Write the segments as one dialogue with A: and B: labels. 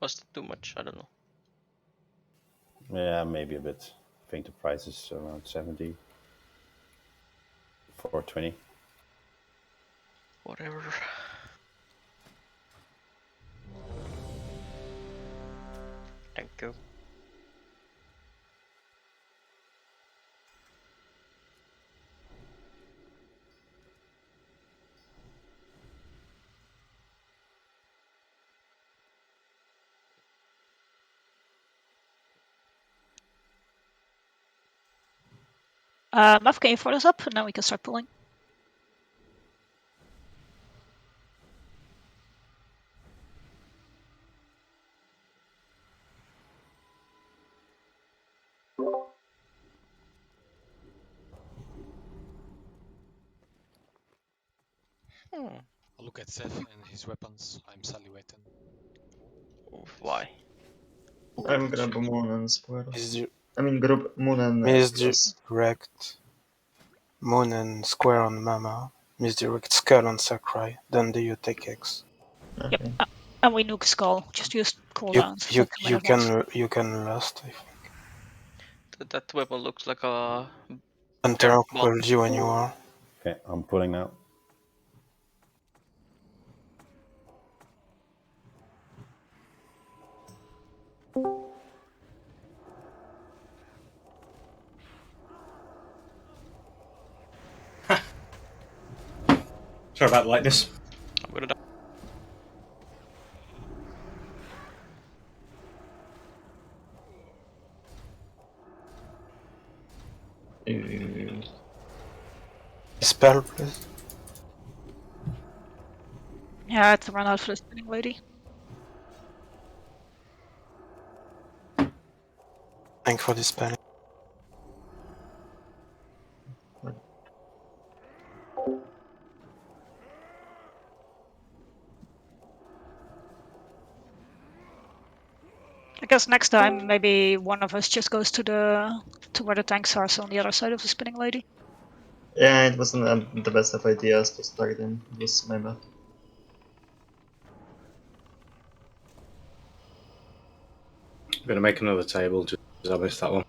A: Was it too much? I don't know.
B: Yeah, maybe a bit. I think the price is around 70 for 20.
A: Whatever. Thank you.
C: Muff, can you follow us up? And then we can start pulling.
D: I'll look at Seth and his weapons. I'm salivating.
A: Why?
E: I'm grab Moon and Square.
F: Misdi-
E: I mean, group Moon and Cross.
F: Misdirect Moon and Square on Mama. Misdirect Skull on Sakurai. Then do you take X?
E: Okay.
C: Yep. And we nuke Skull. Just use cooldowns.
F: You can last. I think.
A: That weapon looks like a...
F: Enter called you when you are.
B: Okay, I'm pulling now.
G: Sorry about the lightness.
A: I'm gonna die.
F: Spell, please.
C: Yeah, I had to run out for the spinning lady.
F: Thank for the spell.
C: I guess next time maybe one of us just goes to where the tanks are, so on the other side of the spinning lady.
E: Yeah, it wasn't the best of ideas to start in. It was my bad.
G: I'm gonna make another table just because I missed that one.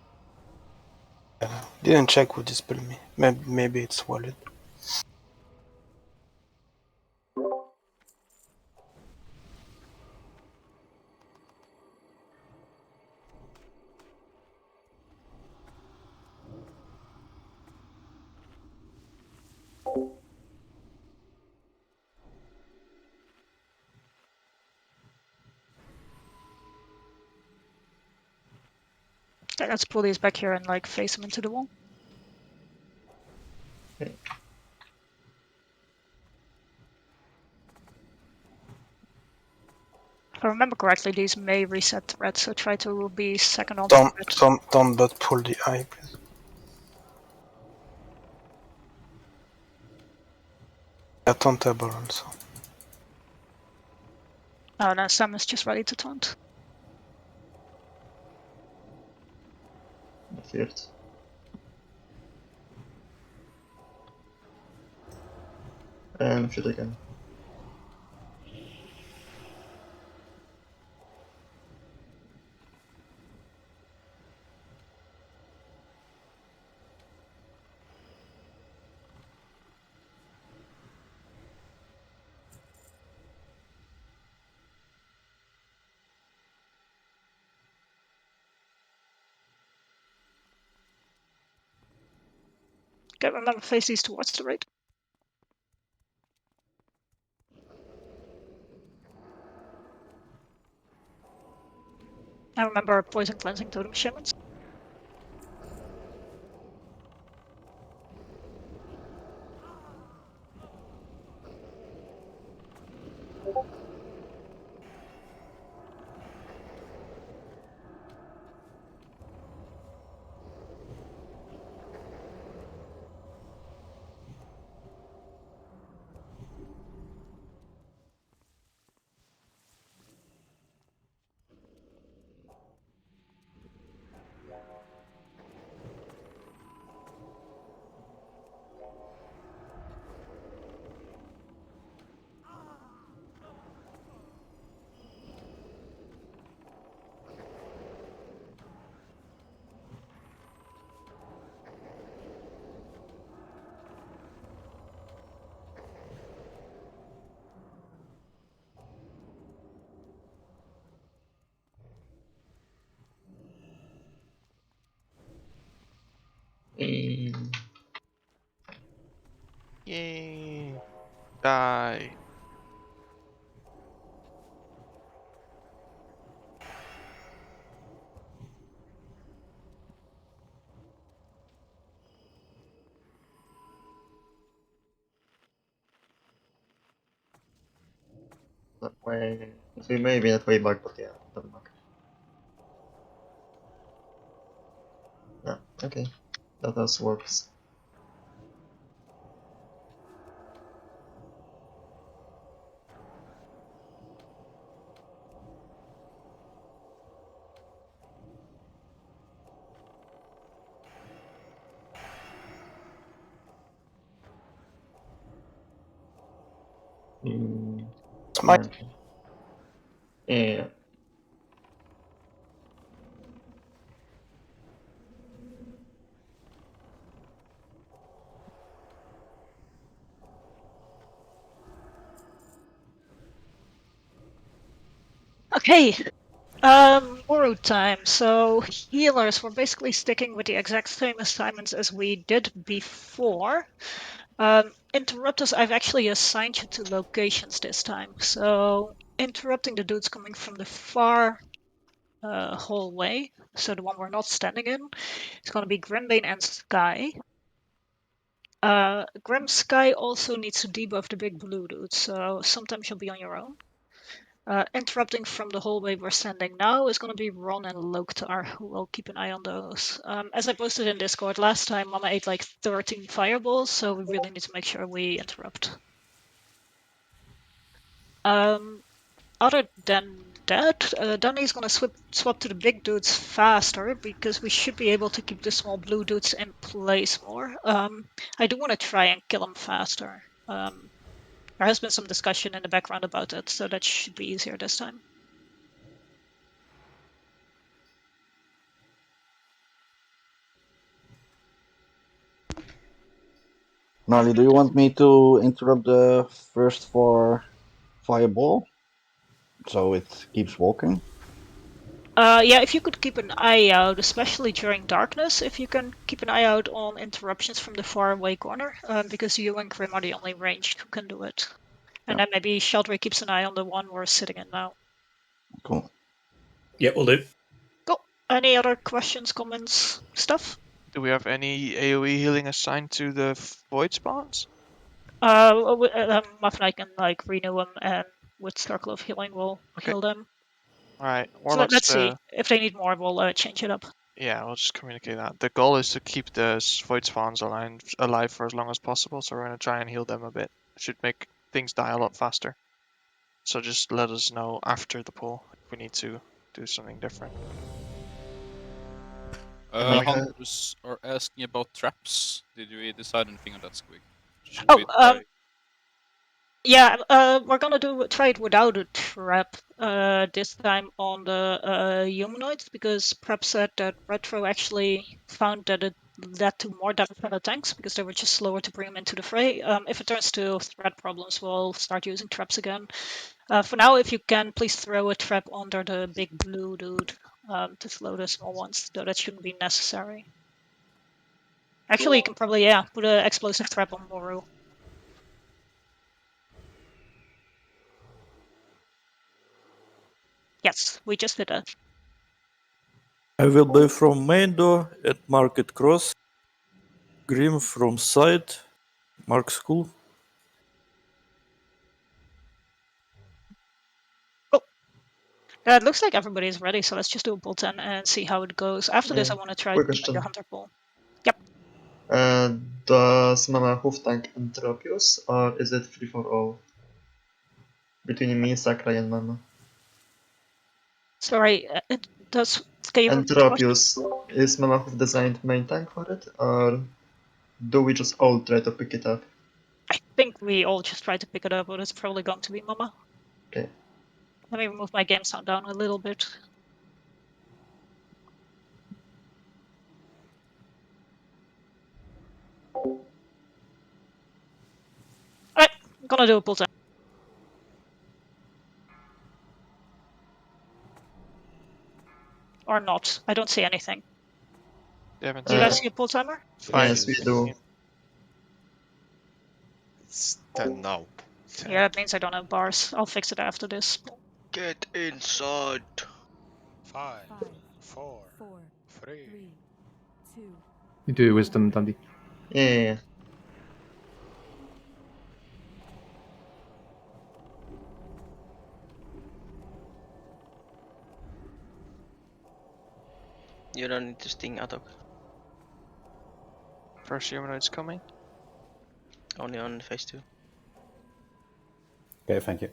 F: Didn't check what dispel me. Maybe it's wallet.
C: Okay, let's pull these back here and like face them into the wall.
E: Okay.
C: If I remember correctly, these may reset threat, so try to be second on
F: Don't
C: threat.
F: but pull the eye, please. Yeah, tauntable also.
C: Oh no, Sam is just ready to taunt.
E: I feared. And shoot again.
C: Okay, remember, face these towards the right. I remember poison cleansing totem shamans.
E: Mm,
H: Yay! Die.
E: that way. We may be that way back, but yeah, doesn't matter. Yeah, okay. That also works. Mm,
F: Smite.
E: okay. Yeah.
C: Okay. Moru time. So healers, we're basically sticking with the exact same assignments as we did before. Interrupters, I've actually assigned you to locations this time. So interrupting the dudes coming from the far hallway, so the one we're not standing in, it's going to be Grimbane and Sky. Grim Sky also needs to debuff the big blue dude, so sometimes you'll be on your own. Interrupting from the hallway we're standing now is going to be Ron and Loktar, who will keep an eye on those. As I posted in Discord last time, Mama ate like 13 fireballs, so we really need to make sure we interrupt. Other than that, Danny's going to swap to the big dudes faster, because we should be able to keep the small blue dudes in place more. I do want to try and kill them faster. There has been some discussion in the background about it, so that should be easier this time.
I: Gnarly, do you want me to interrupt the first for fireball? So it keeps walking?
C: Yeah, if you could keep an eye out, especially during darkness, if you can keep an eye out on interruptions from the far away corner, because you and Grim are the only ranged who can do it. And then maybe Sheldry keeps an eye on the one we're sitting in now.
I: Cool.
G: Yeah, we'll do.
C: Cool. Any other questions, comments, stuff?
H: Do we have any AoE healing assigned to the void spawns?
C: Muffin, I can like renew them, and with Circle of Healing, we'll
H: Okay.
C: heal them.
H: Alright,
C: So
H: Warlock's
C: let's see. If they need more, we'll change it up.
H: Yeah, we'll just communicate that. The goal is to keep the void spawns alive for as long as possible, so we're going to try and heal them a bit. Should make things die a lot faster. So just let us know after the pull if we need to do something different.
J: Hunters are asking about traps. Did we decide anything on that, Squig? Should we
C: Oh,
J: try?
C: yeah, we're gonna try it without a trap this time on the humanoids, because Prep said that Retro actually found that it led to more damage on the tanks because they were just slower to bring them into the fray. If it turns to threat problems, we'll start using traps again. For now, if you can, please throw a trap under the big blue dude to slow the small ones, though that shouldn't be necessary. Actually, you can probably, put an explosive trap on Moru. Yes, we just did that.
K: I will be from main door at Market Cross. Grim from side, Mark School.
C: Cool. It looks like everybody's ready, so let's just do a pull 10 and see how it goes. After this, I want to try
E: Quick
C: the
E: question.
C: Hunter pull. Yep.
E: Does Mama Hoof Tank Entropius, or is it free for all? Between me, Sakurai, and Mama.
C: Sorry, can you repeat the question?
E: Entropius, is Mama Hoof designed main tank for it, or do we just all try to pick it up?
C: I think we all just try to pick it up, but it's probably going to be Mama.
E: Okay.
C: Let me move my game sound down a little bit. Alright, I'm gonna do a pull 10. Or not. I don't see anything.
H: You haven't
C: Do you
H: seen
C: guys
H: it?
C: see a pull timer?
E: Yes, we do.
D: It's 10 now.
C: Yeah, that means I don't have bars. I'll fix it after this.
A: Get inside.
D: 5, 4, 3.
L: You do wisdom, Dundee.
E: Yeah.
A: You don't need to sting Atok.
H: First humanoid's coming.
A: Only on phase 2.
B: Okay, thank you.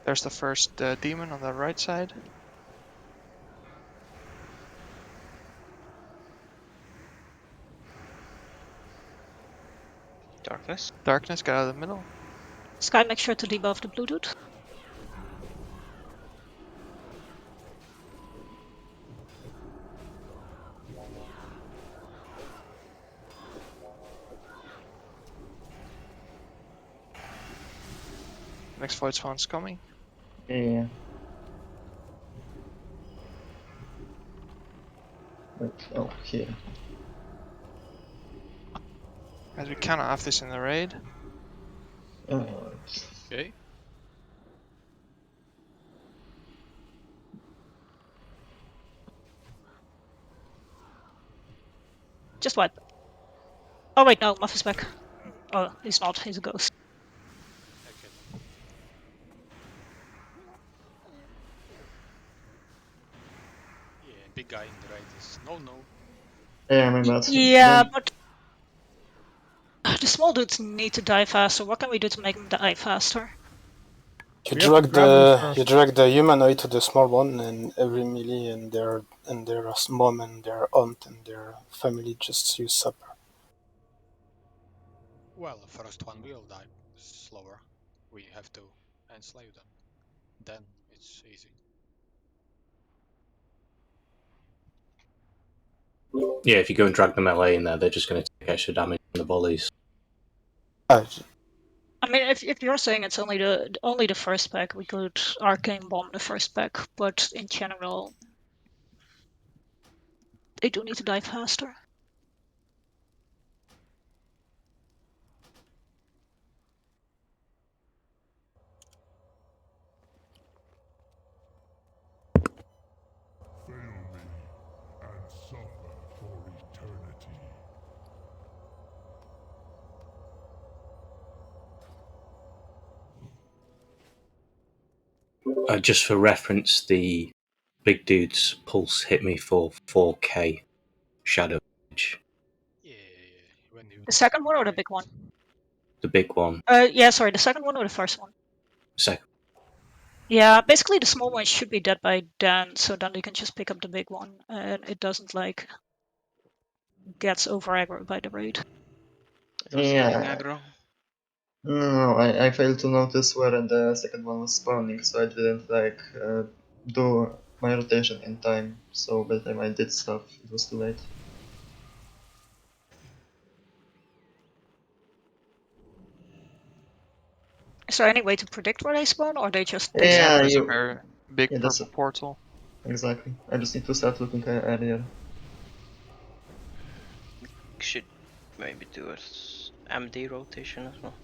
H: There's the first demon on the right side.
A: Darkness.
H: Darkness, get out of the middle.
C: Sky, make sure to debuff the blue dude.
H: Next void spawn's coming.
E: Yeah. Wait, oh, here.
H: As we cannot have this in the raid.
E: Alright.
J: Okay.
C: Just what? Oh wait, no, Muff is back. Oh, he's not. He's a ghost.
D: Okay. Yeah, big guy in the right is no.
E: Yeah, my bad.
C: Yeah,
E: Then-
C: but the small dudes need to die faster. What can we do to make them die faster?
F: You
L: We have to
F: drag
L: grab them
F: the
L: first.
F: humanoid to the small one, and every melee and their mom and their aunt and their family just use supper.
D: Well, first one will die slower. We have to enslave them. Then it's easy.
G: Yeah, if you go and drag the melee in there, they're just going to take extra damage from the volleys.
C: I mean, if you're saying it's only the first pack, we could arcane bomb the first pack, but in general, they do need to die faster.
G: Just for reference, the big dude's pulse hit me for 4k shadow damage.
D: Yeah. When you
C: The second one or the big one?
G: The big one.
C: Yeah, sorry, the second one or the first one?
G: Second.
C: Yeah, basically the small one should be dead by then, so then you can just pick up the big one, and it doesn't like gets over aggro by the raid.
A: It was
E: Yeah.
A: healing aggro.
E: No, I failed to notice where the second one was spawning, so I didn't like do my rotation in time. So by the time I did stuff, it was too late.
C: Is there any way to predict where they spawn, or they just
E: Yeah,
H: There's a
E: you.
H: very big
E: Yeah, that's
H: purple portal.
E: exactly. I just need to start looking earlier.
A: Should maybe do a MD rotation as well.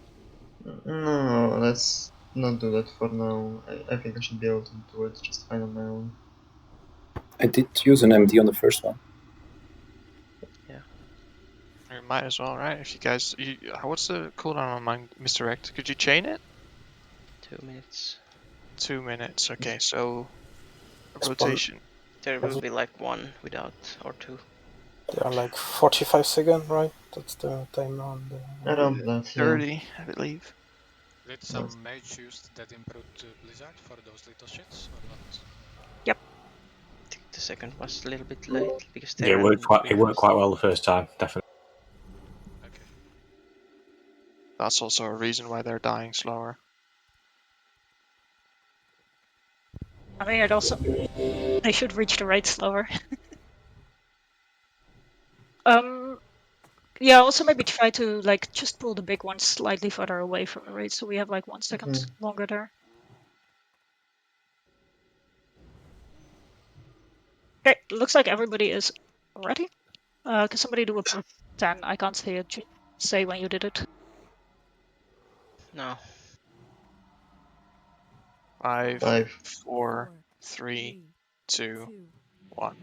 E: No, let's not do that for now. I think I should be able to do it just fine on my own.
M: I did use an MD on the first one.
H: You might as well, right? If you guys, what's the cooldown on my misdirect? Could you chain it?
A: 2 minutes.
H: 2 minutes. Okay, so rotation.
A: There will be like 1 without, or 2.
F: They are like 45 seconds, right? That's the timer on the.
E: Around that,
H: 30, I believe.
D: Did some mage use that improved Blizzard for those little shits or not?
C: Yep.
A: I think the second was a little bit late because
G: Yeah, it worked quite well the first time, definitely.
D: Okay.
H: That's also a reason why they're dying slower.
C: I mean, it also they should reach the raid slower. Yeah, also maybe try to like just pull the big one slightly further away from the raid, so we have like 1 second longer there. Okay, looks like everybody is ready. Can somebody do a +10? I can't see it. Say when you did it.
A: No.
H: 5,
E: 5.
H: 4, 3, 2, 1.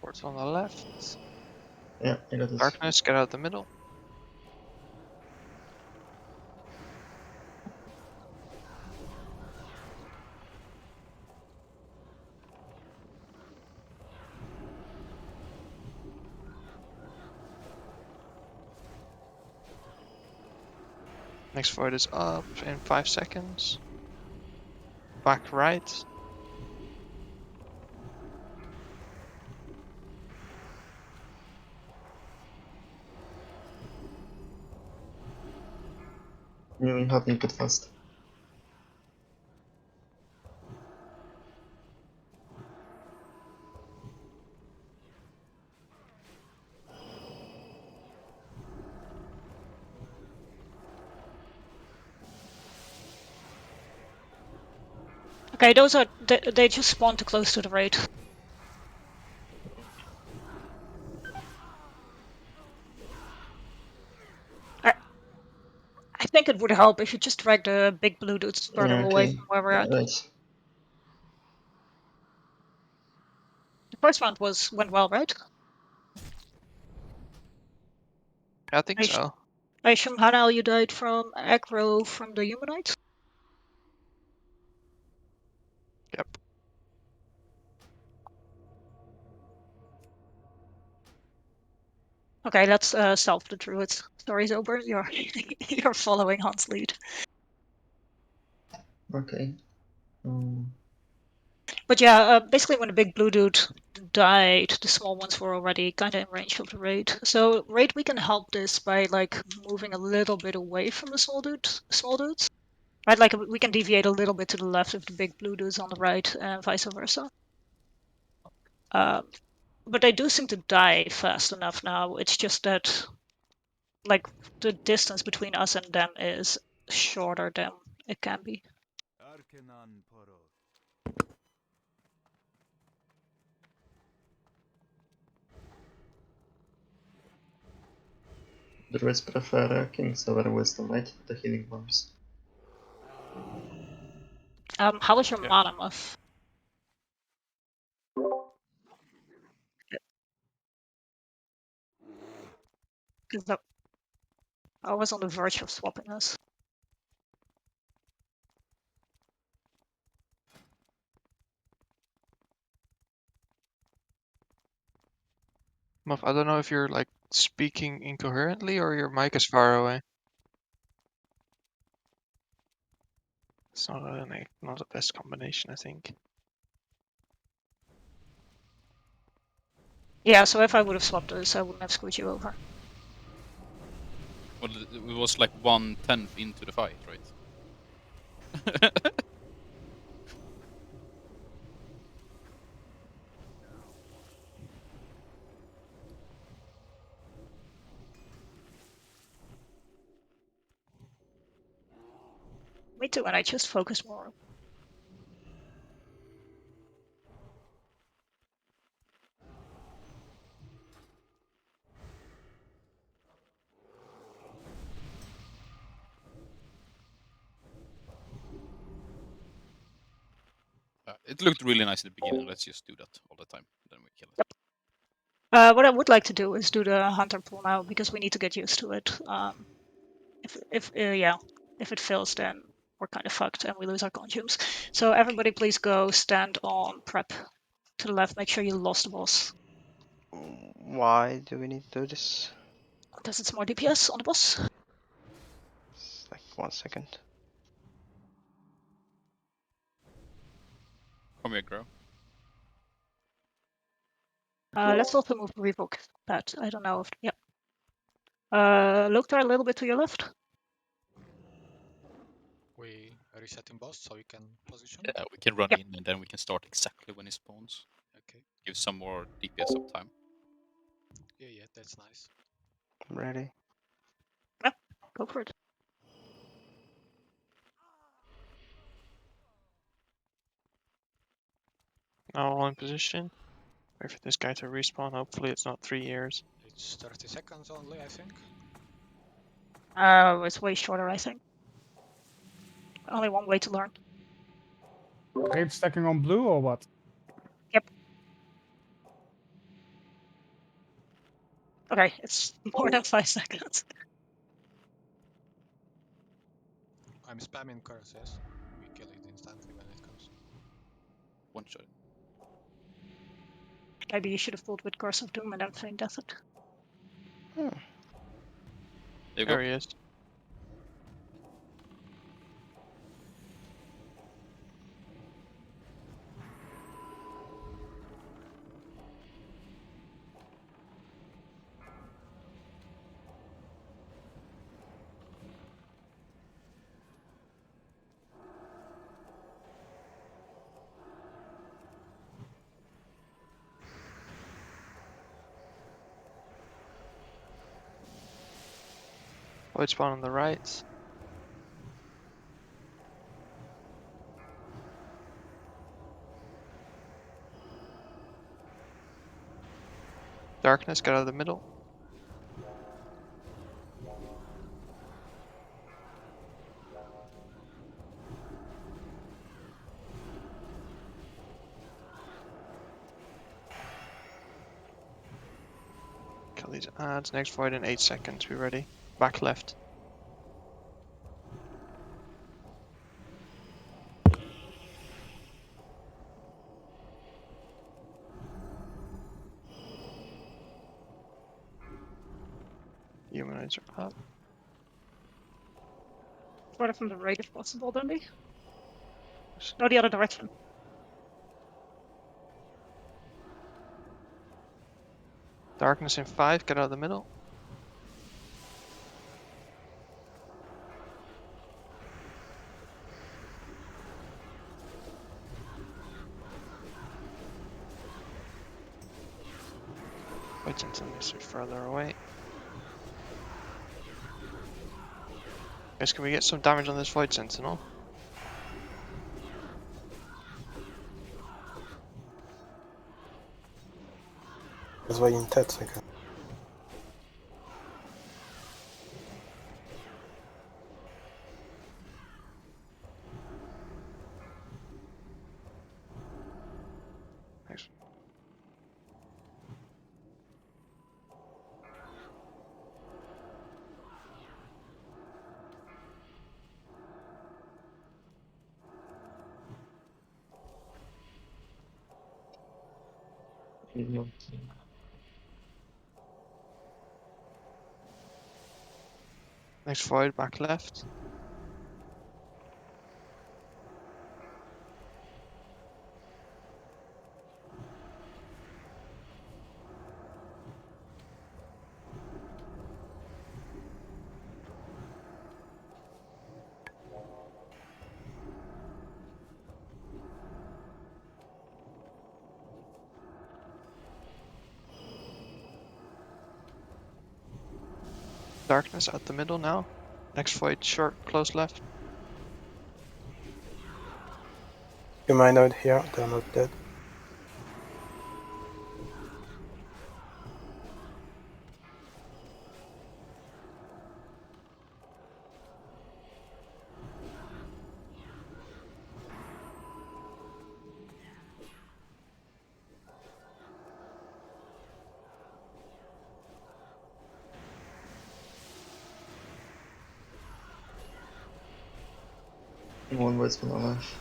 H: Ports on the left.
E: Yeah, I got it.
H: Darkness, get out the middle. Next void is up in 5 seconds. Back right.
E: You have me put fast.
C: Okay, those are they just spawn too close to the raid. I think it would help if you just drag the big blue dudes further
E: Yeah,
C: away
E: okay.
C: from where we're at.
E: Right.
C: The first round went well, right?
H: I think so.
C: I assume, Hanal, you died from aggro from the humanoids?
H: Yep.
C: Okay, let's solve the druids. Story's over. You're following Han's lead.
E: Okay.
C: But yeah, basically when the big blue dude died, the small ones were already kind of in range of the raid. So raid, we can help this by like moving a little bit away from the small dudes. Right, like we can deviate a little bit to the left if the big blue dude's on the right, and vice versa. But they do seem to die fast enough now. It's just that, like, the distance between us and them is shorter than it can be.
E: Druids prefer kings over wisdom, right? The healing bombs.
C: How was your
H: Yeah.
C: mana muff? Because I was on the verge of swapping us.
H: Muff, I don't know if you're like speaking incoherently or your mic is far away. It's not the best combination, I think.
C: Yeah, so if I would have swapped us, I wouldn't have screwed you over.
J: Well, it was like 1/10 into the fight, right?
C: Me too, and I just focus more.
J: It looked really nice at the beginning. Let's just do that all the time. Then we kill it.
C: Yep. What I would like to do is do the hunter pull now because we need to get used to it. If it fails, then we're kind of fucked and we lose our consumes. So everybody please go stand on prep to the left. Make sure you lost the boss.
A: Why do we need to do this?
C: Because it's more DPS on the boss.
A: It's like 1 second.
J: Come here, girl.
C: Let's also move revoke that. I don't know if yeah. Loktar a little bit to your left.
D: We resetting boss so we can position.
J: Yeah, we can run
C: Yep.
J: in and then we can start exactly when he spawns.
D: Okay.
J: Give some more DPS uptime.
D: Yeah, that's nice.
A: I'm ready.
C: Yep. Go for it.
H: Now all in position. Wait for this guy to respawn. Hopefully it's not 3 years.
D: It's 30 seconds only, I think.
C: It's way shorter, I think. Only one way to learn.
N: Raid stacking on blue or what?
C: Yep. Okay, it's more than 5 seconds.
D: I'm spamming curses. We kill it instantly when it comes.
J: One shot.
C: Maybe you should have pulled with Curse of Doom and then Feign Death it.
J: There you
H: There
J: go.
H: he is. Void spawn on the right. Darkness, get out of the middle. Kill these ads. Next void in 8 seconds. Be ready. Back left. Humanoids are up.
C: Further from the right if possible, Dundee. No, the other direction.
H: Darkness in 5. Get out of the middle. Void Sentinel needs to be further away. Guys, can we get some damage on this Void Sentinel?
F: That's why in 10 seconds.
H: Thanks. Next void, back left. Darkness at the middle now. Next void, short, close left.
F: Humanoid here, they're not dead.
E: One voice spawn alive.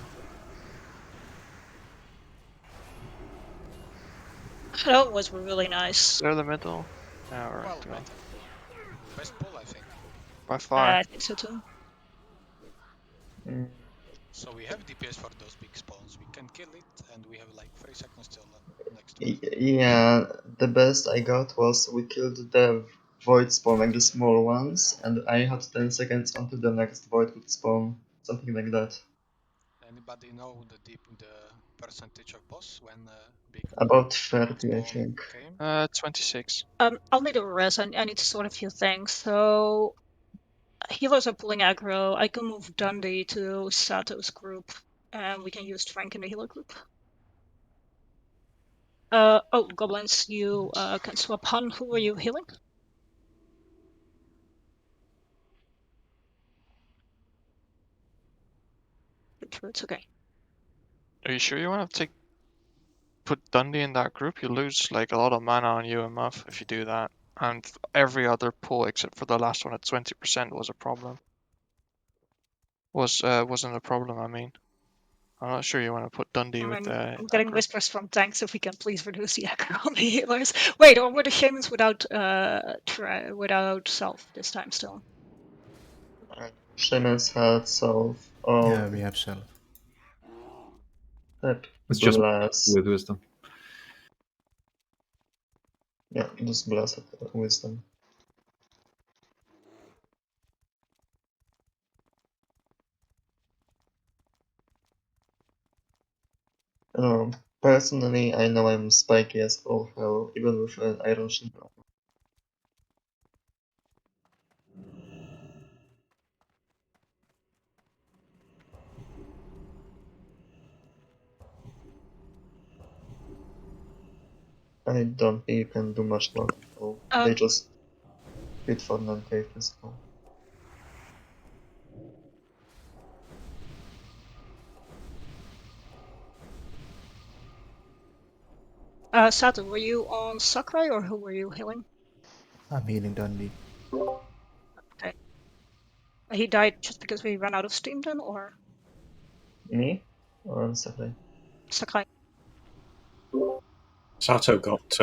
C: That was really nice.
H: They're the middle. Yeah, we're
D: Well,
H: to go.
D: better. Best pull, I think.
H: By far.
C: I think so too.
E: Mm.
D: So we have DPS for those big spawns. We can kill it, and we have like 3 seconds till next to it.
E: Yeah, the best I got was we killed the void spawn, like the small ones, and I had 10 seconds until the next void would spawn, something like that.
D: Anybody know the percentage of boss when big
E: About 30, I
D: spawn
E: think.
D: came?
H: 26.
C: I'll need a res. I need to sort a few things. So healers are pulling aggro. I can move Dundee to Sato's group, and we can use Frank in the healer group. Oh, goblins, you can swap Han. Who are you healing? It's okay.
H: Are you sure you want to put Dundee in that group? You lose like a lot of mana on UMF if you do that. And every other pull except for the last one at 20% was a problem. Wasn't a problem, I mean. I'm not sure you want to put Dundee with the
C: I'm
H: that
C: getting
H: group.
C: whispers from tanks if we can please reduce the aggro on the healers. Wait, or were the shamans without without self this time still?
E: Shamans had self. Oh,
O: Yeah, we have self.
E: that
L: It's just
E: blast.
L: with wisdom.
E: Yeah, just blast wisdom. Personally, I know I'm spiky as all hell, even with an iron shield. I don't think you can do much more. So they just hit for non-cave physical.
C: Sato, were you on Sakurai or who were you healing?
O: I'm healing Dundee.
C: Okay. He died just because we ran out of steam then, or?
E: Me? Or Sakurai?
C: Sakurai.
G: Sato got.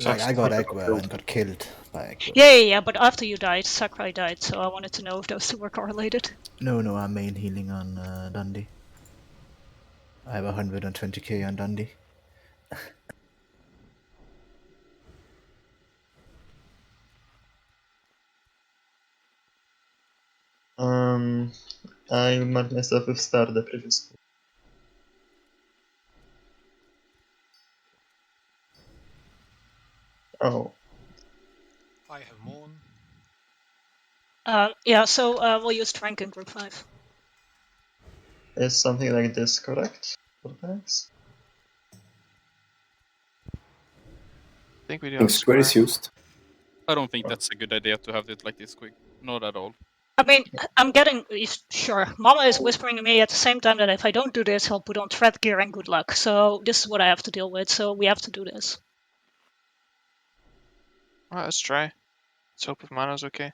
O: Like, I got aggro
G: killed.
O: and got killed by aggro.
C: Yeah, but after you died, Sakurai died, so I wanted to know if those two were correlated.
O: No, I'm main healing on Dundee. I have 120k on Dundee.
E: I marked myself with star the previous. Oh.
D: I have Moon.
C: Yeah, so we'll use Trank in group 5.
E: Is something like this correct for tanks?
H: I think we do
M: I think
H: have
M: square is
H: square.
M: used.
J: I don't think that's a good idea to have it like this quick. Not at all.
C: I mean, I'm getting sure. Mama is whispering to me at the same time that if I don't do this, he'll put on threat gear and good luck. So this is what I have to deal with. So we have to do this.
H: Alright, let's try. Let's hope if mana's okay.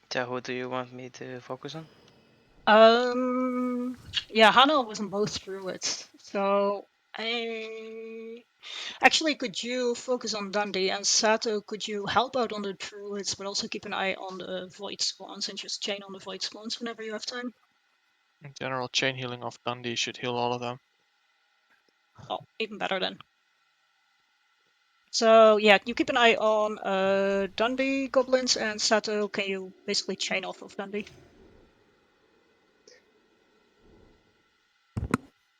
A: So who do you want me to focus on?
C: Yeah, Hana wasn't both druids, so I actually could you focus on Dundee and Sato? Could you help out on the druids, but also keep an eye on the void spawns and just chain on the void spawns whenever you have time?
H: In general, chain healing off Dundee should heal all of them.
C: Oh, even better then. So yeah, you keep an eye on Dundee goblins, and Sato, can you basically chain off of Dundee?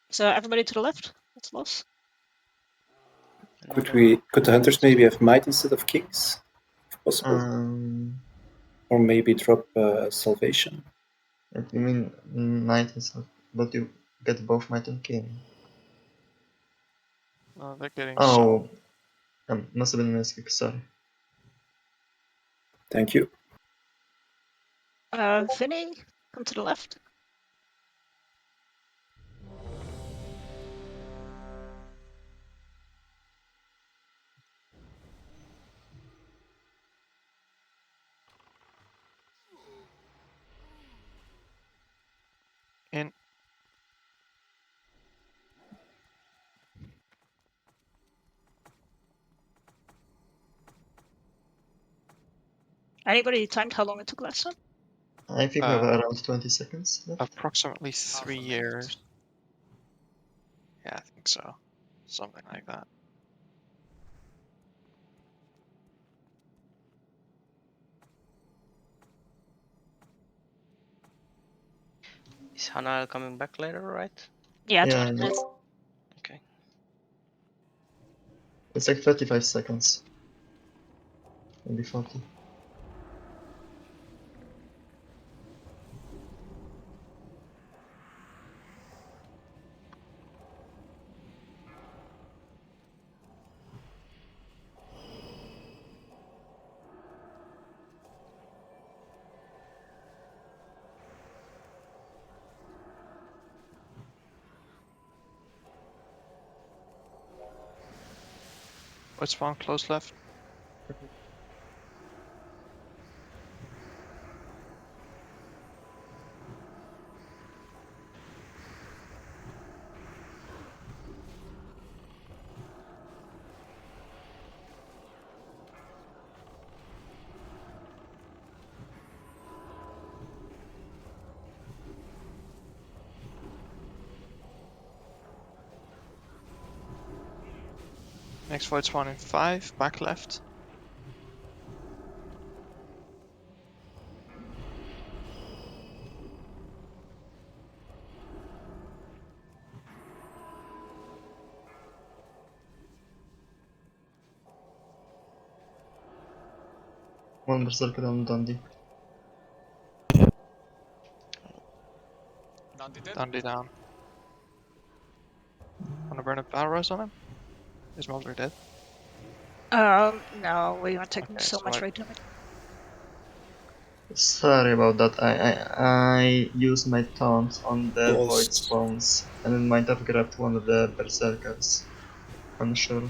C: So everybody to the left. That's loss.
M: Could the hunters maybe have might instead of kings, if possible? Or maybe drop salvation?
E: You mean Knight and stuff, but you get both Might and King.
H: Oh, they're getting
E: Oh, must have been a mistake, sorry.
M: Thank you.
C: Vinny, come to the left. Anybody timed how long it took last time?
E: I think we have around 20 seconds left.
H: Approximately 3 years. Yeah, I think so. Something like that.
A: Is Hanael coming back later, right?
C: Yeah,
E: Yeah,
C: 20 minutes.
A: Okay.
E: It's like 35 seconds. Maybe 40.
H: Which spawn close left? Next void spawn in 5, back left.
E: One berserker on Dundee.
H: Dundee down. Wanna burn a Balros on him? His mobs are dead.
C: No, we are taking
H: Okay,
C: so
H: so
C: much rate damage.
E: Sorry about that. I used my taunt on the void
F: Yes.
E: spawns and it might have grabbed one of the berserkers. Unsure.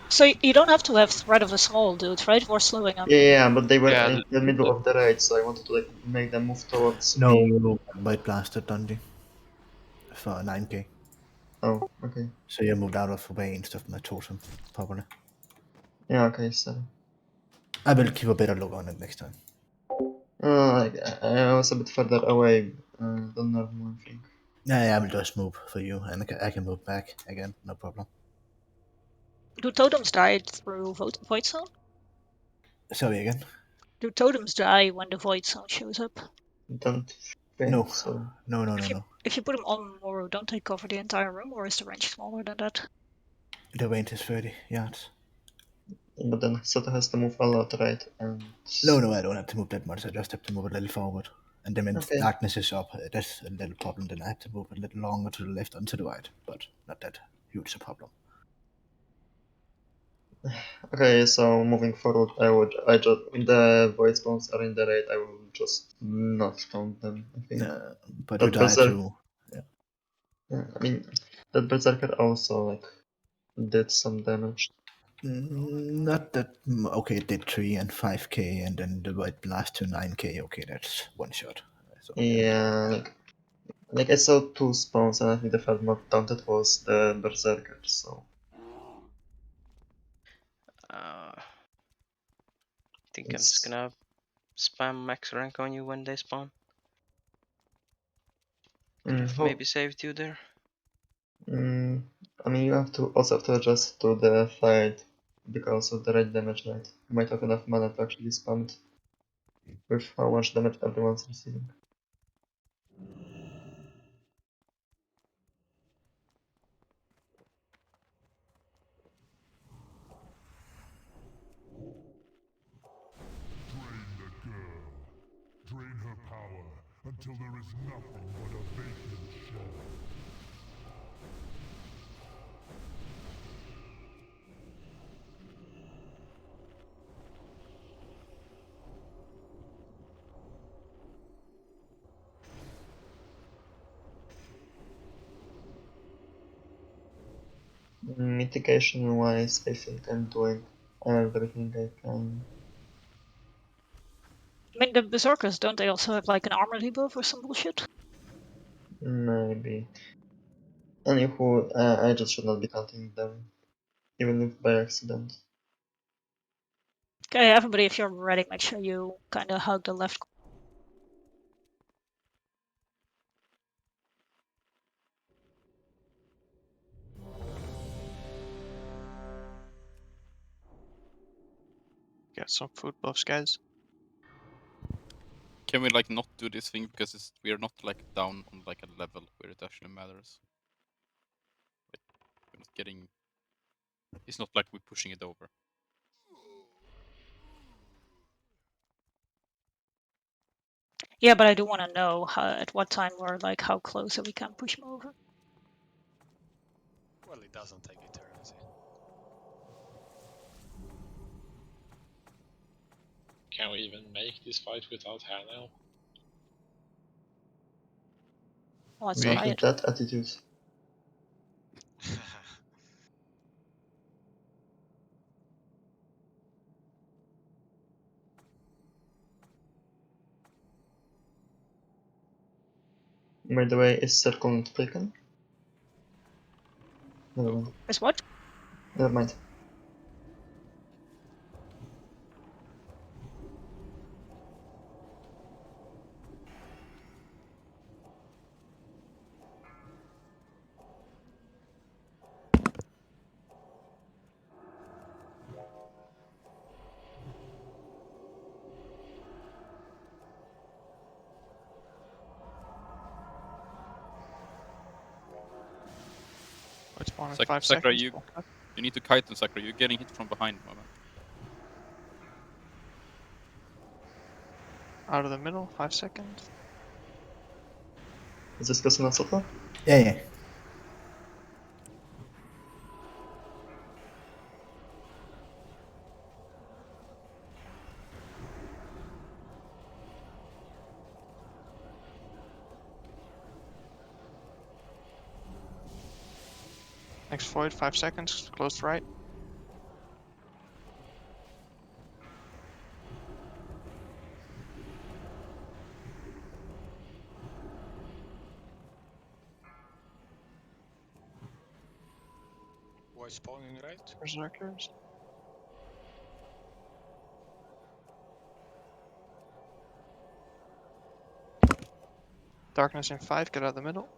C: So you don't have to have threat of a small dude, right? For slowing them.
E: Yeah, but they were
H: Yeah,
E: in the middle of the raid, so I wanted to like make them move towards
O: No,
E: me.
O: no, White blasted Dundee for 9k.
E: Oh, okay.
O: So you moved out of the way instead of my totem, probably.
E: Yeah, okay, sorry.
O: I will keep a better look on it next time.
E: I was a bit further away than normal, I think.
O: Yeah, I will just move for you, and I can move back again, no problem.
C: Do totems die through void zone?
O: Sorry again?
C: Do totems die when the void zone shows up?
E: Don't think
O: No.
E: so.
O: No.
C: If you put them on Moro, don't they cover the entire room, or is the range smaller than that?
O: The range is 30 yards.
E: But then Soto has to move a lot, right? And
O: No, I don't have to move that much. I just have to move a little forward. And then when
E: okay.
O: darkness is up, that's a little problem. Then I have to move a little longer to the left and to the right, but not that huge a problem.
E: Okay, so moving forward, I just when the void spawns are in the raid, I will just not count them. I think.
O: But
E: That
O: you die too.
E: Yeah, I mean, that berserker also like did some damage.
O: Not that. Okay, it did 3 and 5k, and then the white blast to 9k. Okay, that's one shot. So,
E: Yeah, like I saw 2 spawns, and I think the first one counted was the berserker. So
A: I think I'm just gonna spam max rank on you when they spawn. Could have maybe saved you there.
E: I mean, you also have to adjust to the fight because of the raid damage, right? You might have enough mana to actually spam it with how much damage everyone's receiving.
P: Drain her power until there is nothing but a vacant shell.
E: Mitigation wise, I think I'm doing everything I can.
C: I mean, the berserkers, don't they also have like an armor debuff or some bullshit?
E: Maybe. Anywho, I just should not be counting them, even if by accident.
C: Okay, everybody, if you're ready, make sure you kind of hug the left.
H: Get some food buffs, guys.
J: Can we like not do this thing because we are not like down on like a level where it actually matters? Like, we're not getting. It's not like we're pushing it over.
C: Yeah, but I do want to know at what time we're like how close that we can push him over.
D: Well, it doesn't take eternity.
Q: Can we even make this fight without Hanel?
C: Let's
E: Not
C: try
E: with
C: it.
E: that attitude. By the way, is circle not taken? Never mind.
C: Is what?
E: Never mind.
H: It's spawn in
J: Sakura,
H: 5 seconds.
J: you need to kite them, Sakura. You're getting hit from behind, my man.
H: Out of the middle, 5 seconds.
E: Is this customer circle?
O: Yeah, yeah.
H: Next void, 5 seconds. Close right.
D: Why spawning right?
H: Berserkers. Darkness in 5, get out of the middle.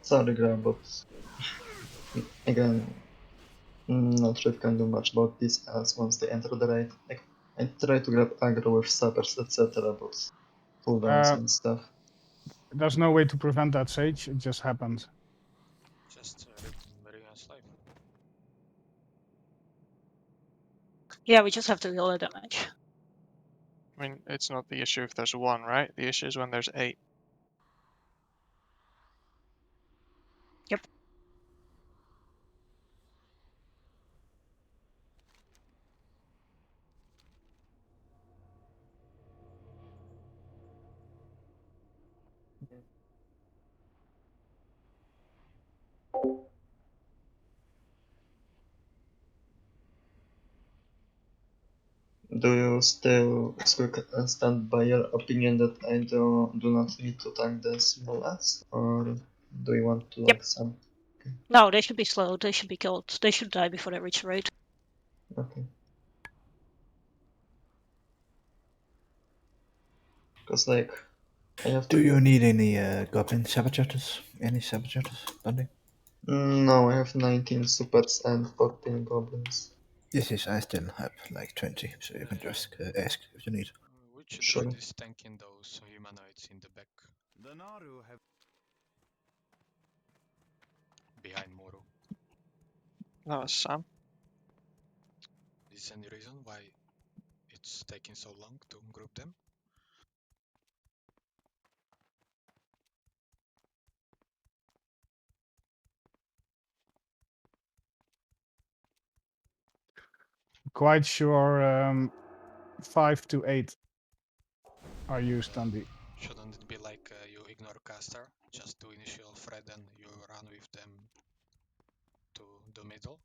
E: Sorry, Graham, but again, not sure if can do much about this as once they enter the raid. Like, I try to grab aggro with sappers, etc., but cooldowns and stuff.
N: There's no way to prevent that, Sage. It just happened.
D: Just re-enslave.
C: Yeah, we just have to deal the damage.
H: I mean, it's not the issue if there's 1, right? The issue is when there's 8.
C: Yep.
E: Do you still stand by your opinion that I do not need to tank the small ass, or do you want to like some? Okay.
C: No, they should be slowed. They should be killed. They should die before they reach raid.
E: Okay. Because like, I have
O: Do
E: to.
O: you need any goblin saboteurs? Any saboteurs, Bundy?
E: No, I have 19 supers and 14 goblins.
O: Yes, I still have like 20, so you can just ask if you need.
D: Which
E: Sure.
D: druid is tanking those humanoids in the back?
R: The Naru have
D: Behind Moro.
H: That was Sam.
D: Is there any reason why it's taking so long to group them?
N: Quite sure 5 to 8 are used on the.
D: Shouldn't it be like you ignore caster, just do initial threat and you run with them to the middle,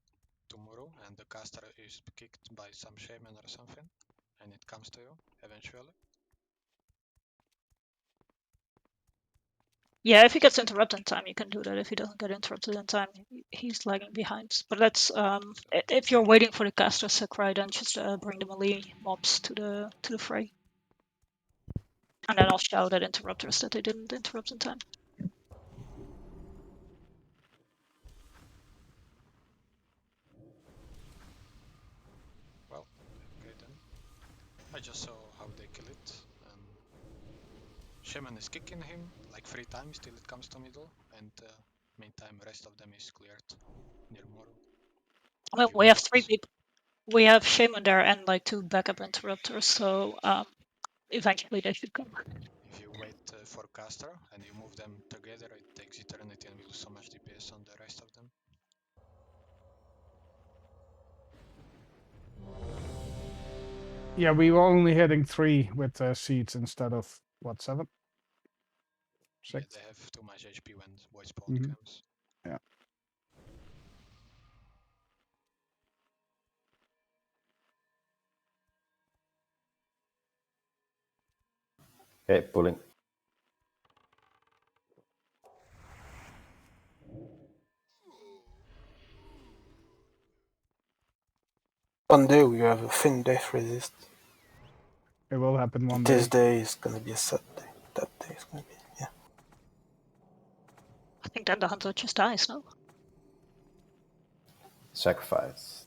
D: to Muru, and the caster is kicked by some shaman or something, and it comes to you eventually?
C: Yeah, if he gets interrupted in time, you can do that. If he doesn't get interrupted in time, he's lagging behind. But that's if you're waiting for the caster Sakurai, then just bring the melee mobs to the fray, and then I'll shout at interrupters that they didn't interrupt in time.
D: Well, okay then. I just saw how they kill it, and shaman is kicking him like 3 times till it comes to middle, and meantime rest of them is cleared near Moro.
C: Well, we have 3 people. We have shaman there and like 2 backup interrupters, so eventually they should come.
D: If you wait for caster and you move them together, it takes eternity and we lose so much DPS on the rest of them.
N: Yeah, we were only hitting 3 with seeds instead of what, 7? 6.
D: Yeah, they have too much HP when void spawn comes.
N: Yeah.
B: Okay, pulling.
F: One day we have a thin death resist.
N: It will happen one day.
F: This day is gonna be a sad day. That day is gonna be, yeah.
C: I think then the hunter just dies, no?
B: Sacrifice.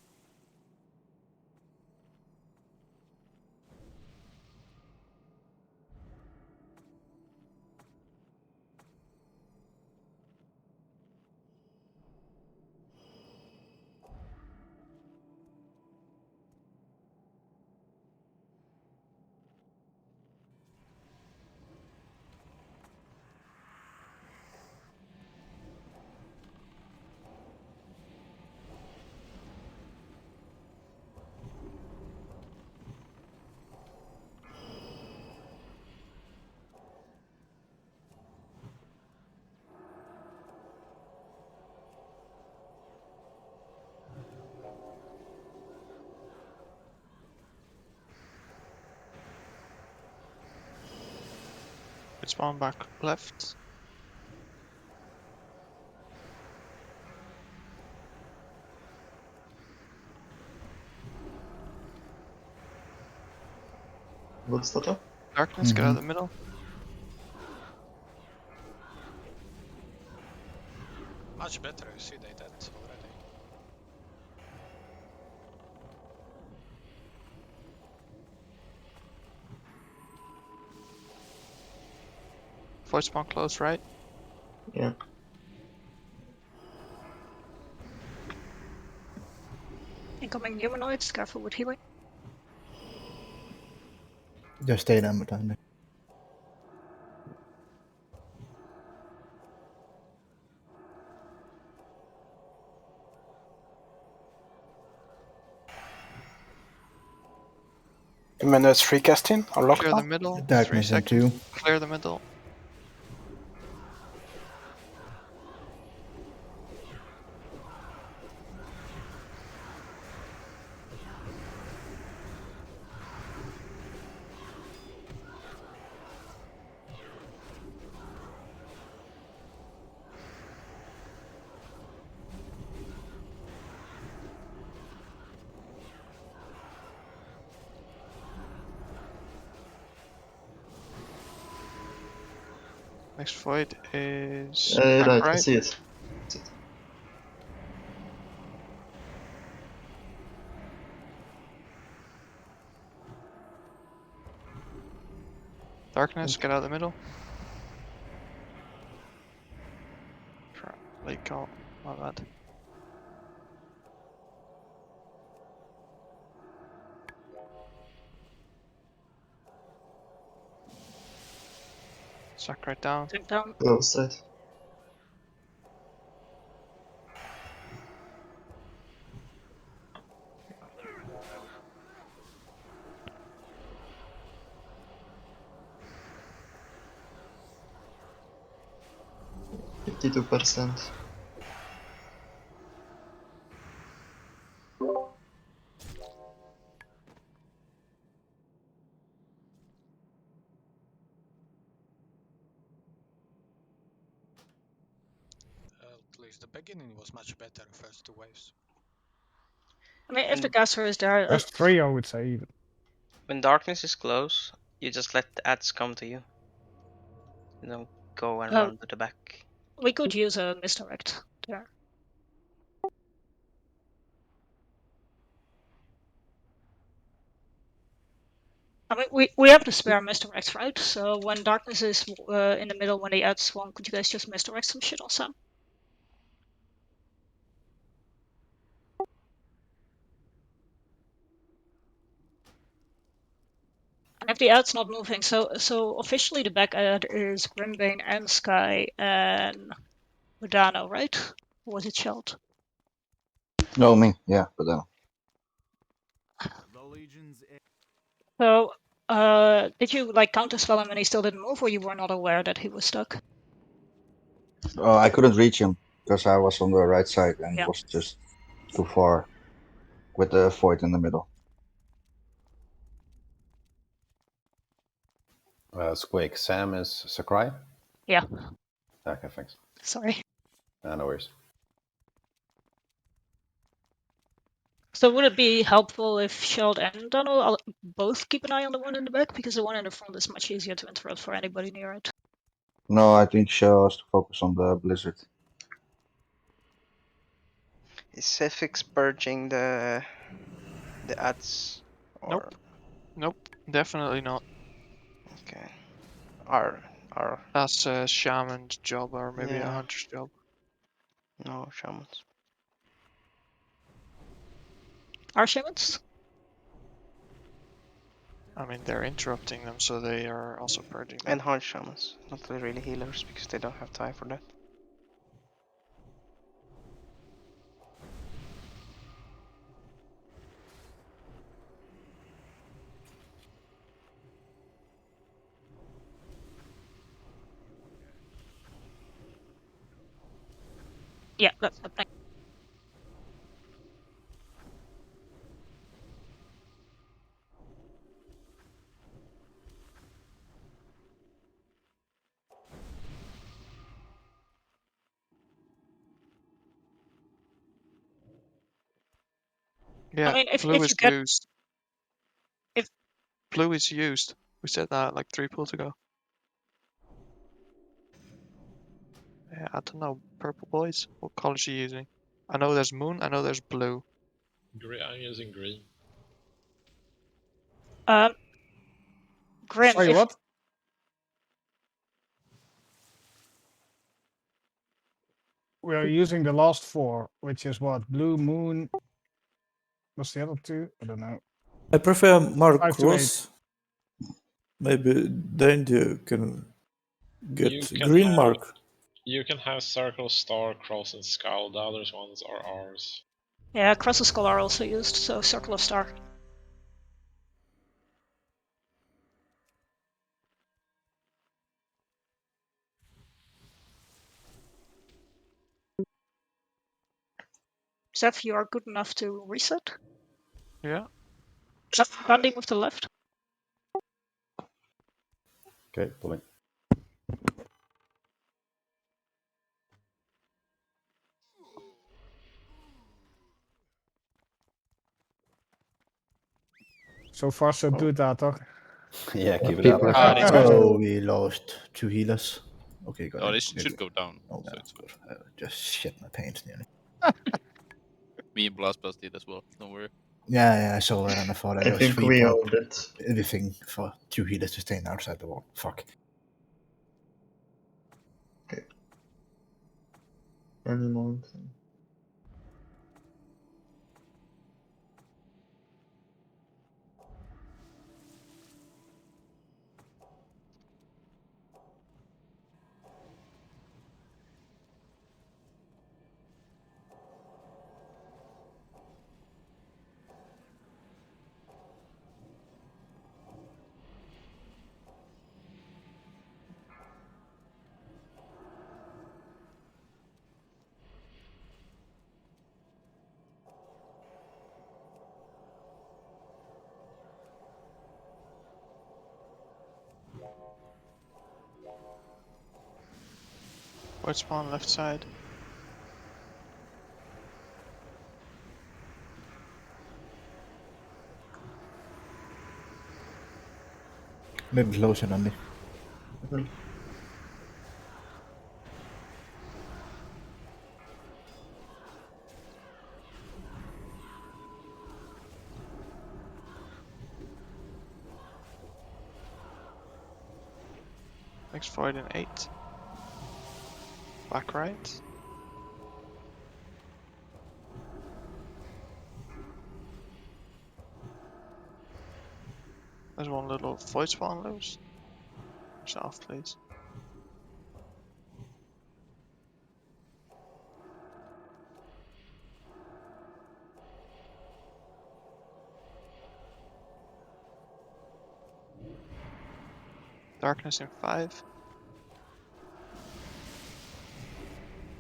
H: It's spawn back left.
E: Good starter.
H: Darkness, get out of the middle.
D: Much better, you see they dead already.
H: Void spawn close, right?
E: Yeah.
C: Incoming humanoids, careful with healing.
O: Just stay down behind me.
F: Minutes free casting or lock
H: Clear the
F: now?
H: middle. 3
O: Darkness in
H: seconds.
O: 2.
H: Clear the middle. Next void is back
E: Right, I
H: right.
E: see it.
H: Darkness, get out of the middle. Late call, my bad. Suck right down.
C: Take down.
E: Go straight. 52%.
D: At least the beginning was much better, first 2 waves.
C: I mean, if the caster is there,
N: First 3, I would say even.
A: When darkness is close, you just let the ads come to you. You don't go and run to the back.
C: we could use a misdirect there. I mean, we have the spare misdirects, right? So when darkness is in the middle, when the ads spawn, could you guys just misdirect some shit on Sam? And if the ad's not moving, so officially the back ad is Grimbane and Sky and Modano, right? Or was it Sheld?
I: No, me. Yeah, but then.
C: So, did you like counterspell him and he still didn't move, or you were not aware that he was stuck?
I: I couldn't reach him because I was on the right side and he
C: Yeah.
I: was just too far with the void in the middle.
B: Squeak, Sam is Sakurai?
C: Yeah.
B: Okay, thanks.
C: Sorry.
B: No worries.
C: So would it be helpful if Sheld and Donald both keep an eye on the one in the back, because the one in the front is much easier to interrupt for anybody near it?
I: No, I think Shell has to focus on the blizzard.
A: Is Sefix purging the ads? Or...
H: Nope, definitely not.
A: Okay. Our
H: That's a shaman's job or maybe a
A: Yeah.
H: hunter's job.
A: No shamans.
C: Are shamans?
H: I mean, they're interrupting them, so they are also purging them.
A: And hard shamans, not really healers, because they don't have time for that.
C: Yeah, that's the thing.
H: Yeah,
C: I mean, if
H: blue
C: you
H: is
C: get
H: used. Blue is used. We said that like 3 pulls ago. Yeah, I don't know, purple boys. What colors are you using? I know there's moon. I know there's blue.
Q: I'm using green.
C: Grim,
N: Sorry,
C: if
N: what? We are using the last 4, which is what? Blue, moon. What's the other 2? I don't know.
K: I prefer Mark
N: 5 to 8.
K: Cross. Maybe Dandy can get
Q: You can
K: green
Q: have,
K: mark.
Q: You can have circle, star, cross, and skull. The other ones are ours.
C: Yeah, cross and skull are also used, so circle of star. Zeph, you are good enough to reset?
H: Yeah.
C: Banding with the left.
B: Okay, pulling.
N: So far, so good, toch?
B: Yeah, keep it
O: People
B: up.
O: oh, we lost 2 healers. Okay, good.
J: Oh, they should go down.
O: Oh,
J: So
O: no,
J: it's
O: good. I just shit my pants nearly.
J: me and Blastbus did as well. Don't worry.
O: Yeah, I saw that and I thought
E: I
O: it was
E: think
O: 3
E: we
O: pop.
E: all did.
O: Everything for 2 healers to stand outside the wall. Fuck.
E: Okay. Any mountain.
H: Void spawn left side.
O: Little closer, Nandi.
H: Next void in 8. Back right. There's one little void spawn loose. Off, please. Darkness in 5.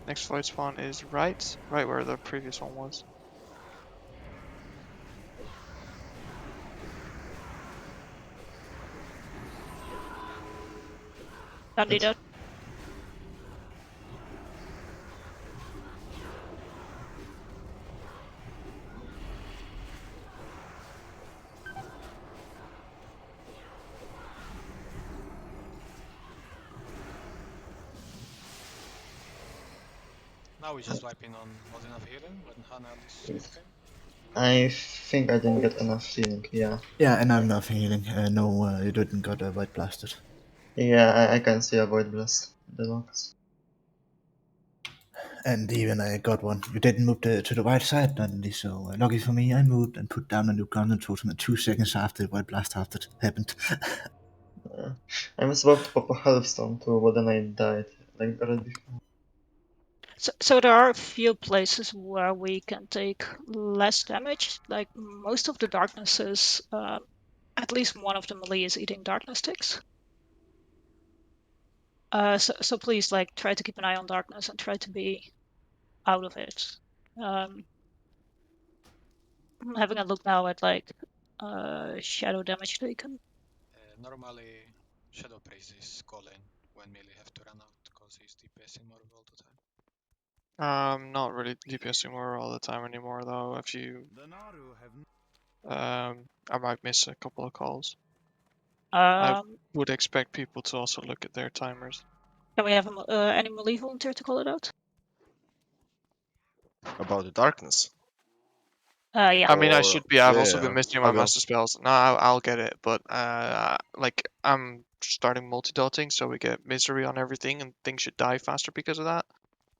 H: Next void spawn is right where the previous one was.
C: Candidate.
D: Now we just wipe in on not enough healing when Hana is AFK.
E: I think I didn't get enough healing, yeah.
O: Yeah, and I'm not healing. No, you didn't got a white blasted.
E: Yeah, I can see a Void Blast in the logs.
O: And even I got one. You didn't move to the right side, Nandi, so lucky for me, I moved and put down a new gun totem 2 seconds after the white blast happened.
E: I was about to pop a Healthstone too, but then I died, like right before.
C: So there are a few places where we can take less damage. Like most of the darknesses, at least one of the melee is eating darkness ticks. So please, like, try to keep an eye on darkness and try to be out of it. I'm having a look now at like shadow damage taken.
D: Normally, Shadow Praise is calling when melee have to run out because he's DPSing more all the time.
H: Not really DPSing more all the time anymore though. If you I might miss a couple of calls. I would expect people to also look at their timers.
C: Can we have any melee volunteer to call it out?
R: About the darkness.
C: Yeah.
H: I mean, I should be. I've also
R: Yeah,
H: been missing my
R: I'll go.
H: master spells. No, I'll get it, but like I'm starting multi-dotting, so we get misery on everything, and things should die faster because of that.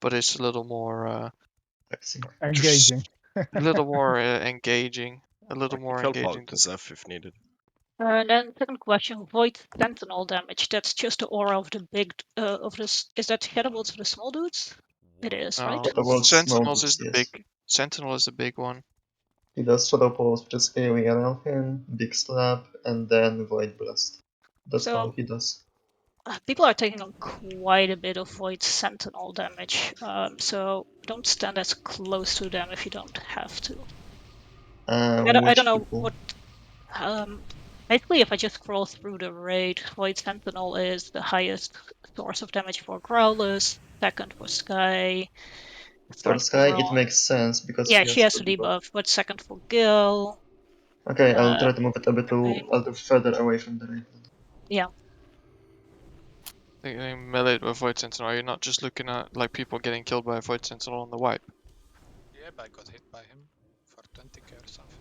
H: But it's a little more
N: engaging.
H: a little more engaging. A little more
R: Help
H: engaging.
R: out this F if needed.
C: And then second question, Void Sentinel damage. That's just the aura of the big of this. Is that Shadow Bolts for the small dudes? It is, right?
E: Shadow Bolts, small
H: Sentinels is
E: dudes,
H: the
E: yes.
H: big. Sentinel is the big one.
E: He does Shadow Pulse, which is AoE around him, Big Slap, and then Void Blast. That's all
C: So
E: he does.
C: people are taking on quite a bit of Void Sentinel damage, so don't stand as close to them if you don't have to. I don't know what. Basically, if I just scroll through the raid, Void Sentinel is the highest source of damage for Growlers, second for Sky,
E: For
C: third
E: Sky,
C: for
E: it makes sense because
C: yeah,
E: she
C: she
E: has
C: has
E: the
C: the
E: debuff.
C: debuff, but second for Gil.
E: Okay, I'll try to move it a little further away from the raid.
C: Yeah.
H: Melee with Void Sentinel. You're not just looking at like people getting killed by a Void Sentinel on the wipe.
D: Yep, I got hit by him for 20k or something.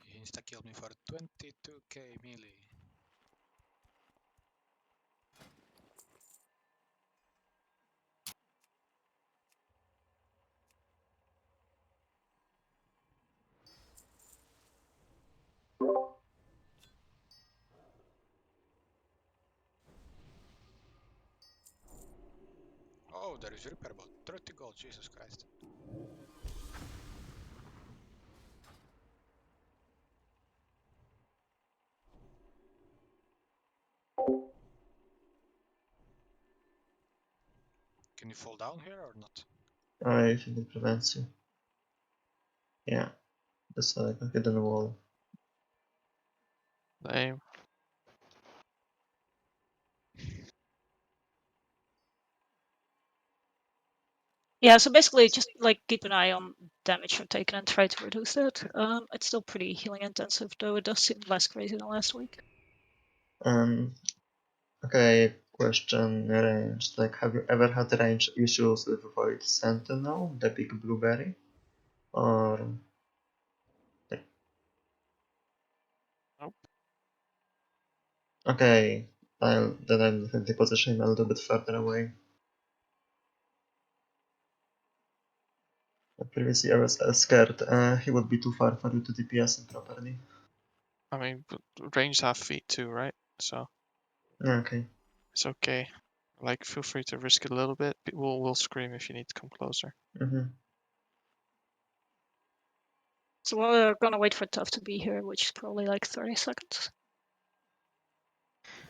D: He insta-killed me for 22k melee. Oh, there is Reaper bot. 30 gold, Jesus Christ. Can you fall down here or not?
E: I think it prevents you. Yeah, that's like a hidden wall.
H: Lame.
C: Yeah, so basically just like keep an eye on damage you're taking and try to reduce that. It's still pretty healing intensive, though it does seem less crazy than last week.
E: Okay, question range. Like, have you ever had range issues with Void Sentinel, the big blueberry? Or...
H: Nope.
E: Okay, I'll definitely position him a little bit further away. Previously I was scared he would be too far for you to DPS him properly.
H: I mean, range have feet too, right? So.
E: Okay.
H: It's okay. Like, feel free to risk it a little bit. We'll scream if you need to come closer.
C: So we're gonna wait for Tough to be here, which is probably like 30 seconds.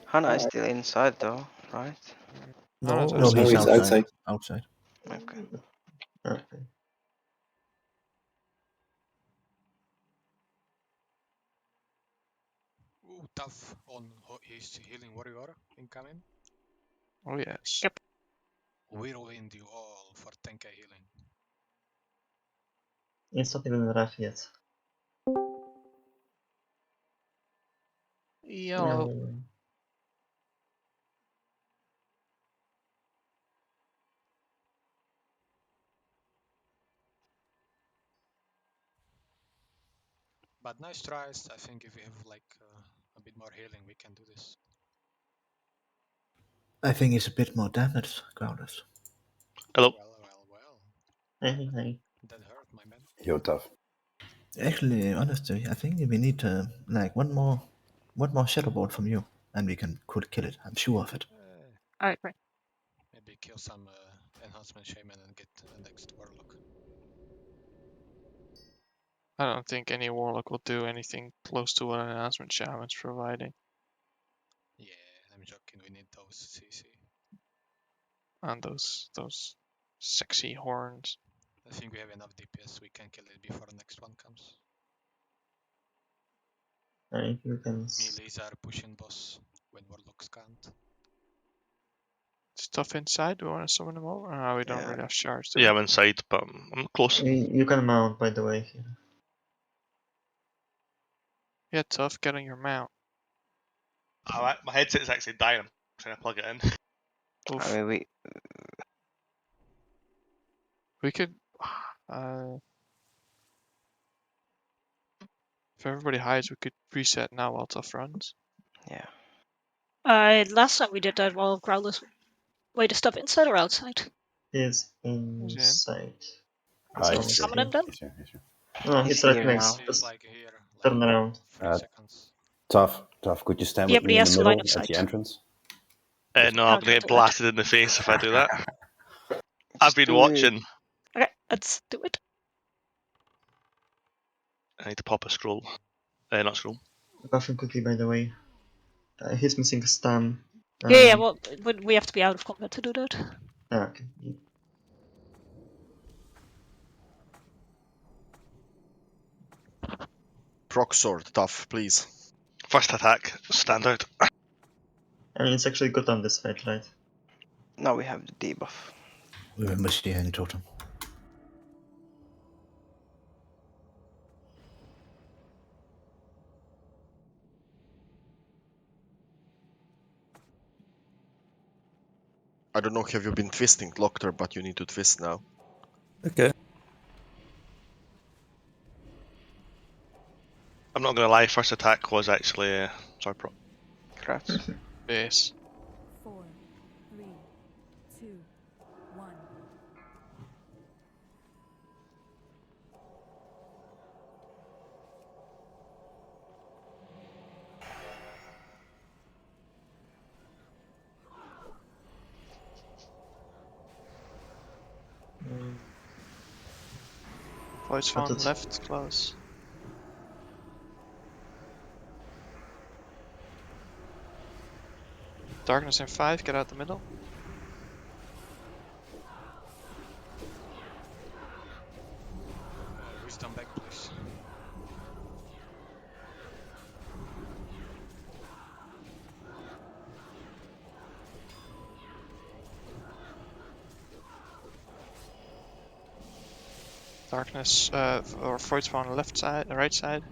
A: Hana is still inside though, right?
K: No,
O: No, he's outside. Outside.
A: Okay.
E: Okay.
D: Ooh, Tough on his healing warrior incoming.
H: Oh yes.
C: Yep.
D: Whirlwind you all for 10k healing.
E: It's not even rough yet.
H: Yellow.
D: But nice tries. I think if we have like a bit more healing, we can do this.
O: I think it's a bit more damage, Grounders.
Q: Hello.
E: Hey.
D: That hurt, my man.
B: Yo, Tough.
O: Actually, honestly, I think we need like one more shadow ball from you, and we could kill it. I'm sure of it.
C: Alright, great.
D: Maybe kill some enhancement shaman and get the next warlock.
H: I don't think any warlock will do anything close to what an enhancement shaman's providing.
D: Yeah, I'm joking. We need those CC.
H: And those sexy horns.
D: I think we have enough DPS. We can kill it before the next one comes.
E: I think you can.
D: Melees are pushing boss when warlocks can't.
H: Stuff inside. Do we want to summon them over? No, we don't really have shards.
Q: Yeah, I'm inside, but I'm close.
E: You can mount, by the way, here.
H: Yeah, Tough. Get on your mount.
Q: Alright, my headset is actually dying. I'm trying to plug it in.
H: Oof.
A: I mean,
H: We could. If everybody hides, we could reset now while Tough runs.
A: Yeah.
C: Last time we did that while Growlers. Wait, is Stuff inside or outside?
E: He's inside.
C: Summon him then?
E: No,
A: He's
E: it's right
A: here
E: next.
A: now.
E: Just
D: like here,
E: turn around.
D: 3 seconds.
B: Tough. Could you stand
C: Yeah,
B: with
C: but
B: me
C: he
B: in
C: has
B: the
C: to line
B: middle
C: of
B: at the
C: sight.
B: entrance?
Q: No, I'm
C: Okay,
Q: gonna get
C: do it.
Q: blasted in the face if I do that. I've been
C: do
Q: watching.
C: Okay, let's do it.
Q: I need to pop a scroll. Not scroll.
E: Buffing quickly, by the way. He's missing a stun.
C: Yeah, well, but we have to be out of combat to do that.
E: Okay.
R: Proc sword, Tough, please.
Q: First attack, standard.
E: I mean, it's actually good on this fight, right?
A: Now we have the debuff.
O: We have much in totem.
R: I don't know, have you been twisting, Lochter, but you need to twist now.
K: Okay.
Q: I'm not gonna lie, first attack was actually sorry, pro.
A: Congrats.
H: Base.
S: 4, 3, 2, 1.
H: Voice phone left, close. Darkness in 5, get out the middle.
D: Wisdom back, please.
H: Darkness, or Void Spawn on the left side, right side.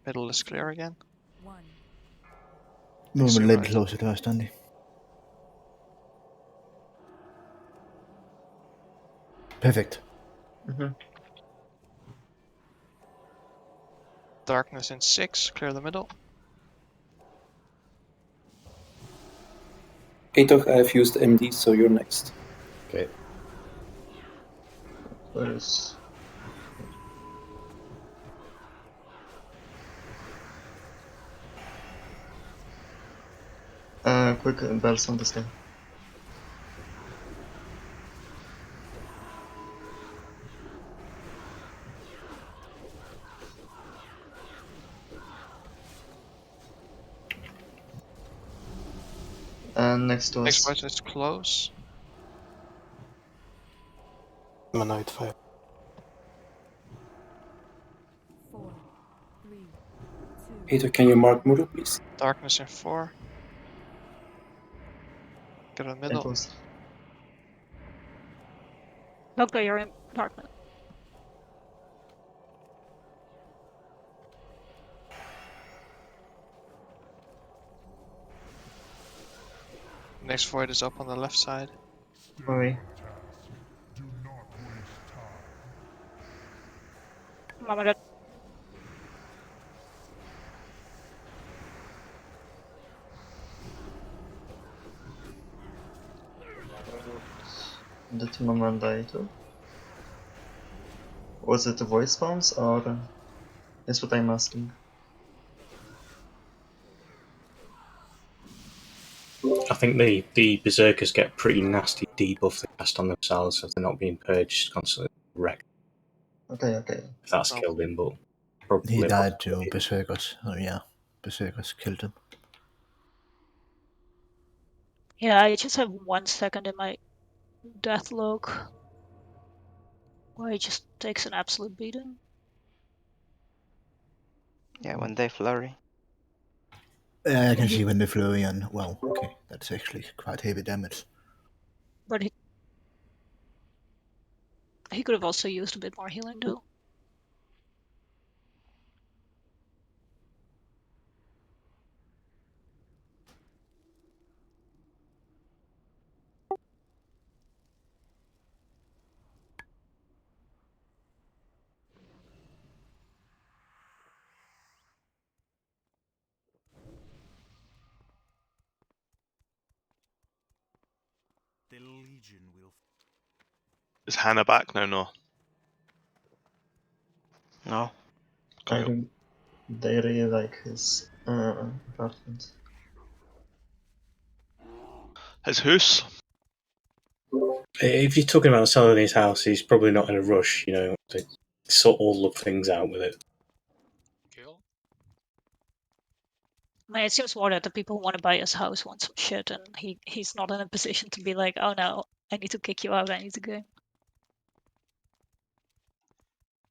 H: Middle is clear again.
O: Move a
H: Exit
O: little
H: right.
O: closer to us, Dandy. Perfect.
H: Darkness in 6, clear the middle.
M: Atok, I have used MD, so you're next.
B: Okay.
E: Where is... quick bells on this guy. And next to
H: Next
E: us.
H: voice is close.
F: Humanoid 5.
S: 4, 3, 2.
M: Atok, can you mark Muru, please?
H: Darkness in 4. Get in the middle.
E: Post.
C: Doctor, you're in darkness.
H: Next void is up on the left side.
E: Hurry.
C: Mama, that
E: Did Mama die too? Was it the voice bombs or... That's what I'm asking.
G: I think the berserkers get pretty nasty debuff they cast on themselves if they're not being purged constantly wrecked.
E: Okay, okay.
G: If that's killed him, but probably
O: He died to berserkers. Oh yeah, berserkers killed him.
C: yeah, I just have 1 second in my death log where he just takes an absolute beating.
A: Yeah, when they flurry.
O: Yeah, I can see when they flurry and well, okay, that's actually quite heavy damage.
C: But he could have also used a bit more healing though.
T: The Legion will.
U: Is Hannah back now? No.
A: No.
E: I think they really like his apartment.
U: His house?
G: If you're talking about selling his house, he's probably not in a rush, you know, to sort all of things out with it.
C: I mean, it seems more that the people who want to buy his house want some shit, and he's not in a position to be like, oh no, I need to kick you out, I need to go.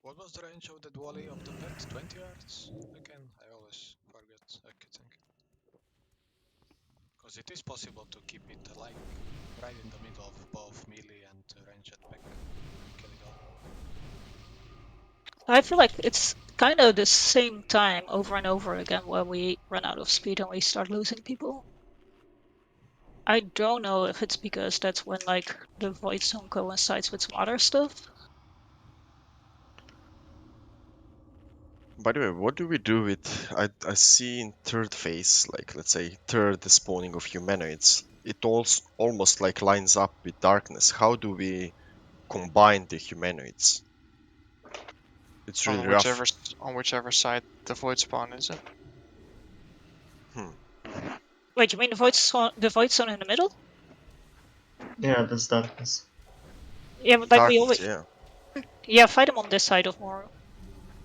D: What was the range of the volley of the pet? 20 yards? Again, I always forget. I think. Because it is possible to keep it like right in the middle of both melee and range attack and kill it all.
C: I feel like it's kind of the same time over and over again where we run out of speed and we start losing people. I don't know if it's because that's when like the void zone coincides with some other stuff.
R: By the way, what do we do with... I see in third phase, like let's say third spawning of humanoids, it almost like lines up with darkness. How do we combine the humanoids? It's really rough.
H: On whichever side the void spawn is in.
C: Wait, you mean the void zone in the middle?
E: Yeah, that's darkness.
C: Yeah, but like we
R: Darkness,
C: always
R: yeah.
C: yeah fight them on this side of Moro.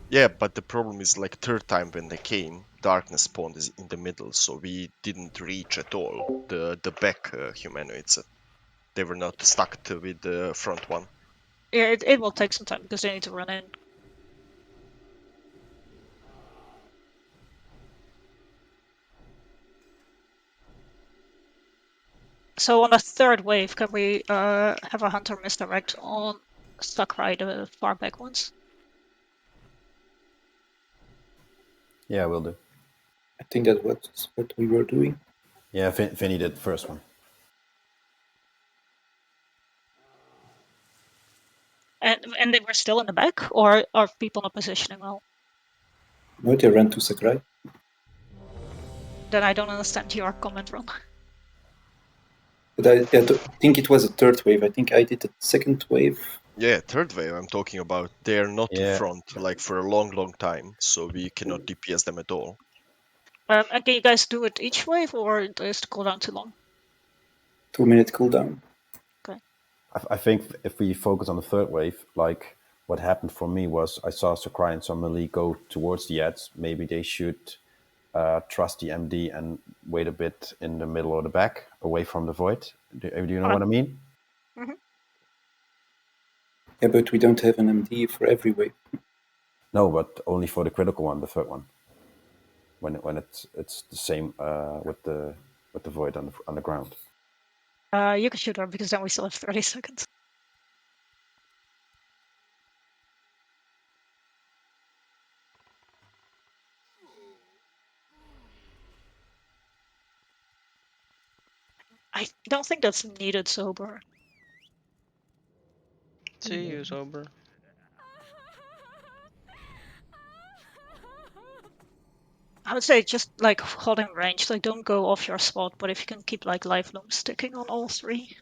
R: Yeah, but the problem is like third time when they came, darkness spawned is in the middle, so we didn't reach at all the back humanoids. They were not stuck with the front one.
C: Yeah, it will take some time because they need to run in. So on the third wave, can we have a hunter misdirect on Sakurai, the far back ones?
B: Yeah, we'll do.
M: I think that's what we were doing.
B: Yeah, Vinny did the first one.
C: And they were still in the back, or are people not positioning well?
M: No, they ran to Sakurai.
C: Then I don't understand your comment, Ron.
M: But I think it was a third wave. I think I did the second wave.
R: Yeah, third wave I'm talking about. They're not in
B: Yeah.
R: front like for a long time, so we cannot DPS them at all.
C: And can you guys do it each wave, or is the cooldown too long?
M: 2-minute cooldown.
C: Okay.
B: I think if we focus on the third wave, like what happened for me was I saw Sakurai and Somali go towards the ads. Maybe they should trust the MD and wait a bit in the middle or the back, away from the void. Do you know what I mean?
C: Mm-hmm.
M: Yeah, but we don't have an MD for every wave.
B: No, but only for the critical one, the third one. When it's the same with the void on the ground.
C: You can shoot her because then we still have 30 seconds. I don't think that's needed, Sober.
A: See you, Sober.
C: I would say just like holding range, like don't go off your spot, but if you can keep like life loom sticking on all three,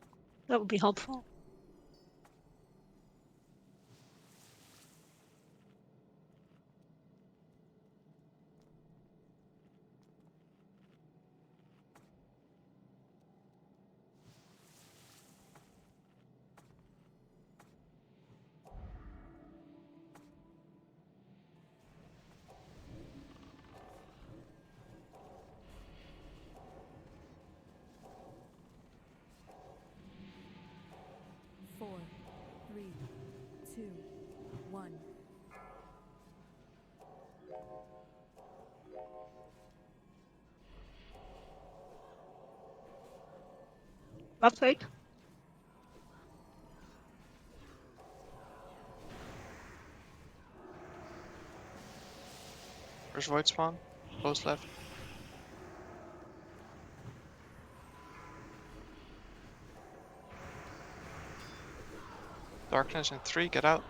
C: that would be helpful.
S: Four, three, two, one.
C: Not fake.
H: Where's Void Spawn? Close left. Darkness in 3, get out.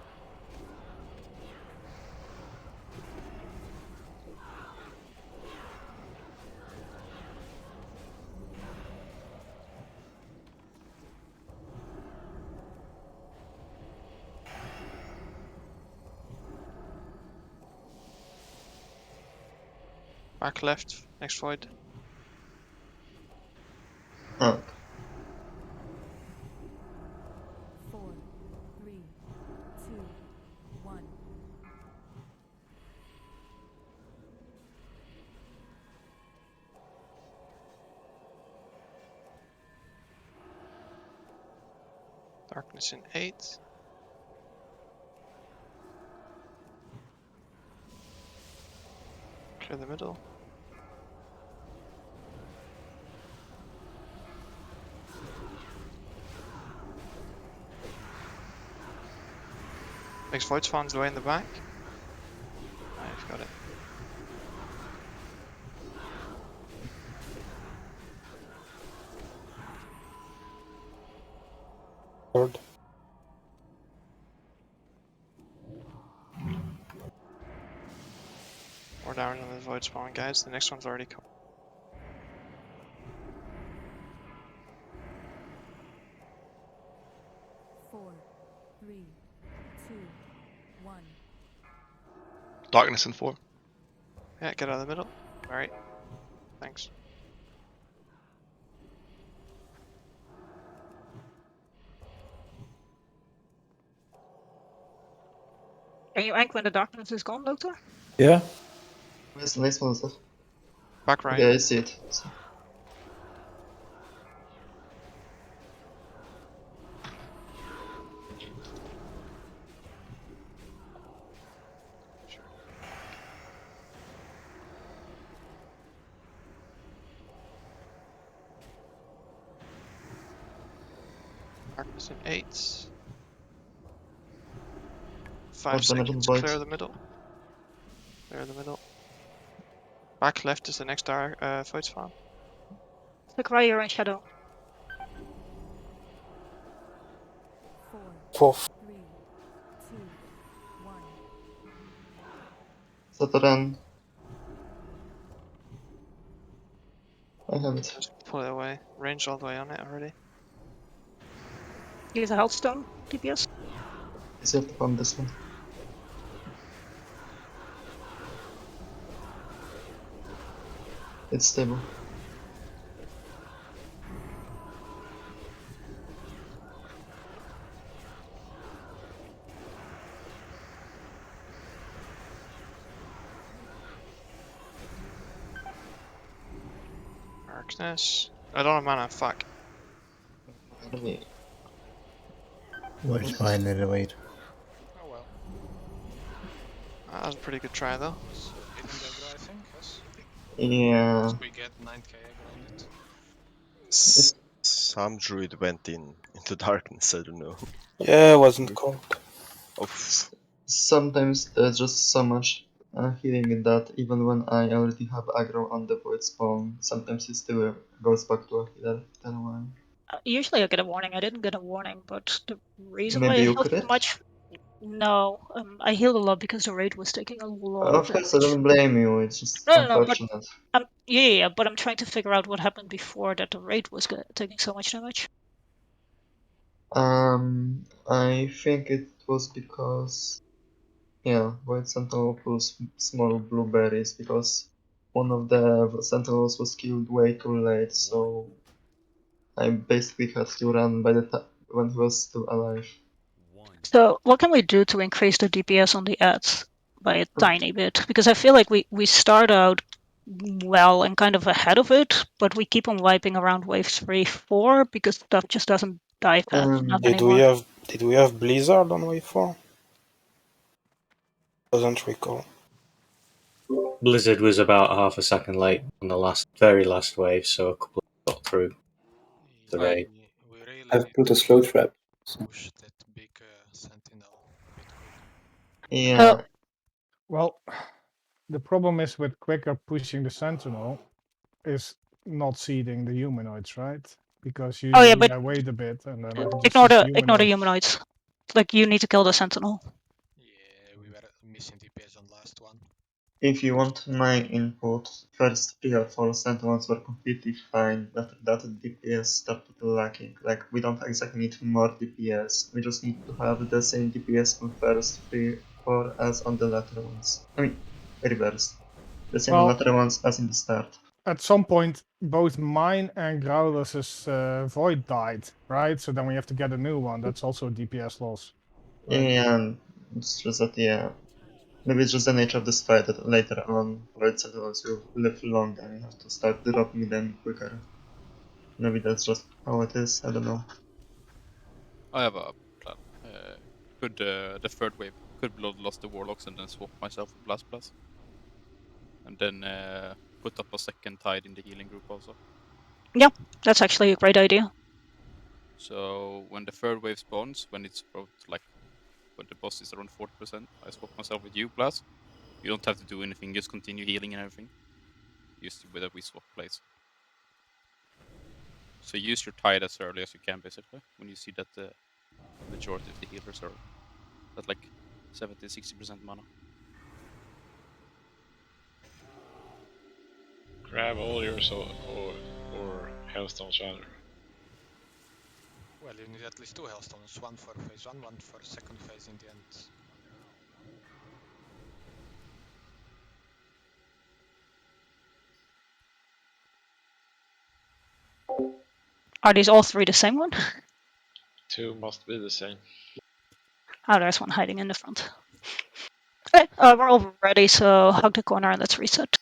H: Back left, next void.
E: Oh.
S: 4, 3, 2, 1.
H: Darkness in 8. Clear the middle. Next void spawn's away in the back. I've got it.
F: Third.
H: We're down on the void spawn, guys. The next one's already come.
S: Four, three, two, one.
U: Darkness in 4.
H: Yeah, get out of the middle. Alright. Thanks.
C: Can you ank when the darkness is gone, Doctor?
K: Yeah.
E: Where's the next one, stuff?
H: Back right.
E: Okay, I see it.
H: Darkness in 8. 5
E: What's the middle
H: seconds,
E: void?
H: clear the middle. Clear the middle. Back left is the next Void's farm.
C: Sakurai, you're in shadow.
S: 4,
F: Fourth.
S: 3, 2, 1.
E: Satoran. I have it.
H: Just pull it away. Range all the way on it already.
C: Use a Healthstone DPS.
E: Easier to farm this one. It's stable.
H: Darkness. I don't have mana, fuck.
E: Wait.
O: Where's mine in the wait?
D: Oh well.
H: That was a pretty good try though.
D: So healing the aggro, I think, yes?
E: Yeah.
D: We get 9k aggro on it.
R: Some druid went into darkness, I don't know.
F: Yeah, it wasn't cold.
R: Oof.
E: Sometimes there's just so much healing in that even when I already have aggro on the void spawn, sometimes it still goes back to a healer. Then why?
C: Usually I get a warning. I didn't get a warning, but the reason why
E: Maybe
C: I
E: you
C: healed so
E: crit?
C: much, no, I healed a lot because the raid was taking a lot of
E: Of course, I
C: damage.
E: don't blame you, it's just
C: No, but
E: unfortunate.
C: yeah, but I'm trying to figure out what happened before that the raid was taking so much damage.
E: I think it was because, yeah, Void Sentinel plus small blueberries, because one of the Sentinels was killed way too late, so I basically had to run by the time when he was still alive.
C: So what can we do to increase the DPS on the ads by a tiny bit? Because I feel like we start out well and kind of ahead of it, but we keep on wiping around waves 3, 4 because stuff just doesn't die fast enough
F: Did we
C: anymore.
F: have Blizzard on wave 4? Doesn't recall.
G: Blizzard was about half a second late on the very last wave, so a couple got through the raid.
D: We really
M: I've
D: need
M: put a
D: to
M: slow trap.
D: push that big sentinel a bit quick.
E: Yeah.
N: Well, the problem is with quicker pushing the sentinel is not seeding the humanoids, right? Because
C: Oh yeah,
N: usually
C: but
N: I wait a bit and then I just
C: ignore
N: seed
C: the
N: the
C: ignore the
N: humanoids.
C: humanoids. Like you need to kill the sentinel.
D: Yeah, we were missing DPS on last one.
E: If you want my input, first 3 or 4 sentinels were completely fine, but after that DPS started lacking. Like, we don't exactly need more DPS, we just need to have the same DPS on first 3, 4 as on the latter ones. I mean, reversed. The same on
N: Well,
E: latter ones as in the start.
N: at some point, both mine and Growlers' void died, right? So then we have to get a new one. That's also a DPS loss. Right?
E: Yeah, and it's just that, yeah. Maybe it's just the nature of this fight that later on, Void Sentinels will live longer and you have to start dropping them quicker. Maybe that's just how it is, I don't know.
J: I have a plan. Could the third wave could bloodlust the warlocks and then swap myself with Blast Blast, and then put up a second tide in the healing group also.
C: Yeah, that's actually a great idea.
J: So when the third wave spawns, when it's about like when the boss is around 40%, I swap myself with you, Blast. You don't have to do anything; just continue healing and everything. Just with a we swap place. So use your tide as early as you can, basically, when you see that the majority of the healers are at like 70-60% mana.
Q: Grab all your or Hellstone Shatter.
D: Well, you need at least 2 Hellstones, one for phase 1, one for second phase in the end.
C: Are these all 3 the same one?
Q: 2 must be the same.
C: Oh, there's one hiding in the front. Okay, we're all ready, so hug the corner and let's reset.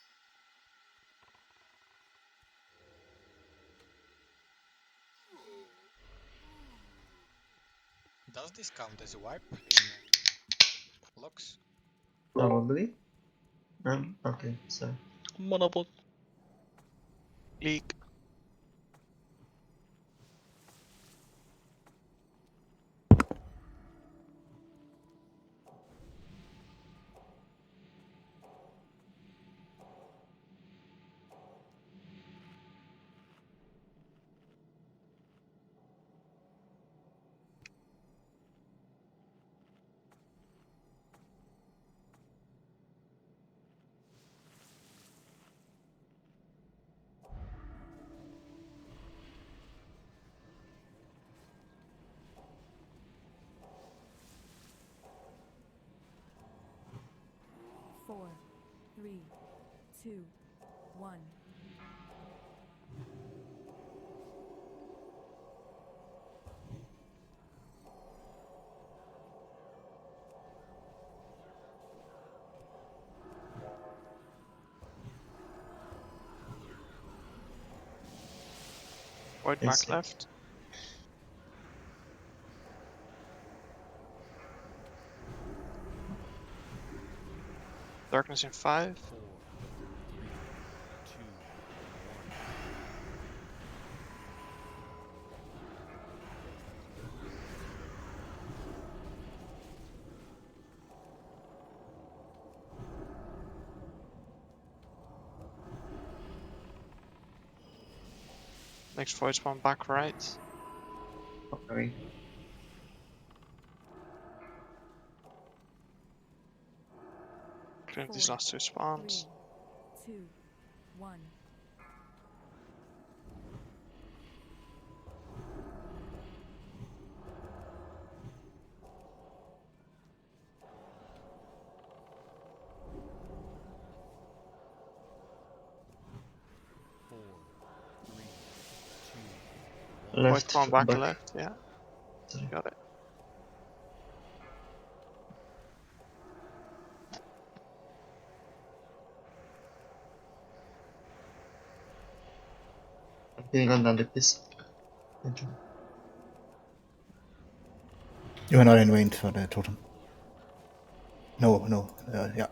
D: Does this count as a wipe in logs?
E: Probably. Okay, so.
A: Monobot. Leak.
S: 3, 2, 1.
H: White back left. Darkness in 5.
T: 4, 3, 2, 1.
H: Next void spawn back right.
E: Okay.
H: Clear
S: 4,
H: these last 2 spawns.
S: 3, 2, 1.
H: Void
E: Left,
H: spawn back,
E: back.
H: left, yeah.
E: Sorry.
H: Got it.
E: I'm being on another piece. Thank you.
O: You are not in range for the totem. No, yeah.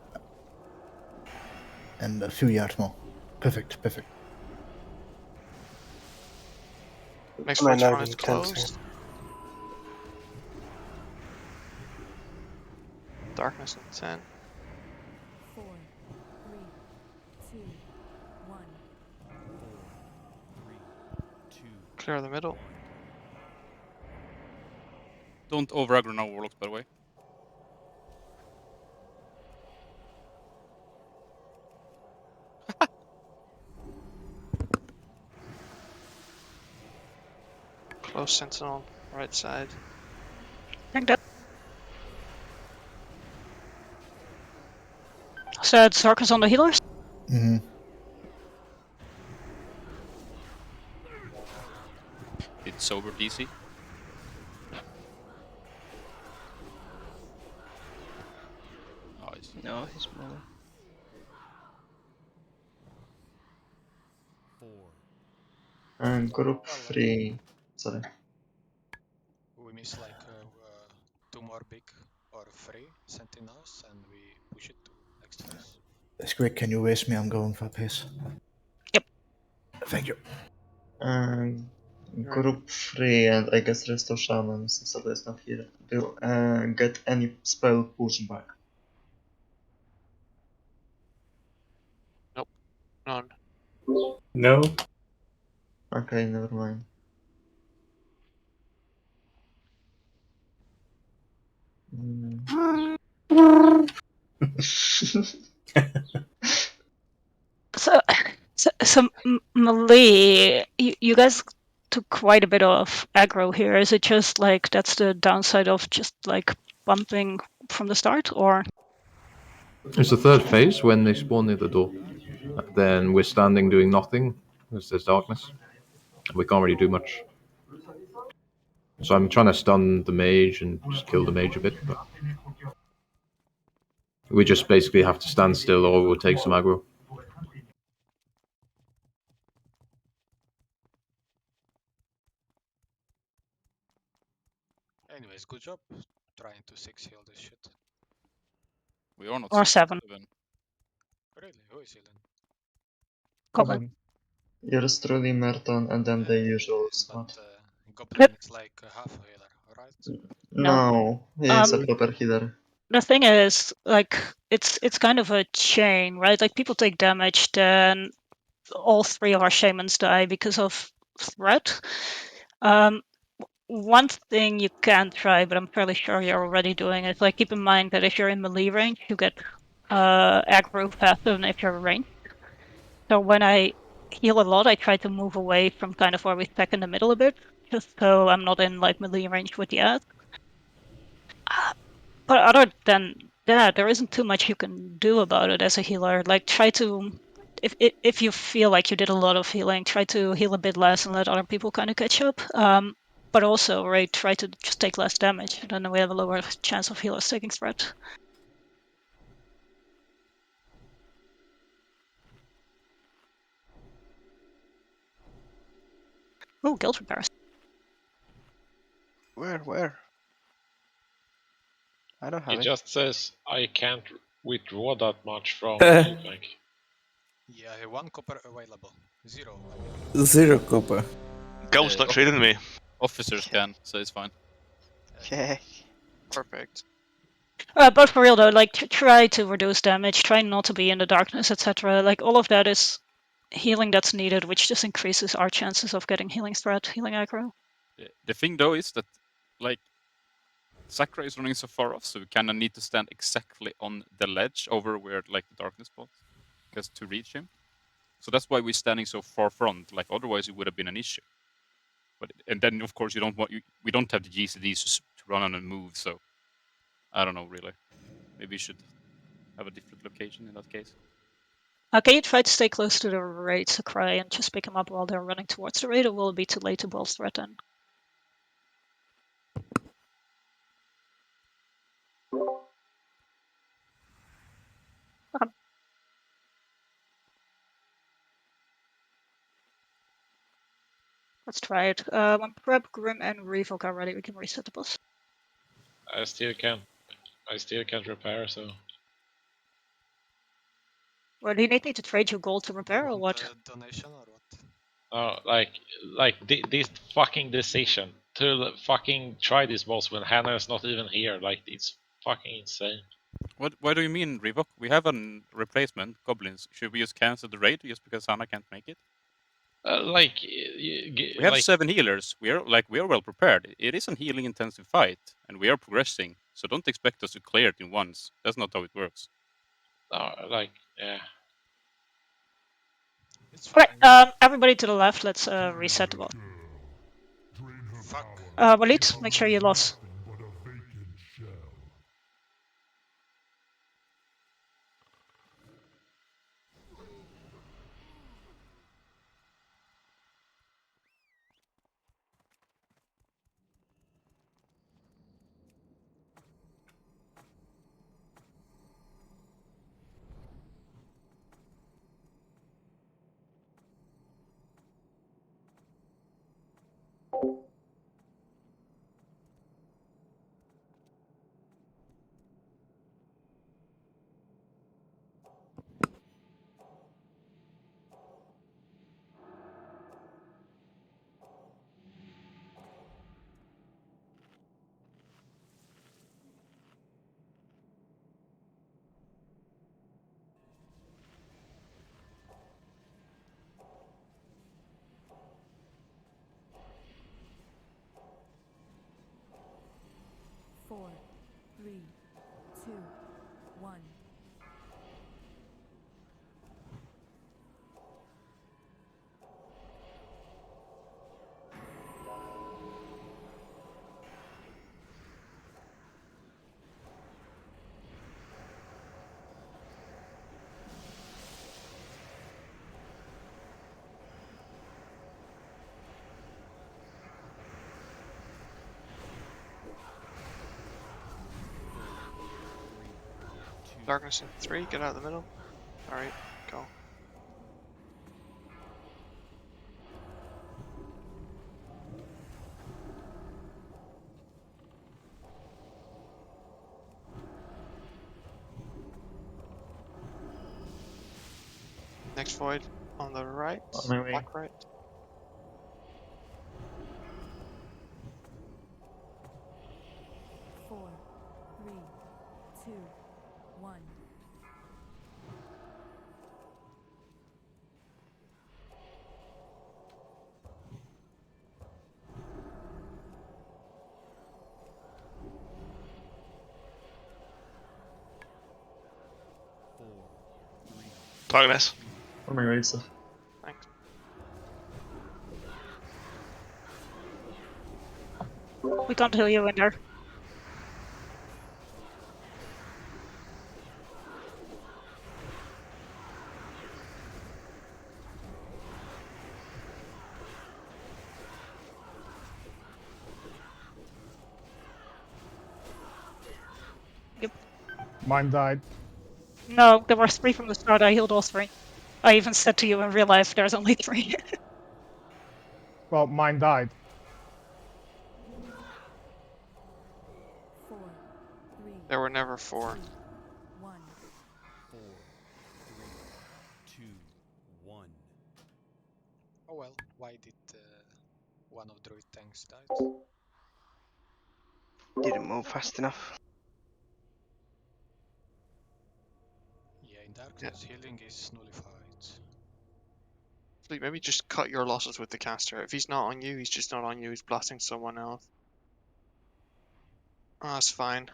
O: And a few yards more. Perfect, perfect.
H: Next
F: I
H: void
F: might not
H: spawn is
F: in 10
H: closed.
F: seconds.
H: Darkness in 10.
S: 4, 3, 2, 1.
T: 4, 3, 2.
H: Clear the middle.
J: Don't over aggro now, Warlocks, by the way.
H: Close sentinel, right side.
C: Think that. So it's Zarkus on the healers?
O: Mm-hmm.
J: It's sober DC. Nice.
A: No, he's moving.
T: 4.
E: Group 3. Sorry.
D: We miss like 2 more big or 3 sentinels and we push it to next phase.
O: Squid, can you raise me? I'm going for a piss.
C: Yep.
O: Thank you.
E: Group 3 and I guess rest of shamans, so that's not here. Do get any spell pushback?
H: Nope, none.
G: No.
E: Okay, never mind.
C: So melee, you guys took quite a bit of aggro here. Is it just like that's the downside of just like bumping from the start, or?
L: It's the third phase when they spawn near the door. Then we're standing doing nothing because there's darkness. We can't really do much. So I'm trying to stun the mage and just kill the mage a bit, but we just basically have to stand still or we'll take some aggro.
D: Anyways, good job trying to 6 heal this shit.
J: We are not
C: Or
J: 6,
C: 7.
D: Really? Who is healing?
C: Goblin.
E: Yours truly, Merton, and then the usual
D: But
E: squad.
D: Goblin is like half a healer, right?
E: No, he is a proper healer.
C: The thing is, like, it's kind of a chain, right? Like, people take damage, then all 3 of our shamans die because of threat. One thing you can try, but I'm fairly sure you're already doing, is like keep in mind that if you're in melee range, you get aggro faster than if you're ranged. So when I heal a lot, I try to move away from kind of where we stack in the middle a bit, just so I'm not in like melee range with the ads. But other than that, there isn't too much you can do about it as a healer. Like, try to, if you feel like you did a lot of healing, try to heal a bit less and let other people kind of catch up. But also, right, try to just take less damage, and then we have a lower chance of healers taking threat. Oh, guild repairs.
H: Where? I don't have
Q: It
H: it.
Q: just says I can't withdraw that much from Guildbank.
D: Yeah, 1 copper available. 0, I mean.
K: 0 copper.
U: Ghost not treating me.
J: Officers can, so it's fine.
H: Okay. Perfect.
C: But for real though, like, try to reduce damage, try not to be in the darkness, etc. Like, all of that is healing that's needed, which just increases our chances of getting healing threat, healing aggro.
J: The thing though is that, like, Sakura is running so far off, so we kind of need to stand exactly on the ledge over where like the darkness spot, because to reach him. So that's why we're standing so far front. Like otherwise, it would have been an issue. But and then of course we don't have the GCDs to run on and move. So I don't know really. Maybe we should have a different location in that case.
C: Okay, you try to stay close to the raid Sakurai and just pick them up while they're running towards the raid, or will it be too late to both threaten? Let's try it. When Prep, Grim, and Revoke are ready, we can reset the boss.
Q: I still can't repair, so.
C: Well, do you need me to trade you gold to repair, or what?
D: Donation or what?
Q: Oh, this fucking decision to fucking try this boss when Hannah is not even here, like, it's fucking insane.
J: What do you mean, Revoke? We have a replacement, Goblins. Should we just cancel the raid just because Hannah can't make it? We have 7 healers. We are well prepared. It is a healing intensive fight, and we are progressing. So don't expect us to clear it in once. That's not how it works.
Q: Yeah.
C: Alright, everybody to the left, let's reset the boss.
D: Fuck.
C: Walid, make sure you lost.
S: Four, three, two, one.
H: Darkness in 3, get out of the middle. Alright, go. Next void on the right.
E: On my way.
H: Black right.
S: Four, three, two, one.
U: Darkness.
E: On my way, sir.
H: Thanks.
C: We can't heal you in there.
N: Mine died.
C: No, there were 3 from the start. I healed all 3. I even said to you in real life, there's only 3.
N: Well, mine died.
S: 4, 3,
H: There were never 4.
S: 1.
T: 4, 3, 2, 1.
D: Oh well, why did one of druid tanks died?
A: Didn't move fast enough.
D: Yeah, in darkness healing is nullified.
H: Fleet, maybe just cut your losses with the caster. If he's not on you, he's just not on you. He's blasting someone else. Oh, that's fine.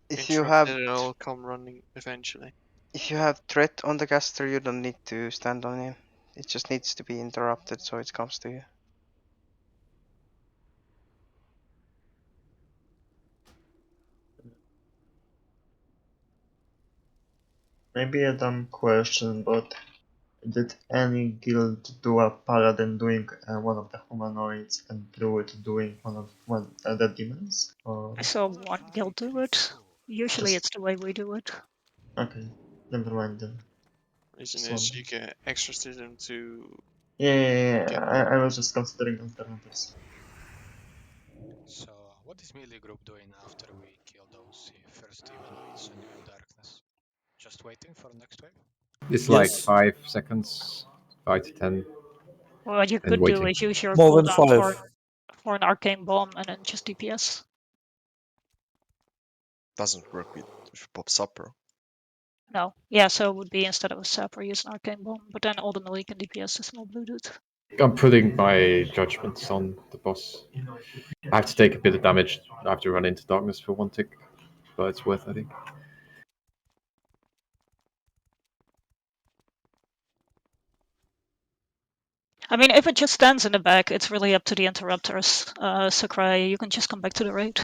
A: If you have
H: It'll come running eventually.
A: if you have threat on the caster, you don't need to stand on him. It just needs to be interrupted so it comes to you.
E: Maybe a dumb question, but did any guild do a paladin doing one of the humanoids and druid doing one the demons? Or
C: I saw 1 guild do it. Usually
E: just
C: it's the way we do it.
E: okay? Never mind then.
H: Reason
E: Just
H: is
E: one.
H: you get exorcism to
E: Yeah,
H: get
E: I was just considering alternatives.
D: So, what is melee group doing after we kill those first humanoids and you're in darkness? Just waiting for next wave?
L: It's like
K: Yes.
L: 5 seconds, 5 to 10,
C: What you
L: and
C: could do
L: waiting.
C: is use your
K: More than
C: cooldown
K: 5.
C: for an arcane bomb and then just DPS.
R: Doesn't work with pop supper.
C: No. Yeah, so it would be instead of a sapper, use an arcane bomb, but then all the melee can DPS the small blue dude.
L: I'm putting my judgments on the boss. I have to take a bit of damage. I have to run into darkness for 1 tick, but it's worth, I think.
C: I mean, if it just stands in the back, it's really up to the interrupters. Sakurai, you can just come back to the raid.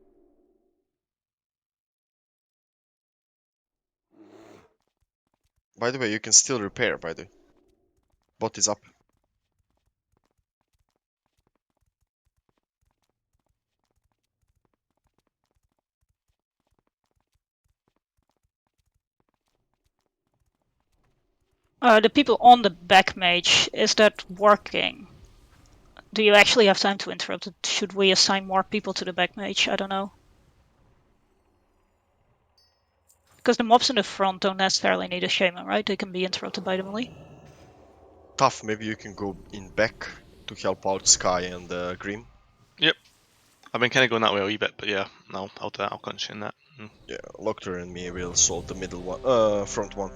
R: By the way, you can still repair, by the way. Bot is up.
C: The people on the back mage, is that working? Do you actually have time to interrupt it? Should we assign more people to the back mage? I don't know. Because the mobs in the front don't necessarily need a shaman, right? They can be interrupted by the melee.
R: Tough, maybe you can go in back to help out Sky and Grim.
U: Yep. I've been kind of going that way a wee bit, but yeah, no, I'll do that. I'll continue that.
R: Yeah, Loctor and me will solve the middle one, front one.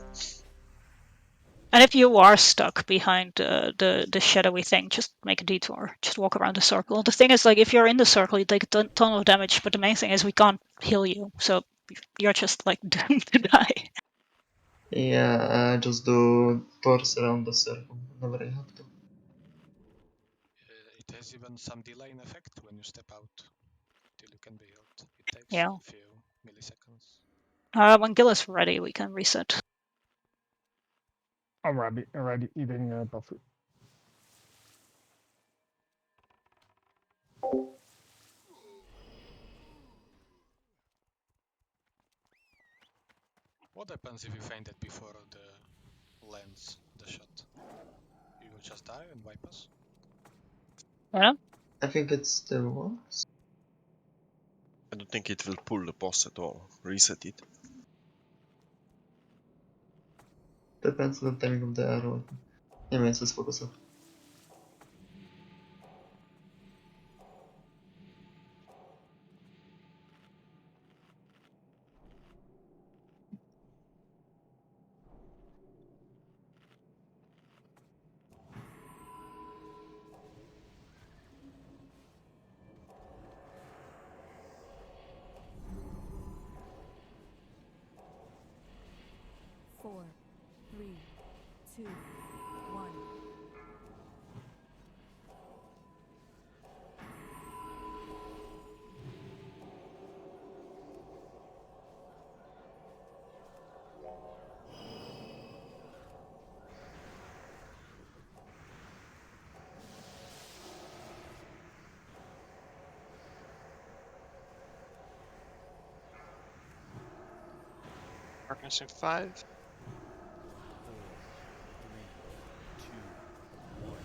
C: And if you are stuck behind the shadowy thing, just make a detour. Just walk around the circle. The thing is, like, if you're in the circle, you take a ton of damage, but the main thing is we can't heal you, so you're just, like, doomed to die.
E: Yeah, I just do tours around the circle whenever I have to.
D: It has even some delay in effect when you step out till you can be healed. It takes
C: Yeah.
D: a few milliseconds.
C: When Gil is ready, we can reset.
N: I'm already eating buffet.
D: What happens if you faint it before the lands the shot? You will just die and wipe us?
C: Yeah?
E: I think it still works.
R: I don't think it will pull the boss at all. Reset it.
E: Depends on the timing of the arrow. Anyways, let's focus up.
S: Four, three, two, one.
H: Darkness in 5.
T: 4, 3, 2, 1.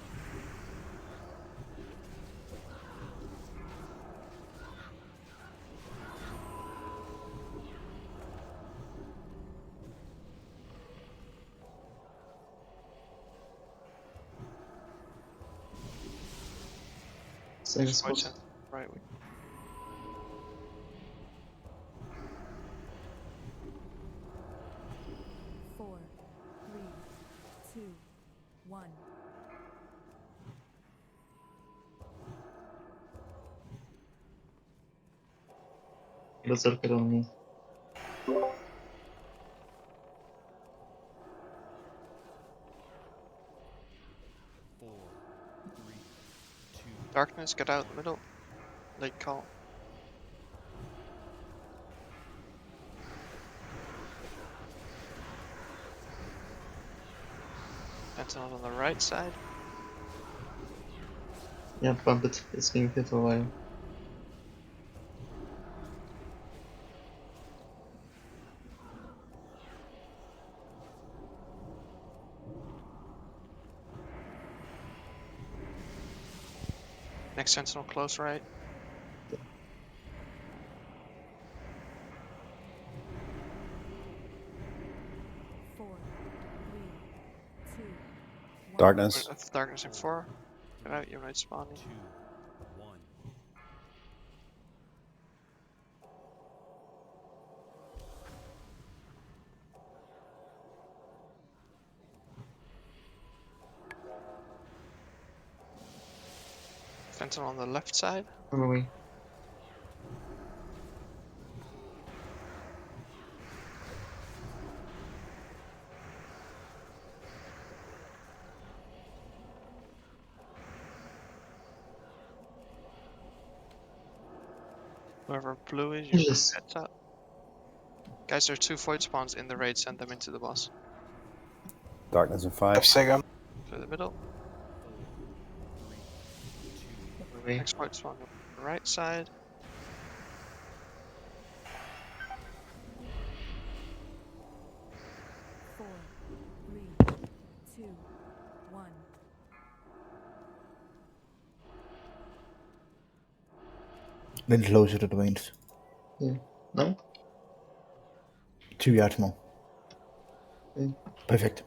E: Same
H: Just void
E: spot.
H: center. Right.
S: 4, 3, 2, 1.
E: Berserker on me.
T: 4, 3, 2.
H: Darkness, get out middle. Late call. Sentinel on the right side.
E: Yeah, bump it. It's being hit a while.
H: Next Sentinel close right.
S: Four, three, two, one.
B: Darkness.
H: Darkness in 4. Get out, you might spawn.
T: 2, 1.
H: Sentinel on the left side.
E: I'm away.
H: Whoever blue is, you
E: Yes.
H: heads up. Guys, there are 2 void spawns in the raid, send them into the boss.
B: Darkness in 5.
F: Second.
H: Clear the middle.
T: 4, 3, 2.
E: I'm away.
H: Next void spawn on the right side.
S: Four, three, two, one.
O: Then closer to the range.
E: Yeah. No?
O: 2 yards more.
E: Okay.
O: Perfect.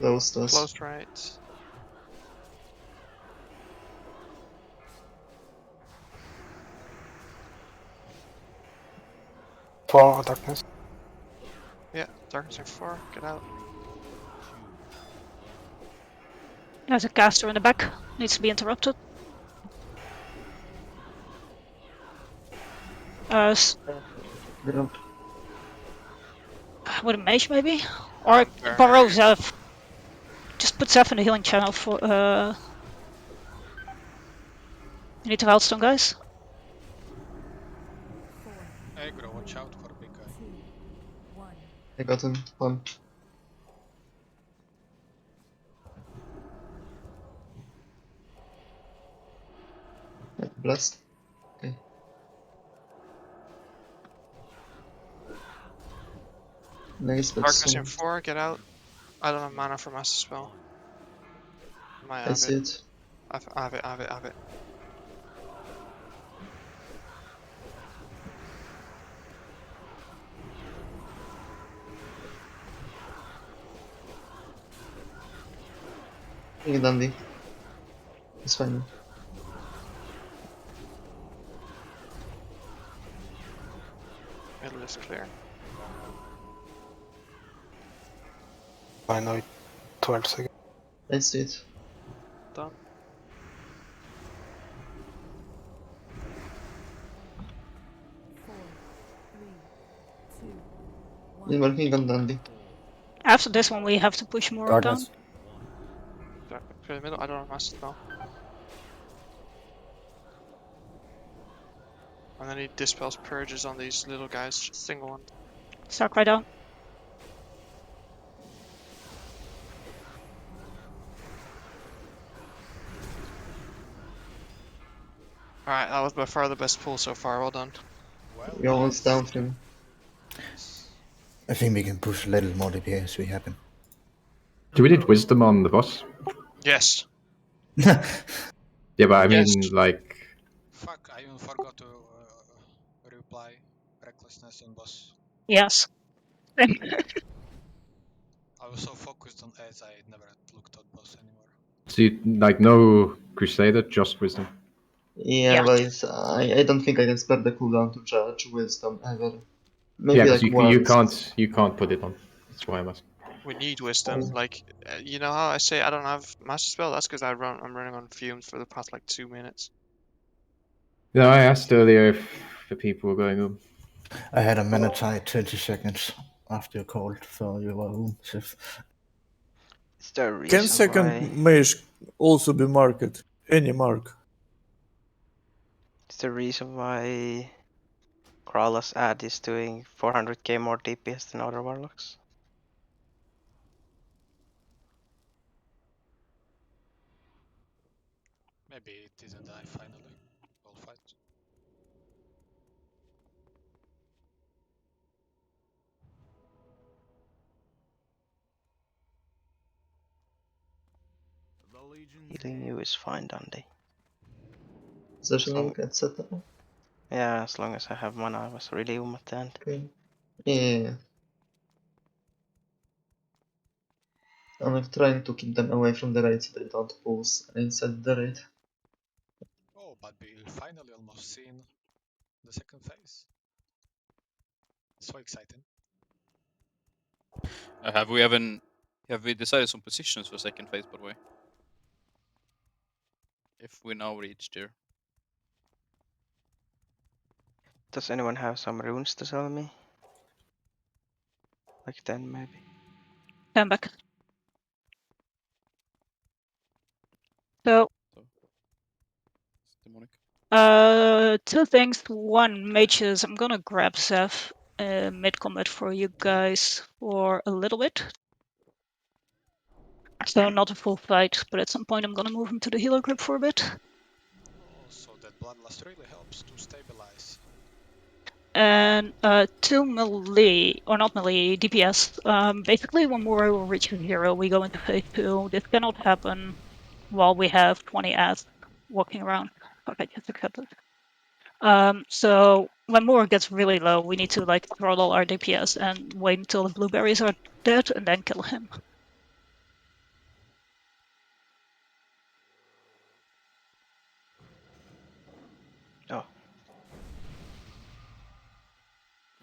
E: Close those.
H: Close right.
F: For darkness.
H: Yeah, darkness in 4. Get out.
C: There's a caster in the back. Needs to be interrupted.
E: Grab.
C: With a mage maybe? Or borrow Zeph. Just put Zeph in the healing channel for You need to Wildstone, guys.
D: Aggro, watch out for big guy.
E: I got him. One. Blast. Okay. Nice, but
H: Darkness
E: so
H: in 4. Get out. I don't have mana for Master Spell. Might
E: I
H: have
E: see
H: it.
E: it.
H: I have it.
E: Hey, Dandy. It's fine.
H: Middle is clear.
F: I know it. 12 seconds.
E: I see it.
H: Done.
E: I'm working on Dandy.
C: After this one, we have to push more
B: Darkness.
C: down.
H: Clear the middle. I don't have Master Spell. And then he dispels purges on these little guys, just single one.
C: Stark right down.
H: Alright, that was by far the best pull so far. Well done.
D: Well,
E: We almost
D: nice.
E: downed him.
D: Nice.
O: I think we can push a little more DPS. We happen.
L: Do we need wisdom on the boss?
H: Yes.
L: Yeah, but I
H: Yes.
L: mean, like,
D: Fuck, I even forgot to reply. Recklessness on boss.
C: Yes.
D: I was so focused on edge, I never looked at boss anymore.
L: see, like no Crusader, just wisdom.
E: Yeah,
C: Yeah.
E: but I don't think I can spare the cooldown to judge wisdom ever.
L: Yeah,
E: Maybe
L: because
E: like
L: you
E: once.
L: can't put it on. That's why I'm asking.
H: We need wisdom. Like, you know how I say I don't have master spell? That's because I'm running on fumes for the past like 2 minutes.
L: No, I asked earlier if the people were going home.
O: I had a mana tie 20 seconds after you called, so you were home, Sif.
A: Is there a
K: Can
A: reason
K: second
A: why?
K: mage also be marked? Any mark?
A: Is there a reason why Krala's ad is doing 400k more DPS than other warlocks?
D: Maybe it didn't die finally. We'll fight.
A: Healing you is fine, Dundee.
E: Positioning, etc.
A: Yeah, as long as I have mana, I was really at the end.
E: Okay. Yeah. I'm like trying to keep them away from the raid so they don't pulse inside the raid.
D: Oh, but we finally almost seen the second phase. So exciting.
J: Have we decided some positions for second phase, by the way? If we now reach there.
A: Does anyone have some runes to sell me? Like 10 maybe?
C: Come back. So, two things. One, mages. I'm gonna grab Zeph mid combat for you guys for a little bit. So not a full fight, but at some point I'm gonna move him to the healer group for a bit.
D: Oh, so that bloodlust really helps to stabilize.
C: And two melee, or not melee, DPS. Basically, when we reach 0, we go into phase 2. This cannot happen while we have 20 ads walking around. Okay, just accept it. So when Moore gets really low, we need to like throttle our DPS and wait until the blueberries are dead and then kill him.
A: Oh.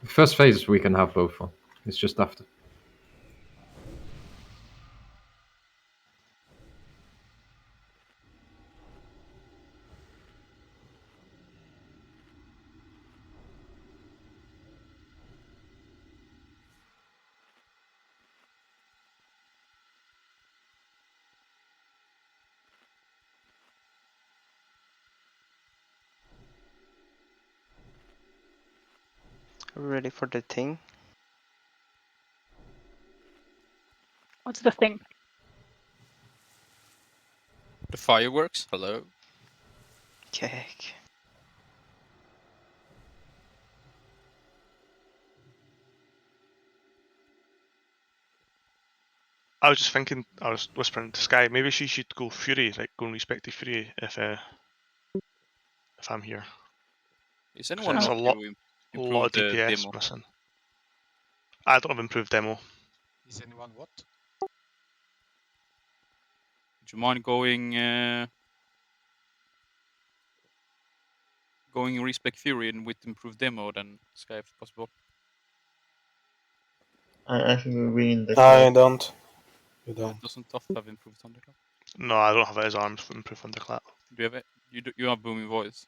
L: First phase we can have both on. It's just after.
A: Ready for the thing?
C: What's the thing?
J: The fireworks? Hello?
A: Cake.
U: I was just thinking, I was whispering to Sky, maybe she should go Fury, like go and respect the Fury if I'm here.
J: Is
U: 'Cause
J: anyone
U: it's
J: want
U: a lot
J: to
U: of
J: improve the
U: DPS
J: demo?
U: missing. I don't have improved demo.
D: Is anyone what?
J: Would you mind going respec Fury and with improved demo then Sky if possible?
E: I think we win the
F: I
E: clap.
F: don't. You don't.
J: Doesn't Tough have improved Thunderclap?
U: No, I don't have his arms improved Thunderclap.
J: Do you have it? You have booming voice?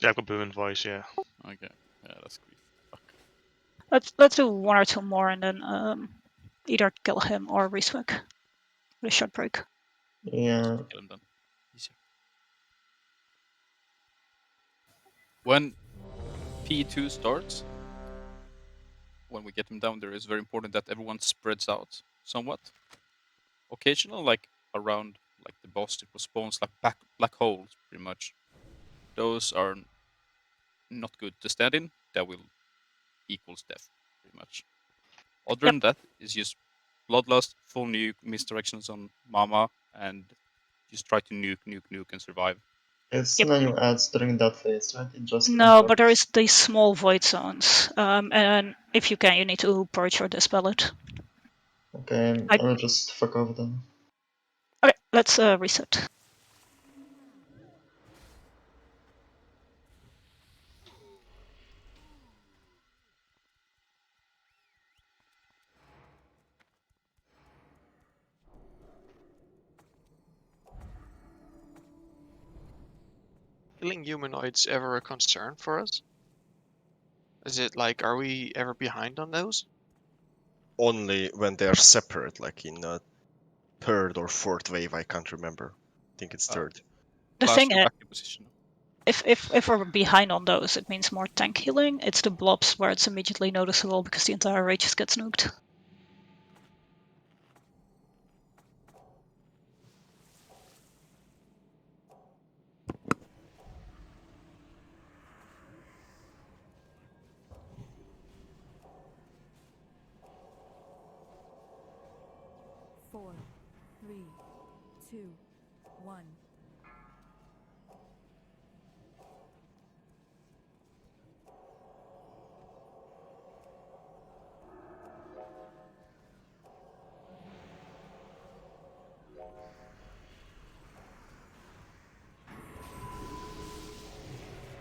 U: Yeah, I've got booming voice, yeah.
J: Okay. Yeah, that's grief.
C: Let's do one or two more and then either kill him or respec with a short break.
E: Yeah.
J: Kill him then. Easier. When P2 starts, when we get him down there, it's very important that everyone spreads out somewhat. Occasional, like around like the boss, it spawns like black holes, pretty much. those are not good to stand in. That will equals death, pretty much. Other than that, it's just bloodlust, full nuke, misdirections on Mama, and just try to nuke, and survive.
E: It's no new ads during that phase, right? It just
C: No, but there is these small void zones, and if you can, you need to purge or dispel it.
E: Okay, I will just fuck off then.
C: Okay, let's reset.
H: Killing humanoids ever a concern for us? Is it like, are we ever behind on those?
R: Only when they are separate, like in a third or fourth wave. I can't remember. I think it's third.
C: The thing is,
J: back in position.
C: if we're behind on those, it means more tank healing. It's the blobs where it's immediately noticeable because the entire raid just gets nuked.
T: Four, three, two, one.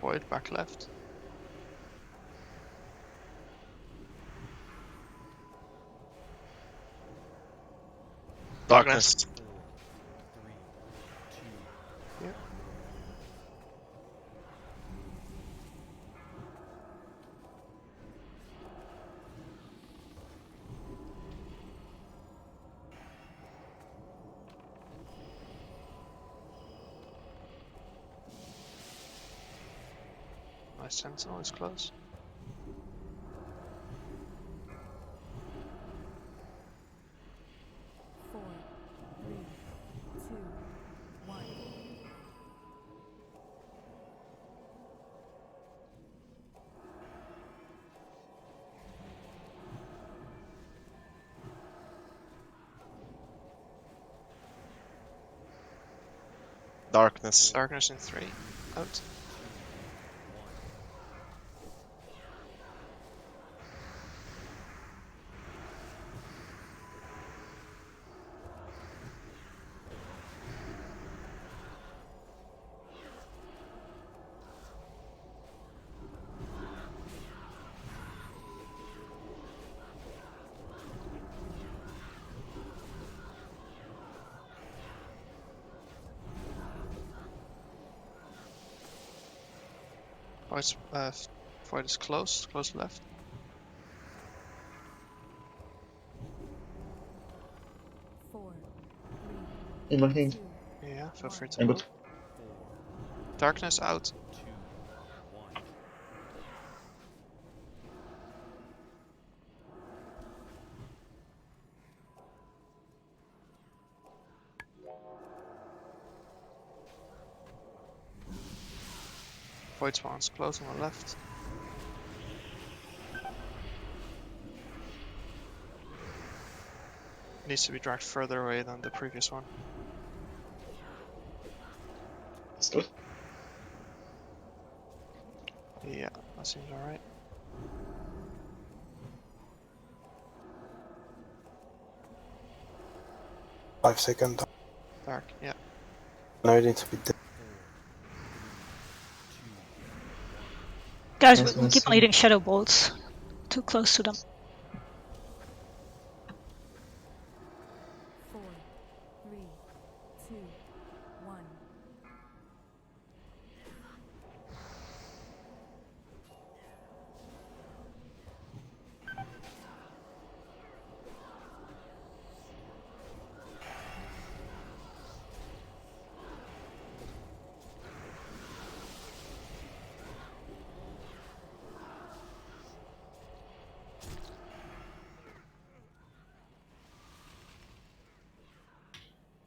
H: Void back left.
R: Darkness.
H: Yep. My sentinel is close.
T: Four, three, two, one.
R: Darkness.
H: Darkness in 3. Out. Void is close left.
T: Four,
E: In my hand.
H: Yeah, feel free to
E: I'm
H: move.
E: good.
H: Darkness out. Void spawns close on the left. Needs to be dragged further away than the previous one.
E: That's good.
H: Yeah, that seems alright.
F: Five seconds.
H: Dark, yeah.
F: Now I need to be dead.
C: Guys,
E: Nice,
C: we
E: nice.
C: keep on eating shadow bolts. Too close to them.
T: Four, three, two, one.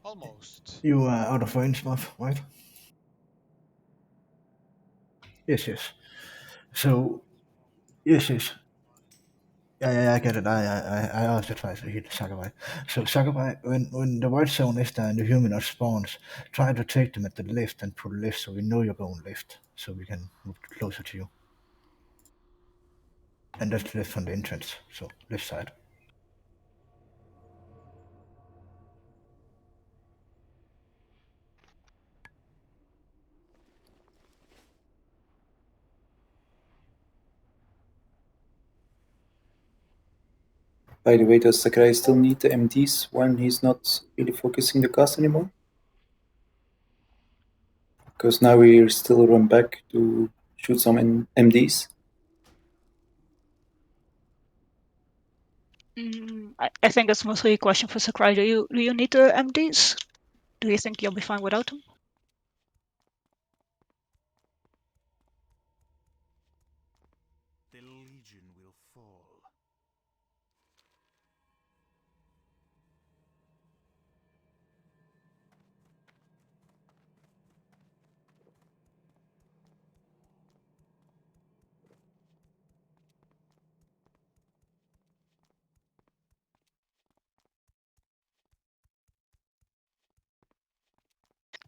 D: Almost.
O: You are out of range, Muff, right? Yes. So, yes. Yeah, I get it. I also try to hit Sakurai. So Sakurai, when the white zone is there and the humanoid spawns, try to take them at the left and pull left so we know you're going left, so we can move closer to you. And that's left from the entrance, so left side.
M: By the way, does Sakurai still need the MDs when he's not really focusing the cast anymore? Because now we still run back to shoot some MDs.
C: I think that's mostly a question for Sakurai. Do you need the MDs? Do you think you'll be fine without them?
P: The Legion will fall.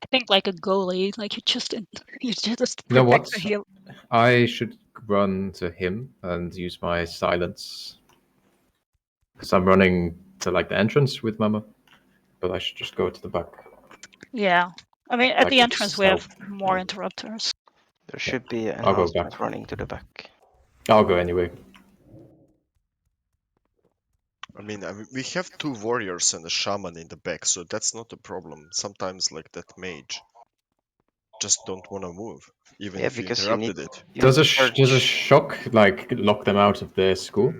C: I think like a goalie, like you just
L: You know
C: protect
L: what?
C: the heel.
L: I should run to him and use my silence. Because I'm running to like the entrance with Mama. But I should just go to the back.
C: Yeah. I mean, at
L: Like
C: the
L: it's
C: entrance we have
L: stealth.
C: more interrupters.
A: There
L: Yeah.
A: should be
L: I'll go back.
A: enhancement running to the back.
L: I'll go anyway.
R: I mean, we have two warriors and a shaman in the back, so that's not a problem. Sometimes, like that mage just don't want to move, even
A: Yeah,
R: if you
A: because you need
R: interrupted it.
L: Does a
A: to purge.
L: shock like lock them out of the school?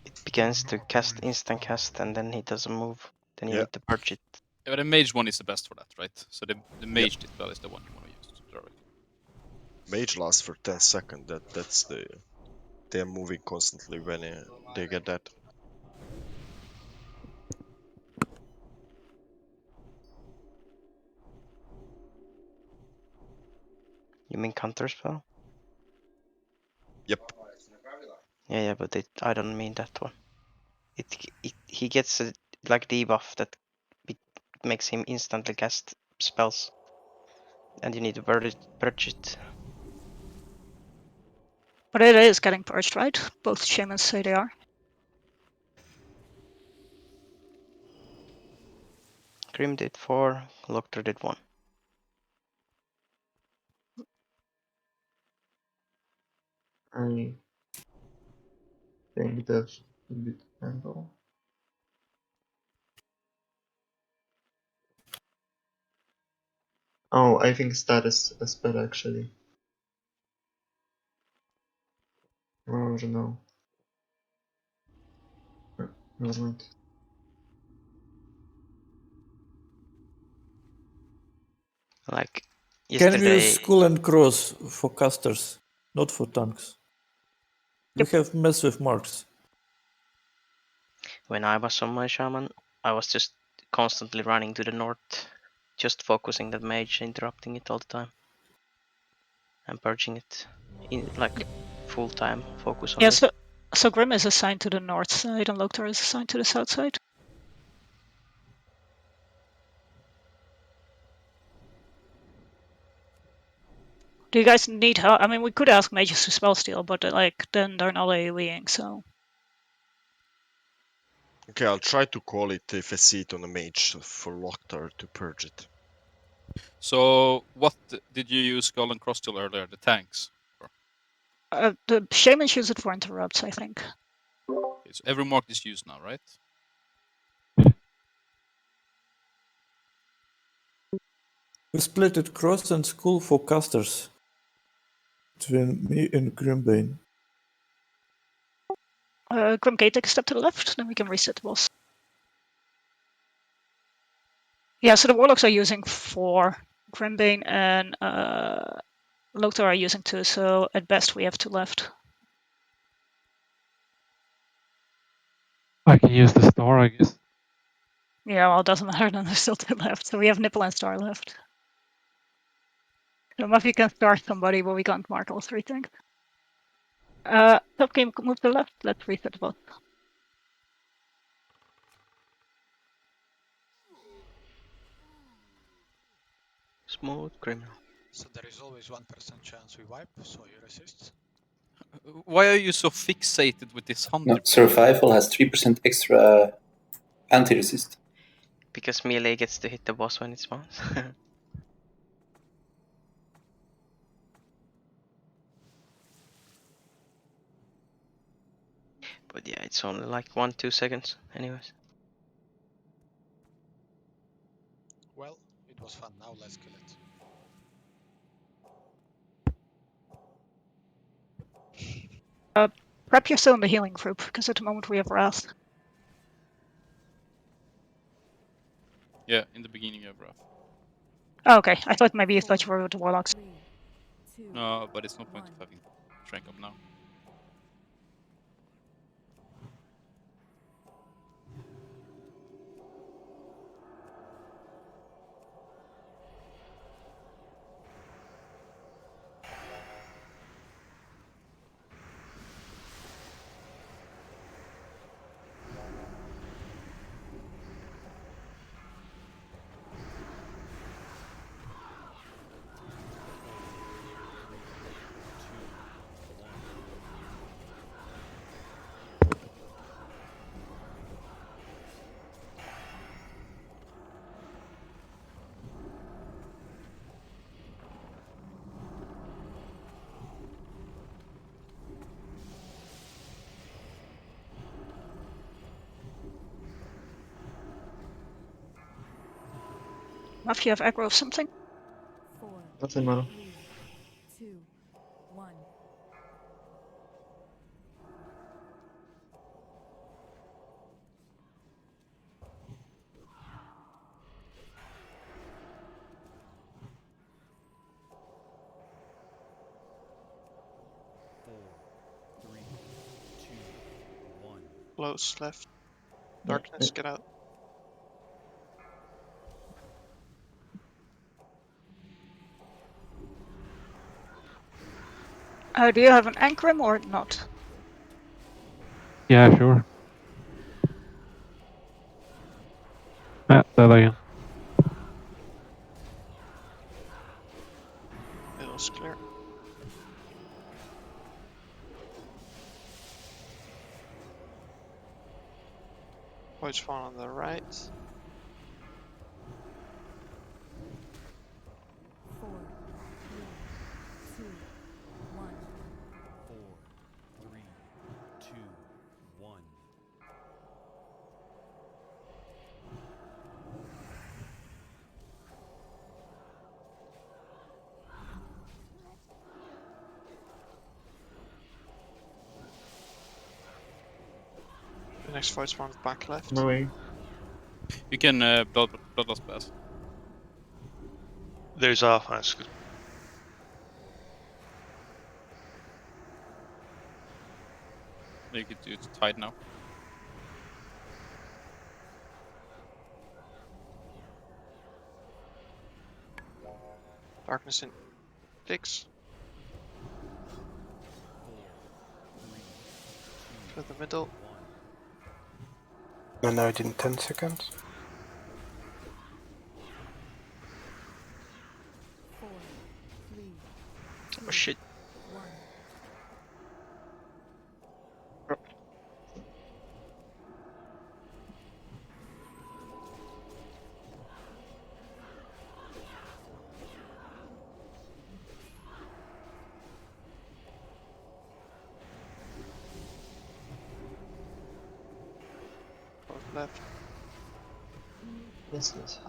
A: It begins to cast instant cast and then he doesn't move. Then you
R: Yeah.
A: need to purge it.
J: Yeah, but the mage one is the best for that, right? So the mage dispel is the one you want to use. Sorry.
R: Mage lasts for 10 seconds. That's they're moving constantly when they get that.
A: You mean counter spell?
R: Yep.
A: Yeah, but I don't mean that one. He gets a like debuff that makes him instantly cast spells, and you need to purge it.
C: But it is getting purged, right? Both shamans say they are.
A: Grim did 4, Loctor did 1.
E: I think that's a bit handle. Oh, I think status a spell actually. Oh no. Never mind.
A: Like
K: Can we use
A: yesterday,
K: skull and cross for casters, not for tanks? We have massive marks.
A: when I was on my shaman, I was just constantly running to the north, just focusing that mage, interrupting it all the time, and purging it in like full time focus on
C: Yeah,
A: it.
C: so Grim is assigned to the north side and Loktar is assigned to the south side. Do you guys need help? I mean, we could ask mages to spell steal, but like then they're not AoEing, so.
R: Okay, I'll try to call it if I see it on a mage for Lochtar to purge it.
J: So what did you use Skull and Cross till earlier? The tanks?
C: The shamans use it for interrupts, I think.
J: Okay, so every mark is used now, right?
K: We split it cross and skull for casters. Between me and Grimbane.
C: Grimgate, take a step to the left, then we can reset the boss. Yeah, so the warlocks are using 4. Grimbane and Loktar are using 2, so at best we have 2 left.
Q: I can use the star, I guess.
C: Yeah, well, it doesn't matter, then there's still 2 left. So we have Nipple and Star left. So Muffy can start somebody, but we can't mark all three things. Top game, move to the left. Let's reset the boss.
A: Smooth criminal.
D: So there is always 1% chance we wipe, so you resist.
J: Why are you so fixated with this hunter?
M: No, survival has 3% extra anti-resist.
A: Because melee gets to hit the boss when it spawns. But yeah, it's only like 1-2 seconds anyways.
D: Well, it was fun. Now let's kill it.
C: Prep you're still in the healing group, because at the moment we have Wrath.
J: Yeah, in the beginning you have Wrath.
C: Oh, okay, I thought maybe you thought you were with the Warlocks.
J: No, but it's no point of having Shrink up now.
C: Muff, you have aggro of something?
E: Nothing, man.
S: 3, 2, 1.
H: Close left. Darkness, get out.
C: Do you have an Ankrim or not?
I: Yeah, sure. That again.
H: It was clear. Void spawn on the right.
S: 4, 3, 2, 1.
P: 4, 3, 2, 1.
H: The next void spawn is back left.
E: No way.
J: You can Bloodlust pass.
V: There's off. That's good.
J: You could do it tied now.
H: Darkness in 6. To the middle.
F: And now in 10 seconds.
S: 4, 3, 2,
A: Oh shit.
S: 1.
H: Both left.
E: Yes, yes.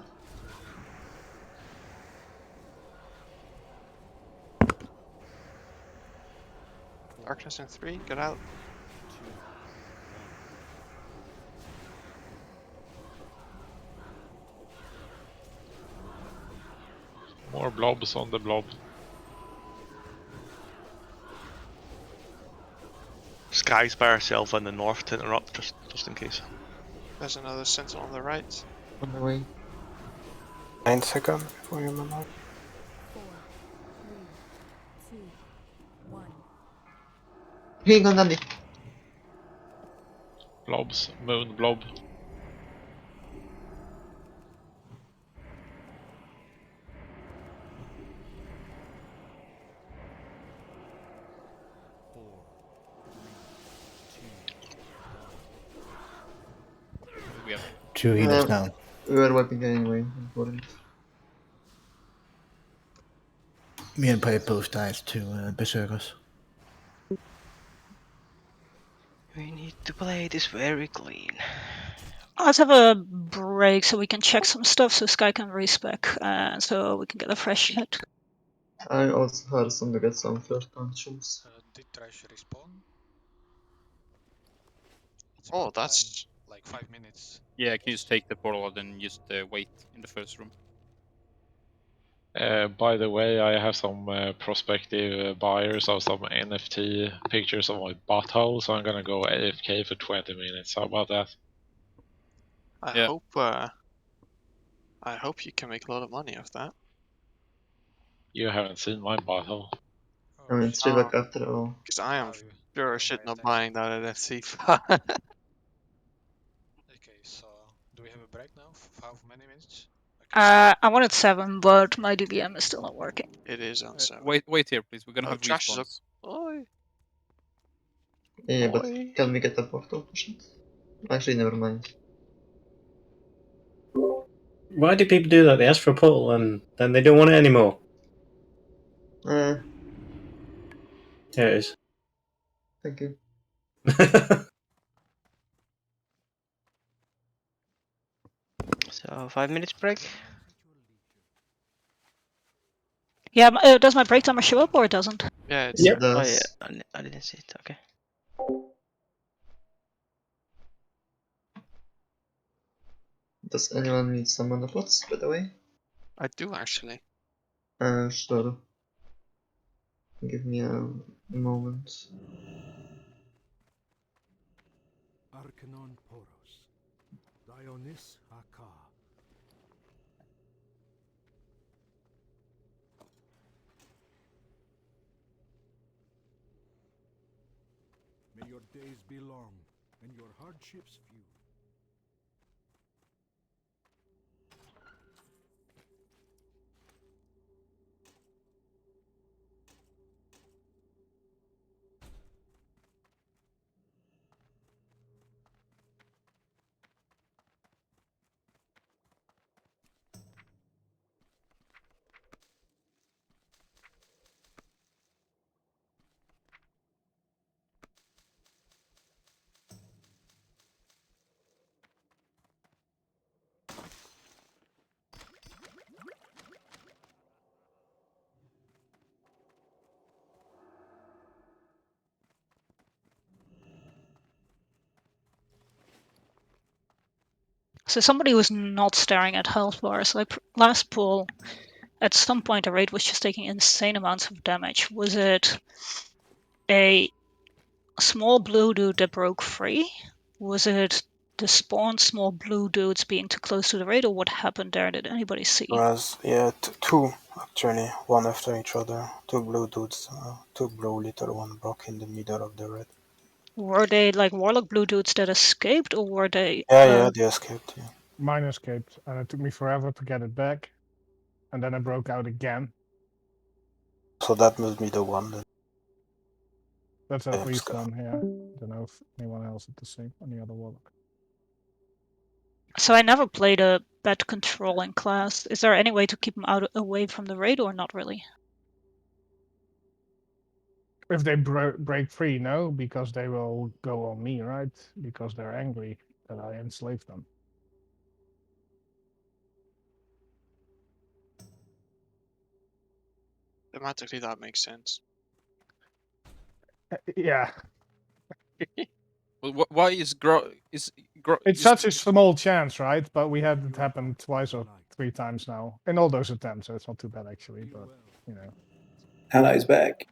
H: Darkness in 3, get out.
Q: More blobs on the blob.
V: Sky's by herself in the north to interrupt, just in case.
H: There's another sentinel on the right.
E: On the way.
F: 9 seconds before you move out.
S: 4,
E: Hang on, Andy.
Q: Blobs, moon blob.
J: We have
O: 2 healers down.
E: We were wiping anyway. Important.
O: Me and Pei both died to berserkers.
A: We need to play this very clean.
C: Let's have a break so we can check some stuff so Sky can respec and so we can get a fresh hit.
E: I also heard some to get some first controls.
D: Did Trash respawn? It's
H: Oh,
D: about time,
H: that's
D: like 5 minutes.
J: Yeah, I can just take the portal and then just wait in the first room.
Q: By the way, I have some prospective buyers of some NFT pictures of my butthole, so I'm gonna go AFK for 20 minutes. How about that?
H: I hope you can make a lot of money off that.
Q: You haven't seen my butthole.
E: I mean, it's back after all.
H: Because I am sure as shit not buying that NFT.
D: Okay, so do we have a break now? How many minutes?
C: I wanted 7, but my DBM is still not working.
J: It is on 7. Wait here, please. We're gonna have
H: Trash is up.
J: respawns.
H: Oi.
E: Yeah, but
H: Oi.
E: can we get the portal pushed? Actually, never mind.
G: Why do people do that? They ask for a portal and then they don't want it anymore.
E: Here
G: it is.
E: Thank you.
A: So 5 minutes break.
C: Yeah, does my break timer show up or it doesn't?
H: Yeah,
A: it's yep. Oh yeah, I didn't see it. Okay.
E: Does anyone need some on the pots, by the way?
H: I do actually.
E: Sure. Give me a moment.
P: Arcanon Poros. Dionis Aka. May your days be long and your hardships few.
C: So somebody was not staring at health bars. Like last pool, at some point a raid was just taking insane amounts of damage. Was it a small blue dude that broke free? Was it the spawn small blue dudes being too close to the raid, or what happened there? Did anybody see?
F: Was two actually, one after each other. Two blue dudes, two blue little one broke in the middle of the red.
C: Were they like warlock blue dudes that escaped, or were they?
F: Yeah, they escaped. Yeah.
N: Mine escaped, and it took me forever to get it back, and then I broke out again.
F: So that must be the one then.
N: That's at least one here. I don't know if anyone else did the same. Any other warlock?
C: So I never played a bad controlling class. Is there any way to keep them away from the raid, or not really?
N: If they break free, no, because they will go on me, right? Because they're angry that I enslaved them.
H: Thematically, that makes sense.
N: Yeah.
J: Well, why is
N: It's such a small chance, right? But we had it happen twice or 3 times now in all those attempts, so it's not too bad actually. But you know,
M: Hannah is back.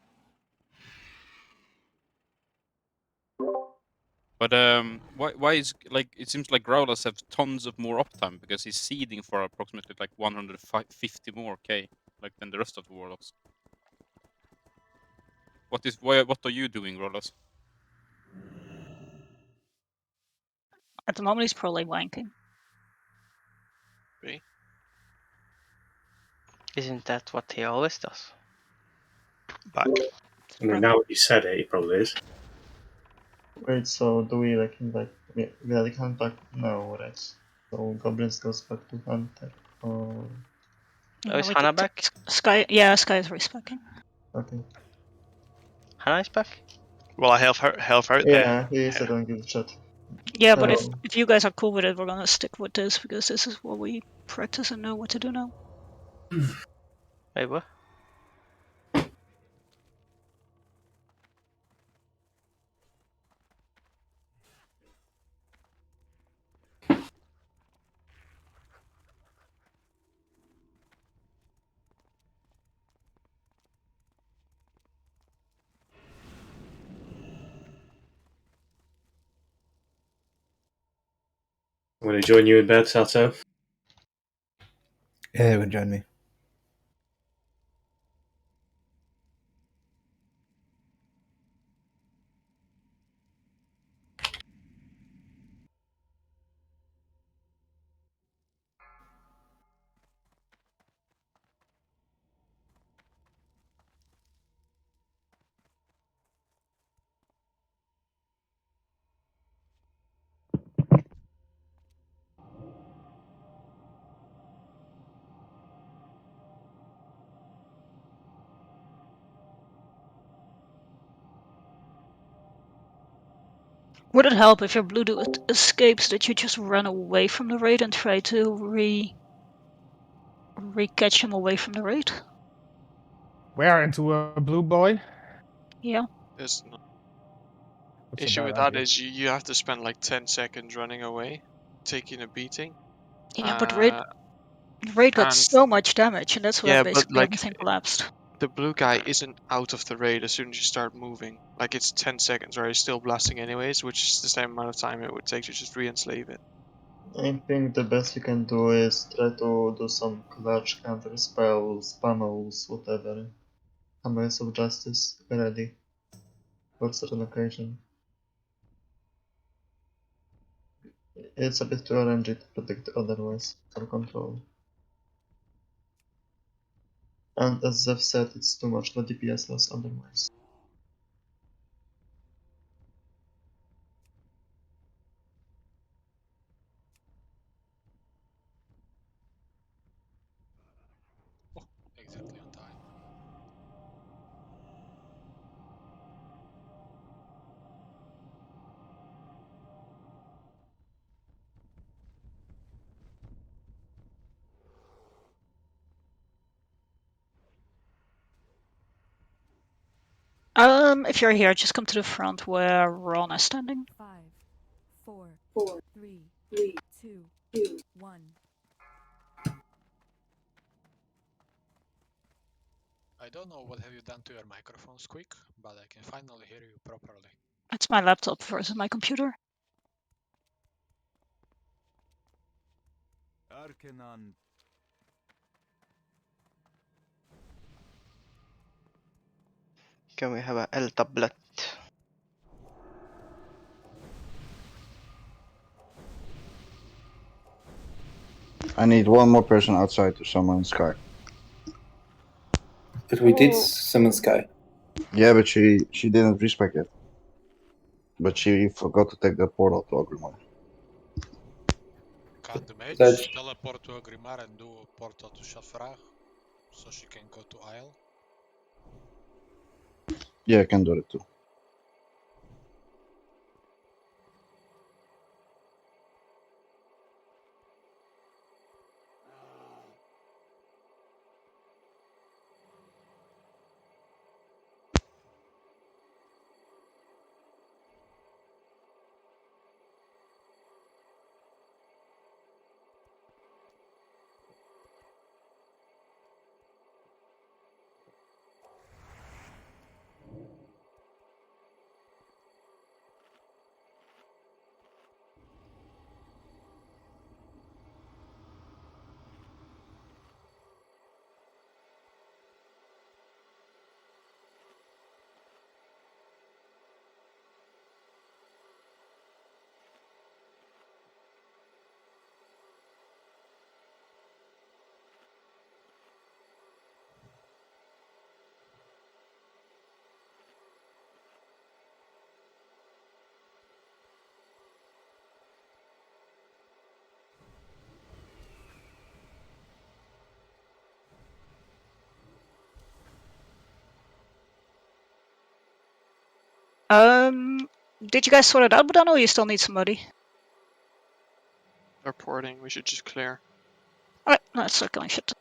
J: But why is like it seems like Growlers have tons of more uptime because he's seeding for approximately like 150 more K like than the rest of the warlocks. What are you doing, Growlers?
C: At the moment, he's probably wanking.
H: Really?
A: Isn't that what he always does?
H: Back.
G: I mean, now you said it, he probably is.
E: Wait, so do we like invite? We like hunt back? No, right? So goblins goes back to hunter. Or
A: Oh, is Hannah back?
C: Sky, yeah, Sky is respecking.
E: okay.
A: Hannah is back?
H: Well, I help out.
E: Yeah, he said on the chat.
C: Yeah, but if you guys are cool with it, we're gonna stick with this because this is what we practice and know what to do now.
A: Wait, what?
G: I'm going to join you in bed, Sato.
O: Yeah, you can join me.
C: Would it help if your blue dude escapes that you just run away from the raid and try to re-catch him away from the raid?
N: Where into a blue boy?
C: Yeah.
H: There's no
N: That's a
H: issue
N: bad
H: with that
N: idea.
H: is you have to spend like 10 seconds running away, taking a beating.
C: Yeah, but raid got
H: And
C: so much damage, and that's where
H: yeah, but
C: basically
H: like
C: everything collapsed.
H: the blue guy isn't out of the raid as soon as you start moving. Like it's 10 seconds, or he's still blasting anyways, which is the same amount of time it would take to just re-enslave it.
E: I think the best you can do is try to do some clutch counter spells, pummels, whatever. Hammers of Justice ready for certain occasion. It's a bit too RNG to predict otherwise for control. And as Zev said, it's too much, no DPS loss otherwise.
D: Oh, exactly on time.
C: If you're here, just come to the front where Ron is standing.
T: 5, 4, 3, 2, 1.
D: I don't know what have you done to your microphones, Quick, but I can finally hear you properly.
C: It's my laptop versus my computer.
P: Arcanon.
A: Can we have a L tablet?
B: I need one more person outside to summon Sky.
M: But we did summon Sky.
B: Yeah, but she didn't respec it. But she forgot to take the portal to Ogrimmar.
D: Can the mage
B: That's-
D: teleport to Agrimar and do a portal to Shafrag so she can go to Isle?
B: Yeah, I can do it too.
C: Did you guys sort it out, but I know you still need somebody.
H: They're porting. We should just clear.
C: Alright, let's start killing shit.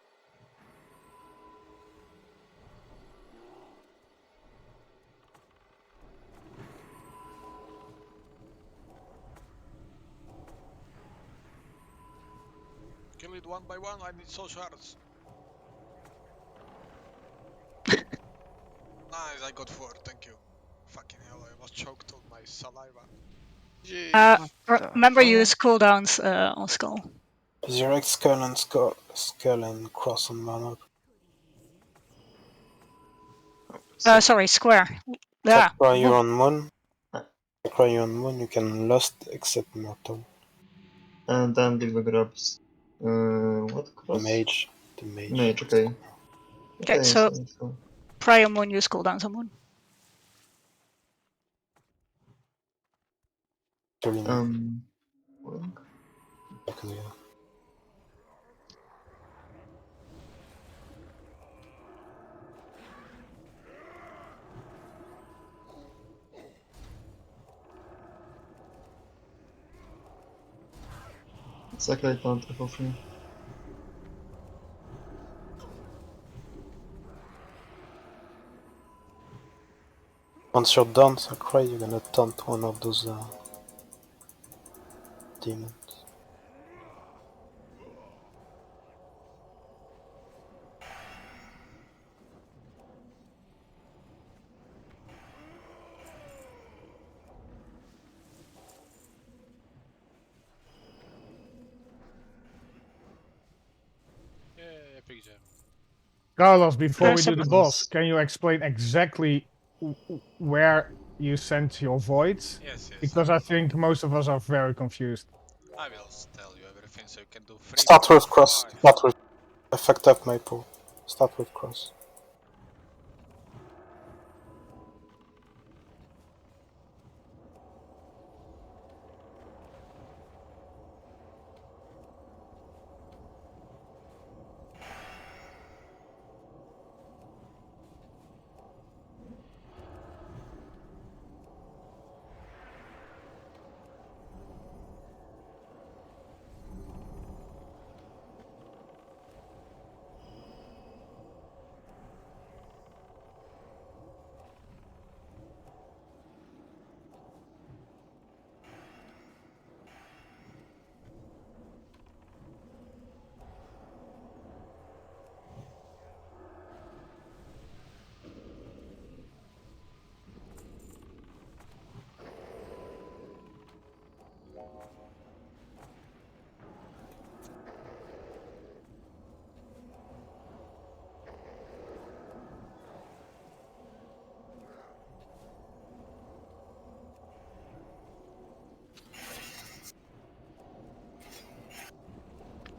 D: Kill it one by one. I need soul shards. Nice, I got 4, thank you. Fucking hell, I was choked on my saliva.
C: Remember use cooldowns on Skull.
F: Resurrect skull and cross on mana.
C: Sorry, square. Yeah.
F: Cry you on one. Cry you on one. You can lost except mortal.
E: And then give the grabs. What cross?
F: Mage. The mage.
E: Mage, okay.
C: Okay, so prior moon use cooldowns on moon.
E: Sacred Panther for free.
F: Once you're done, Sakurai, you're gonna taunt one of those demons.
D: Yeah, big jam.
N: Carlos, before we do the
C: Separate.
N: boss, can you explain exactly where you sent your voids?
D: Yes, yes.
N: Because I think most of us are very confused.
D: I will tell you everything so you can do 3,
F: Start
D: 4,
F: with cross.
D: 5.
F: Start with effective maple. Start with cross.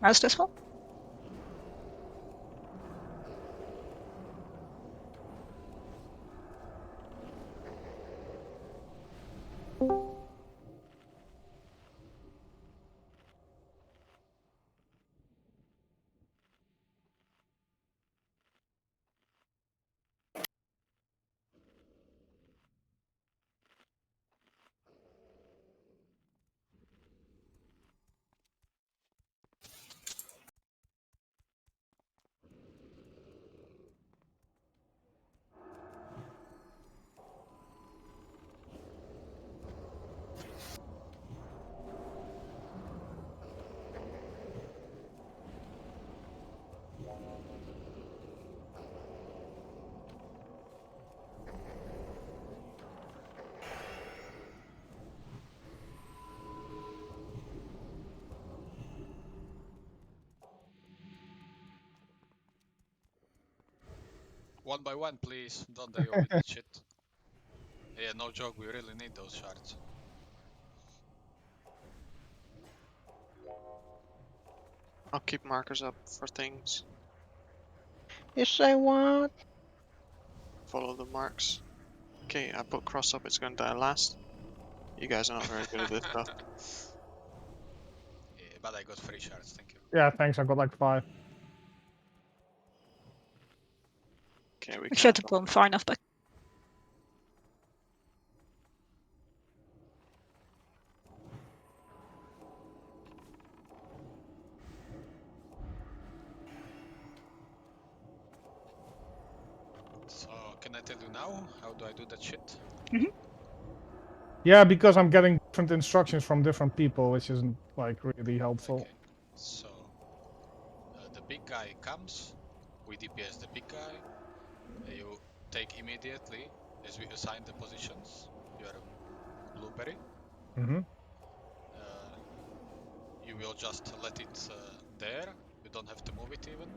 C: How's this one?
D: One by one, please. Don't die with that shit. Yeah, no joke. We really need those shards.
H: I'll keep markers up for things.
A: Yes, I want.
H: Follow the marks. Okay, I put cross up. It's gonna die last. You guys are not very good at this stuff.
D: Yeah, but I got 3 shards. Thank you.
N: Yeah, thanks. I got like 5.
H: Okay, we
C: Should
H: can.
C: have pulled far enough back.
D: Can I tell you now? How do I do that shit?
N: Yeah, because I'm getting different instructions from different people, which isn't like really helpful.
D: Okay. So the big guy comes. We DPS the big guy. You take immediately, as we assign the positions, your blueberry.
N: Mm-hmm.
D: You will just let it there. You don't have to move it even.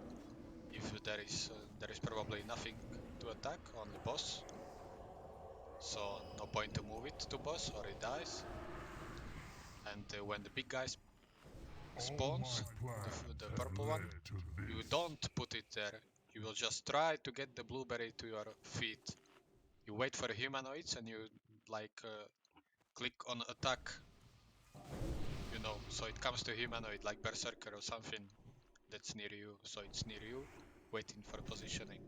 D: If there is probably nothing to attack, only boss. So no point to move it to boss or it dies. And when the big guy spawns, the purple one, you don't put it there. You will just try to get the blueberry to your feet. You wait for humanoids and you like click on attack. You know, so it comes to humanoid like berserker or something that's near you. So it's near you, waiting for positioning.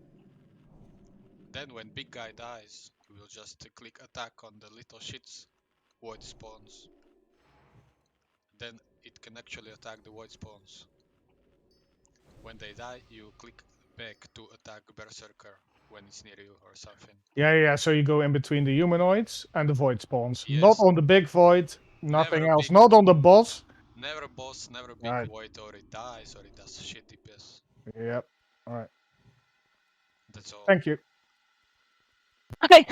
D: Then when big guy dies, you will just click attack on the little shits void spawns. Then it can actually attack the void spawns. When they die, you click back to attack berserker when it's near you or something.
N: Yeah. So you go in between the humanoids and the void spawns.
D: Yes.
N: Not on the big void, nothing
D: Never
N: else.
D: big-
N: Not on the boss.
D: Never boss, never big
N: Right.
D: void, or it dies, or it does shit DPS.
N: Yep. All right.
D: That's all.
N: Thank you.
C: Okay.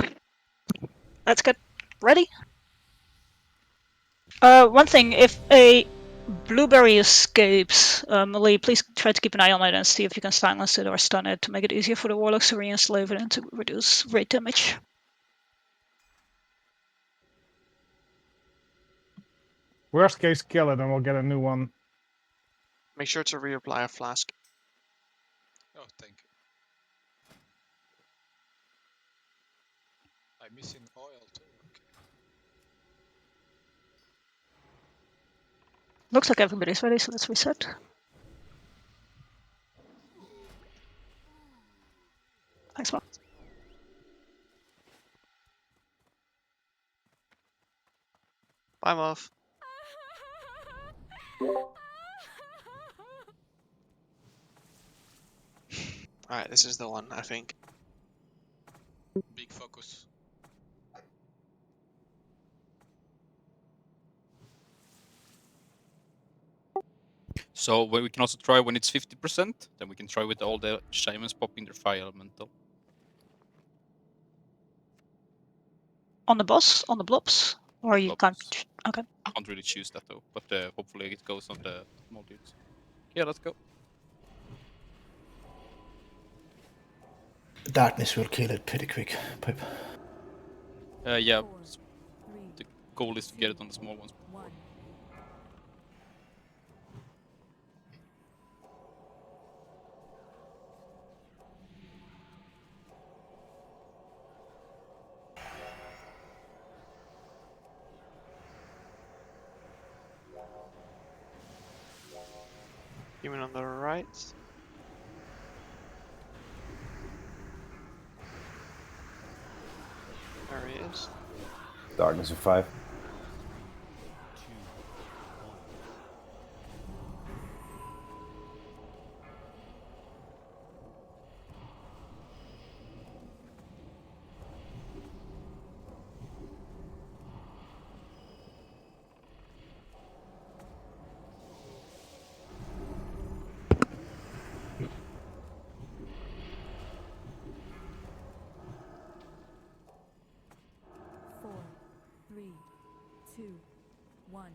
C: Let's get ready. One thing, if a blueberry escapes, Lee, please try to keep an eye on it and see if you can silence it or stun it to make it easier for the warlocks to re-enslave it and to reduce rate damage.
N: Worst case, kill it and we'll get a new one.
H: Make sure to reapply a flask.
D: Oh, thank you. I'm missing oil too. Okay.
C: Looks like everybody's ready, so let's reset. Thanks, Mark.
H: Bye, Muff. Alright, this is the one, I think.
D: Big focus.
J: So we can also try when it's 50%, then we can try with all the shamans popping their fire elemental.
C: On the boss? On the blobs? Or you can't? Okay.
J: I can't really choose that though, but hopefully it goes on the small dudes. Yeah, let's go.
O: Darkness will kill it pretty quick, Pip.
J: Yeah, the goal is to get it on the small ones.
H: Human on the right. There he is.
L: Darkness of 5.
T: Four, three, two, one.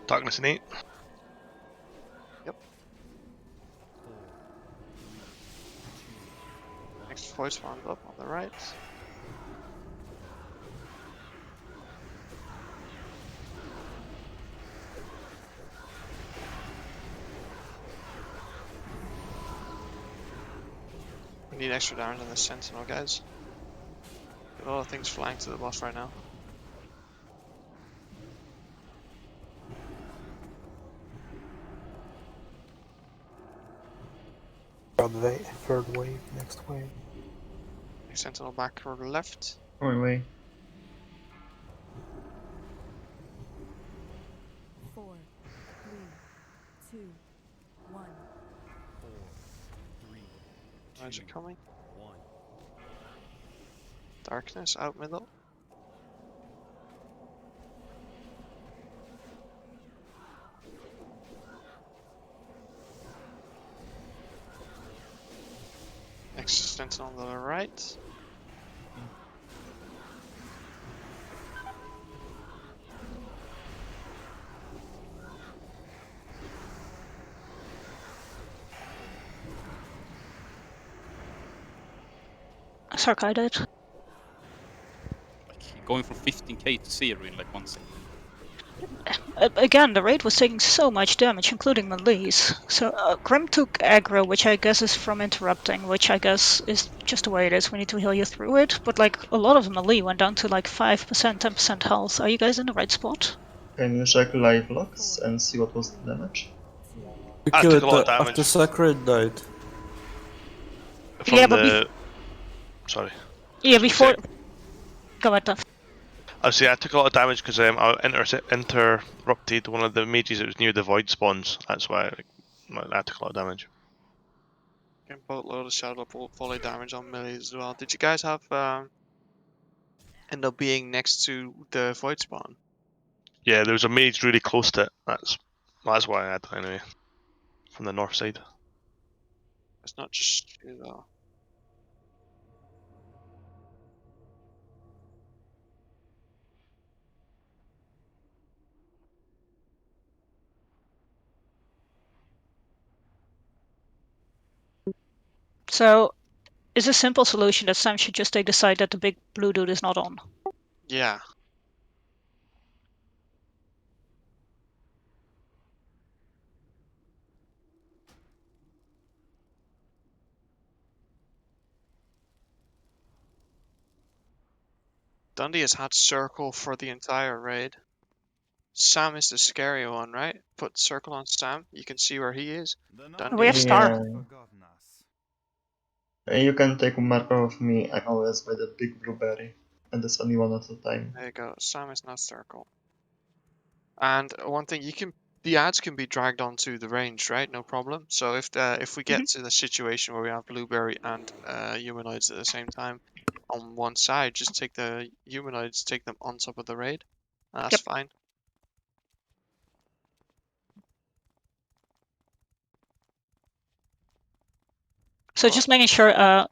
V: Darkness in 8.
H: Yep. Next voice farm up on the right. We need extra damage on this sentinel, guys. Got a lot of things flying to the boss right now.
F: Third wave, next wave.
H: Next sentinel back or left.
E: Going away.
T: 2, 1.
H: Where's it coming? Darkness out middle. Existence on the right.
C: Sarkai did.
J: Like going from 15k to 0 in like 1 second.
C: Again, the raid was taking so much damage, including melees. So Grim took aggro, which I guess is from interrupting, which I guess is just the way it is. We need to heal you through it. But like a lot of melee went down to like 5%, 10% health. Are you guys in the right spot?
E: Can you check live logs and see what was the damage?
K: We
V: I
K: killed
V: took a lot of
K: it after
V: damage
K: Sacred died.
V: from
C: Yeah, but
V: the. Sorry.
C: yeah, before. Go ahead, Duff.
V: I see. I took a lot of damage because I interrupted one of the mages that was near the void spawns. That's why I took a lot of damage.
H: Getting boatload of shadow volley damage on melee as well. Did you guys have end up being next to the void spawn?
V: Yeah, there was a mage really close to it. That's why I had it anyway. From the north side.
H: It's not just you though.
C: So, is a simple solution that Sam should just take the side that the big blue dude is not on?
H: Yeah. Dundee has had circle for the entire raid. Sam is the scary one, right? Put circle on Sam, you can see where he is. Dundee.
C: We have Star.
E: And you can take a marker of me. I'm always by the big blueberry, and there's only one at a time.
H: There you go. Sam is not circle. And one thing, the ads can be dragged onto the range, right? No problem. So if we get to the situation where we have blueberry and humanoids at the same time on one side, just take the humanoids, take them on top of the raid. That's fine.
C: So just making sure,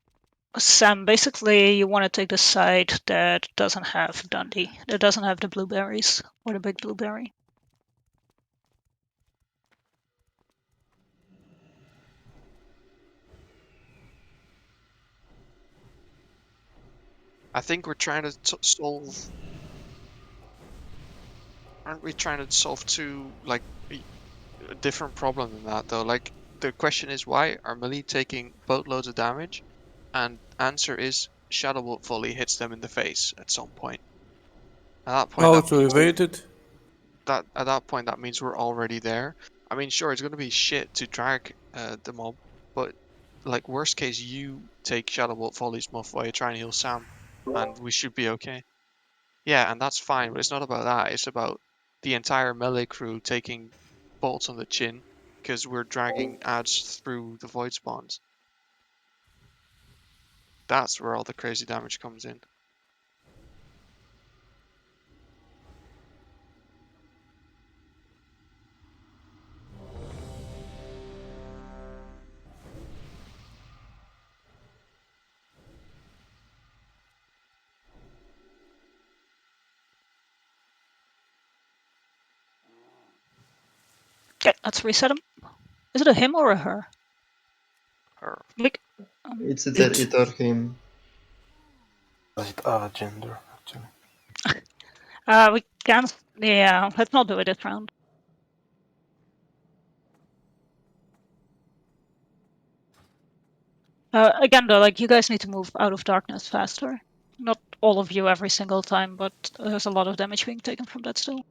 C: Sam, basically you want to take the side that doesn't have Dundee, that doesn't have the blueberries, or the big blueberry.
H: I think we're trying to solve. Aren't we trying to solve two, like, a different problem than that though? Like, the question is why are melee taking boatloads of damage? And answer is Shadow Bolt volley hits them in the face at some point. At that point,
K: How to evade it?
H: at that point that means we're already there. I mean, sure, it's gonna be shit to drag the mob, but like worst case, you take Shadow Bolt volleys mob while you try and heal Sam, and we should be okay. Yeah, and that's fine, but it's not about that. It's about the entire melee crew taking bolts on the chin because we're dragging ads through the void spawns. That's where all the crazy damage comes in.
C: Okay, let's reset him. Is it a him or a her?
H: Her.
E: It's either it or him.
F: Was it gender, actually?
C: We can't. Yeah, let's not do it this round. Again, though, like you guys need to move out of darkness faster. Not all of you every single time, but there's a lot of damage being taken from that still.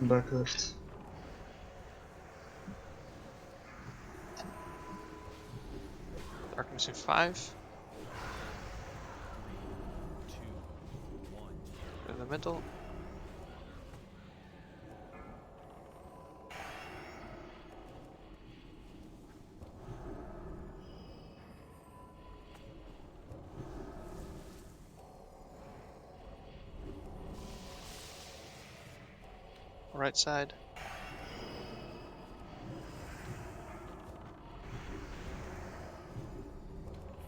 E: Back left.
H: Darkness in 5. In the middle. Right side.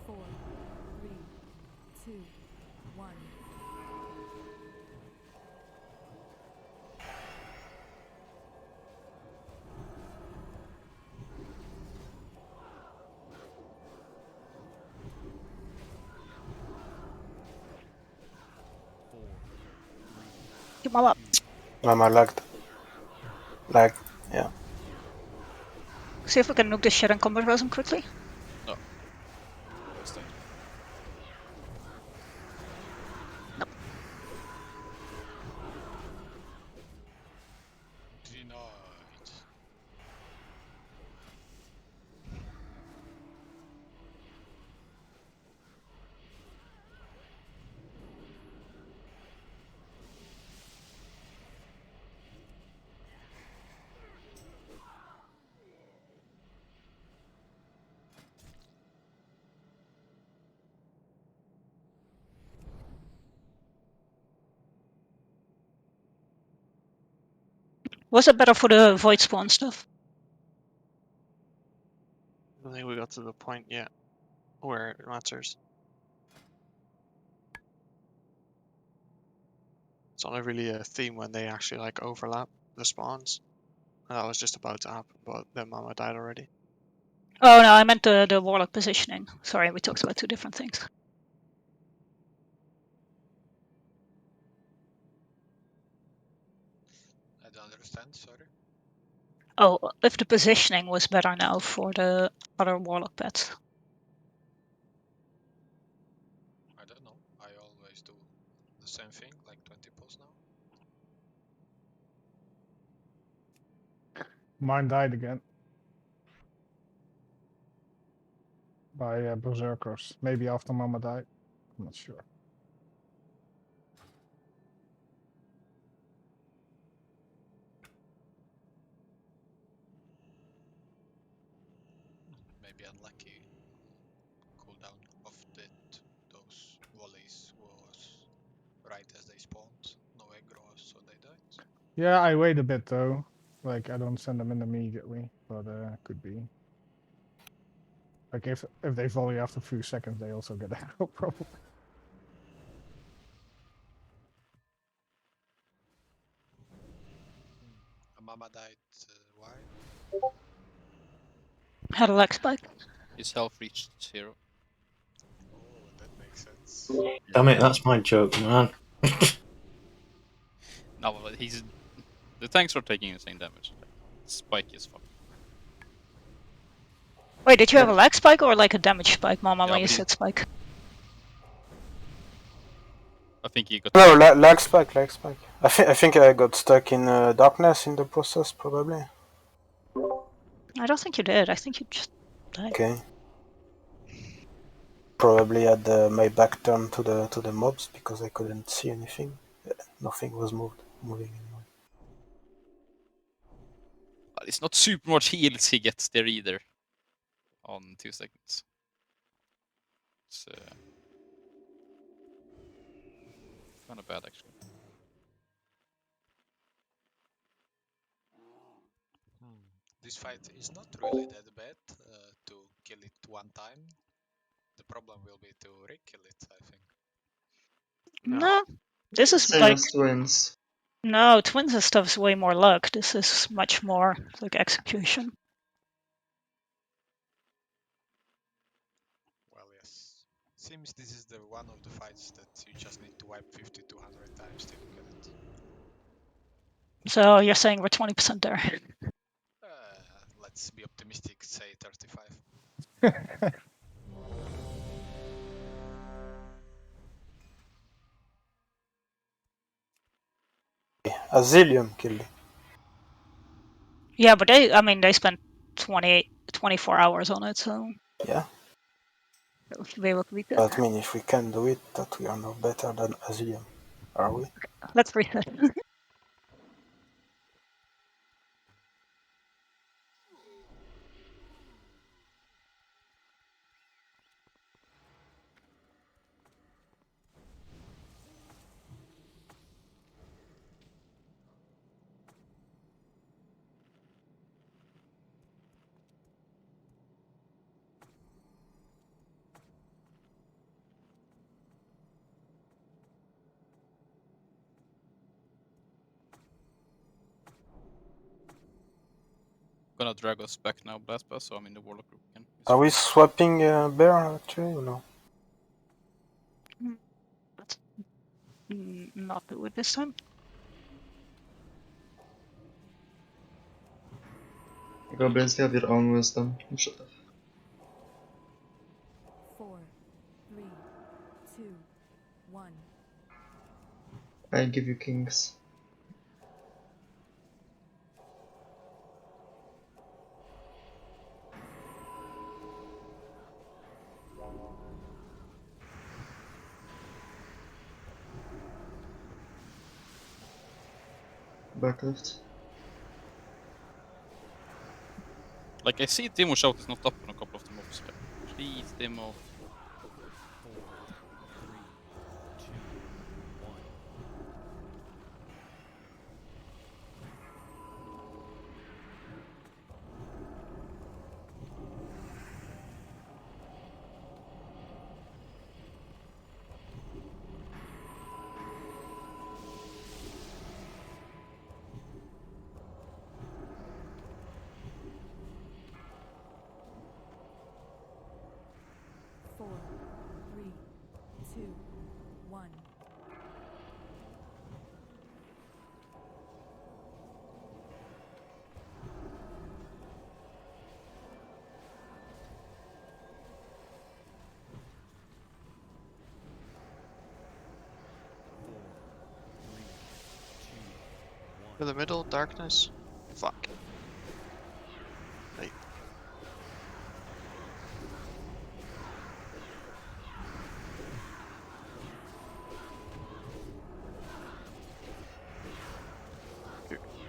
T: Four, three, two, one.
C: Keep my up.
F: Mama lagged. Lag, yeah.
C: See if we can nuke this shit and combat Rosem quickly.
J: No. West side.
D: Denied.
C: Was it better for the void spawn stuff?
H: I don't think we got to the point yet where it matters. It's only really a theme when they actually like overlap the spawns. And that was just about to happen, but then Mama died already.
C: Oh no, I meant the warlock positioning. Sorry, we talked about two different things.
D: I don't understand, sorry.
C: Oh, if the positioning was better now for the other warlock pets.
D: I don't know. I always do the same thing, like 20 pulls now.
N: Mine died again. By berserkers. Maybe after Mama died. I'm not sure.
D: Maybe unlucky. Cooldown of those volleys was right as they spawned. No aggro, so they died.
N: Yeah, I wait a bit though. Like I don't send them in immediately, but could be. Like if they volley after a few seconds, they also get aggro probably.
D: Mama died, why?
C: Had a leg spike.
J: His health reached 0.
D: Oh, that makes sense.
G: Damn it, that's my joke, man.
J: No, but the tanks are taking insane damage. Spike is fucking.
C: Wait, did you have a lag spike or like a damage spike, Mama,
J: Yeah,
C: when you
J: but
C: said spike?
J: I think he got.
F: No, lag spike, lag spike. I think I got stuck in darkness in the process, probably.
C: I don't think you did. I think you just died.
F: Okay. Probably had my back turned to the mobs because I couldn't see anything. Nothing was moving anymore.
J: But it's not super much heals he gets there either. On 2 seconds. It's kind of bad actually.
D: This fight is not really that bad to kill it one time. The problem will be to re-kill it, I think.
C: No, this is
E: Same
C: like
E: as twins.
C: no twins and stuff is way more luck. This is much more like execution.
D: Well, yes. Seems this is the one of the fights that you just need to wipe 50 to 100 times till you get it.
C: So you're saying we're 20% there.
D: Let's be optimistic, say 35.
F: Azilium killed it.
C: Yeah, but they spent 24 hours on it, so
F: Yeah.
C: they will beat it.
F: But I mean, if we can do it, that we are no better than Asilium, are we?
C: Let's reset.
J: Gonna drag us back now, Blast Pass, so I'm in the Warlock group again.
F: Are we swapping Bear actually or no?
C: Let's not do it this time.
E: Goblins have your own wisdom. You should have.
T: 4, 3, 2, 1.
E: I give you kings. Back left.
J: Like, I see Timo Shout is not up on a couple of the mobs. Like, please, Timo.
P: 4, 3, 2, 1.
T: Four, three, two, one.
H: To the middle, darkness. Fuck. Right.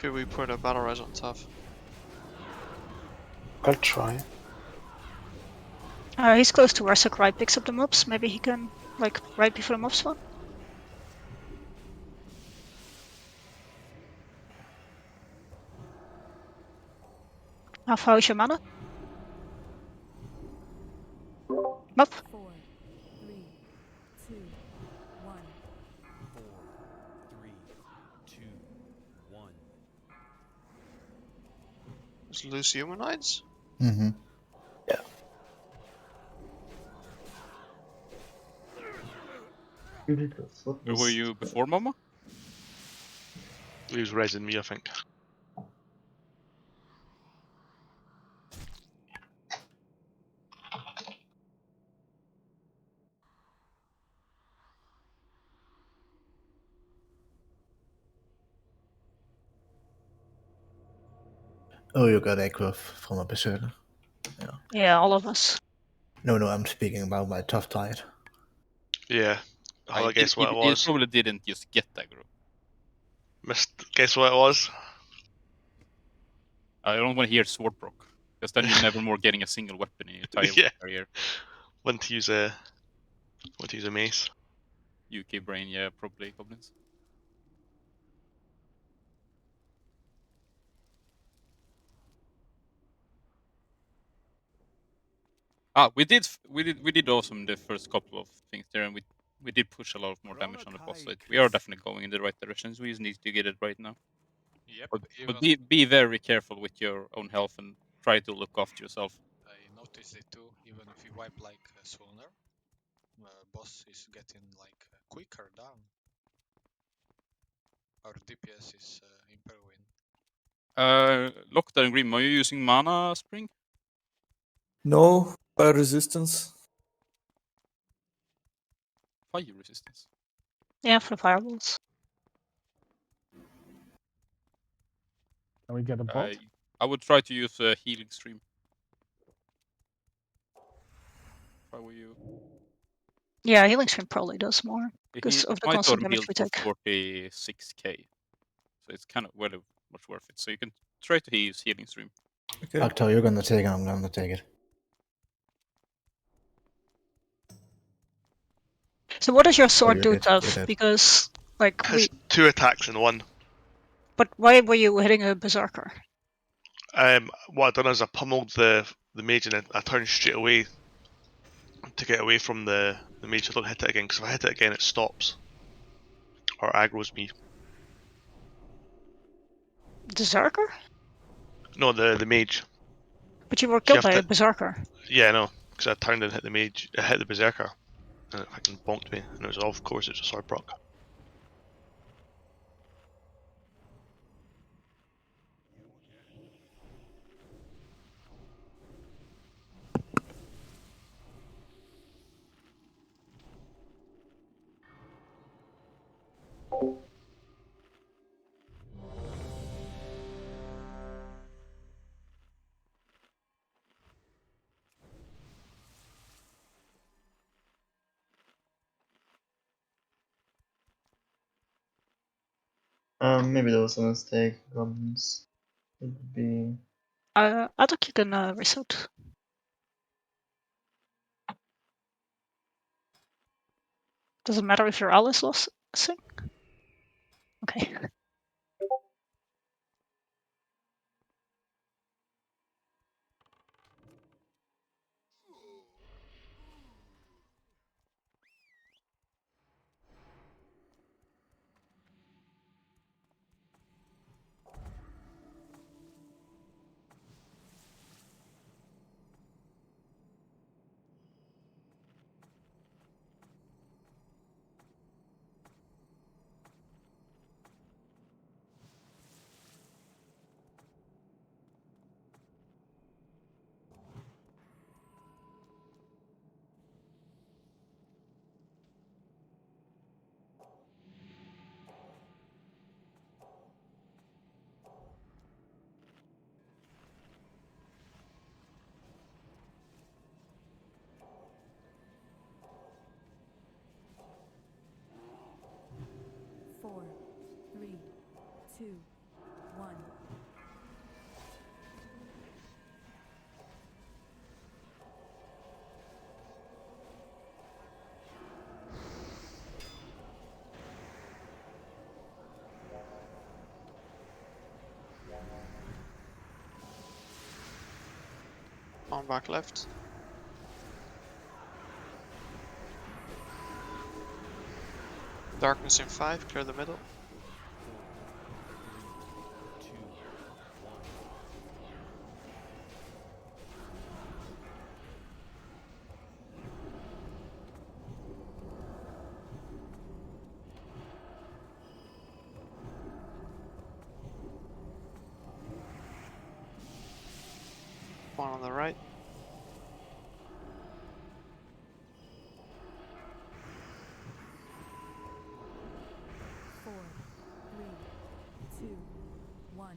H: Could we put a battle res on top?
F: I'll try.
C: He's close to where Sakurai picks up the mobs. Maybe he can, like, right before the mob spawn. How is your mana? Mob?
T: 4, 3, 2, 1.
P: 4, 3, 2, 1.
H: Just loose humanoids?
O: Mm-hmm.
F: Yeah.
J: Where were you before, Mama?
V: He was resing me, I think.
O: Oh, you got aggro from a berserker. Yeah.
C: Yeah, all of us.
O: No, I'm speaking about my tough tide.
V: Yeah. I'll guess what it
J: He
V: was.
J: probably didn't just get aggro.
V: Guess what it was?
J: I don't want to hear sword proc, because then you're never more getting a single weapon in your entire
V: Yeah.
J: career.
V: Want to use a mace.
J: UK brain, yeah, probably goblins. We did awesome the first couple of things there, and we did push a lot of more damage on the boss side. We are definitely going in the right directions. We just need to get it right now.
D: Yep.
J: But be very careful with your own health and try to look after yourself.
D: I noticed it too. Even if you wipe like sooner, boss is getting like quicker down. Our DPS is improving.
J: Lockdown Grim, are you using mana spring?
K: No, fire resistance.
J: Fire resistance.
C: Yeah, for the fireballs.
N: Can we get a bot?
J: I would try to use a healing stream. If I were you.
C: Yeah, healing stream probably does more because of the
J: My
C: constant
J: totem
C: damage
J: healed
C: we
J: for
C: take.
J: 46k. So it's kind of very much worth it. So you can try to use healing stream.
O: Okay. Octo, you're gonna take it, I'm gonna take it.
C: So what does your sword
O: you're
C: do,
O: dead, you're
C: Tuff?
O: dead.
C: Because like
V: Has 2 attacks in 1.
C: but why were you hitting a berserker?
V: What I done is I pummeled the mage and I turned straight away to get away from the mage. I don't hit it again because if I hit it again, it stops or aggro's me.
C: Berserker?
V: No, the mage.
C: But you were
V: You
C: killed
V: have
C: by
V: to.
C: a berserker.
V: Yeah, I know. Because I turned and hit the mage. I hit the berserker, and it fucking bonked me. And it was of course it was a sword proc.
E: Maybe that was a mistake. Goblins would be.
C: I think you can reset. Does it matter if your ally is lost? Okay.
T: Four, three, two, one.
H: On back left. Darkness in 5, clear the middle. One on the right.
T: Four, three, two, one.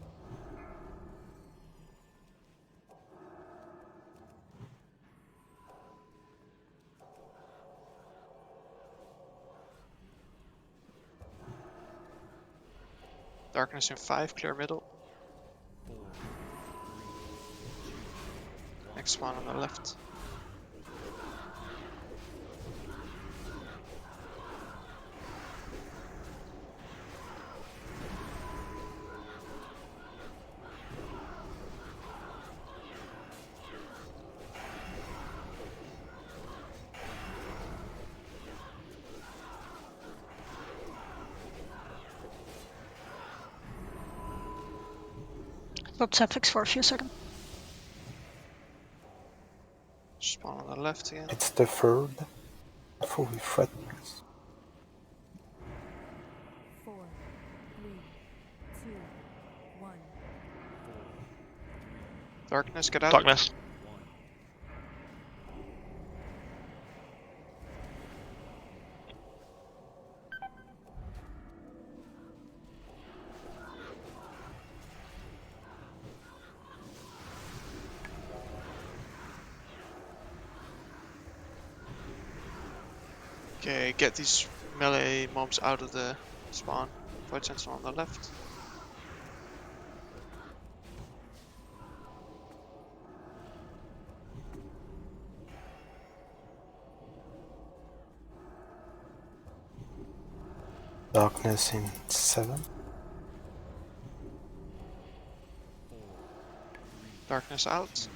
H: Darkness in 5, clear middle. Next one on the left.
C: Stop Sapphix for a few seconds.
H: Spawn on the left again.
F: It's the third. Fully threatens.
T: Four, three, two, one.
H: Darkness, get out.
V: Darkness.
H: Okay, get these melee mobs out of the spawn. Void Sentinel on the left.
F: Darkness in 7.
H: Darkness out.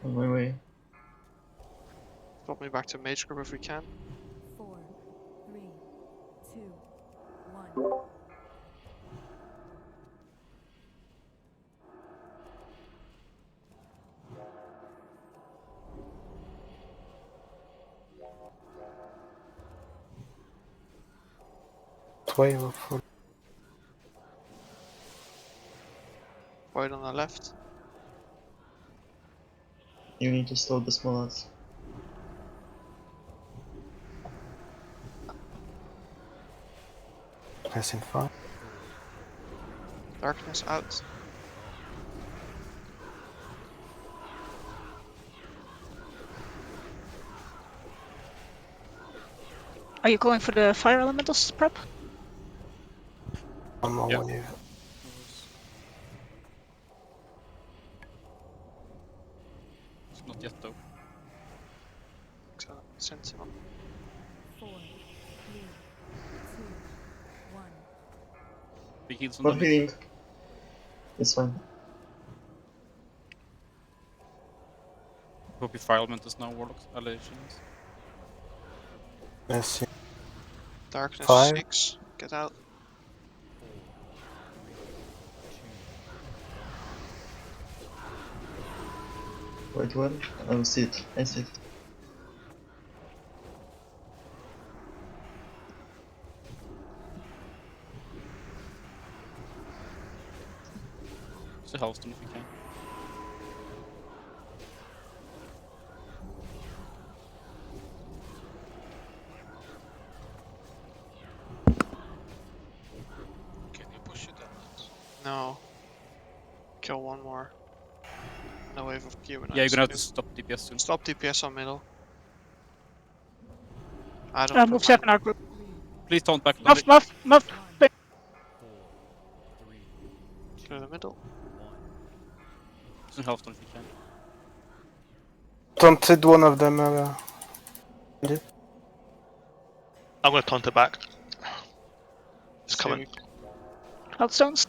E: On my way.
H: Swap me back to Mage Group if we can.
T: 4, 3, 2, 1.
F: Wave of full.
H: Void on the left.
E: You need to slow the small ads.
F: Darkness in 5.
H: Darkness out.
C: Are you going for the fire elementals prep?
F: One more
J: Yeah.
F: wave.
J: It's not yet though.
H: Sentinel.
T: 4, 3, 2, 1.
J: Big heals on
E: For
J: damage.
E: healing. It's fine.
J: Hope your fire elementals now, Warlocks, Allegiance.
F: Messi.
H: Darkness
F: 5.
H: 6. Get out.
E: Wait, where? I see it. I see it.
J: Use the Hellstone if you can.
D: Can you push it or not?
H: No. Kill one more. No wave of humanoids.
J: Yeah, you're gonna have
H: too.
J: to stop DPS soon.
H: Stop DPS on middle. I don't
C: Move
H: put
C: 7
H: my...
C: our group.
J: Please don't back
C: Muff, muff, muff.
H: Clear the middle.
J: Use the Hellstone if you can.
F: Taunted one of them.
V: I'm gonna taunt it back. It's
H: See
V: coming.
C: Healthstones.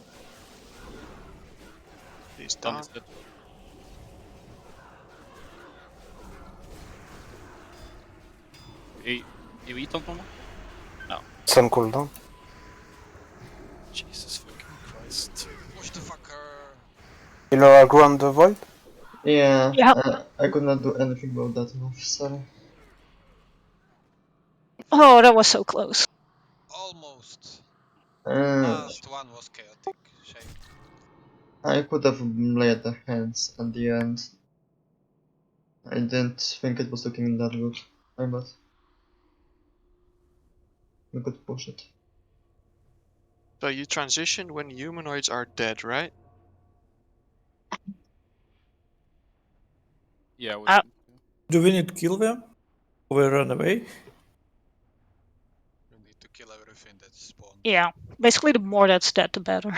H: He's
J: Done
H: down.
J: is dead. You taunt normal? No.
F: Some cooldown.
J: Jesus fucking Christ.
D: Push the fucker!
F: You know, I go on the void?
E: Yeah,
C: Yeah.
E: I could not do anything about that move, sorry.
C: Oh, that was so close.
D: Almost.
E: Uh,
D: Last one was chaotic. Shame.
E: I could have laid the hands at the end. I didn't think it was looking that good. I bet. We could push it.
H: So you transition when humanoids are dead, right?
J: Yeah, I would
C: Uh,
J: think, yeah.
K: Do we need to kill them? Or we run away?
D: You need to kill everything that's spawned.
C: Yeah. Basically, the more that's dead, the better.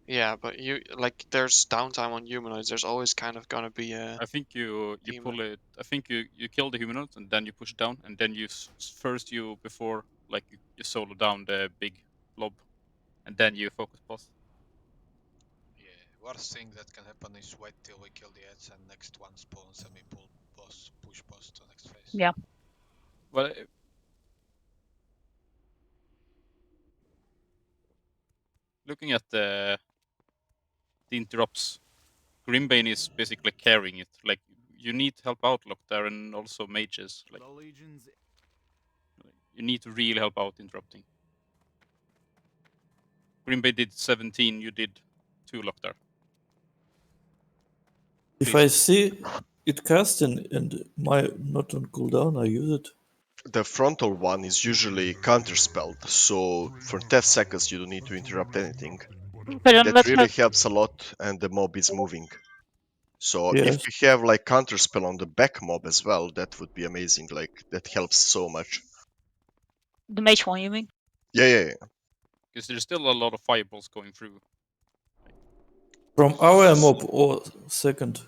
H: Yeah, but you like there's downtime on humanoids. There's always kind of gonna be a
J: I think you
H: demon.
J: pull it. I think you kill the humanoids and then you push down and then you first you before like you solo down the big blob and then you focus boss.
D: Yeah, worst thing that can happen is wait till we kill the ads and next one spawns and we pull boss, push boss to next phase.
C: Yeah.
J: Well, looking at the interrupts, Grimbane is basically carrying it. Like you need help out Lockdown and also mages. Like you need to really help out interrupting. Grimbane did 17. You did 2 Lockdown.
K: If I see it cast and my not on cooldown, I use it.
R: The frontal one is usually counterspelled, so for 10 seconds you don't need to interrupt anything.
C: But then
R: That
C: let's
R: really
C: have...
R: helps a lot, and the mob is moving. So
K: Yes.
R: if we have like counterspell on the back mob as well, that would be amazing. Like that helps so much.
C: The mage one, you mean?
R: Yeah.
J: Because there's still a lot of fireballs going through.
K: From our mob or second?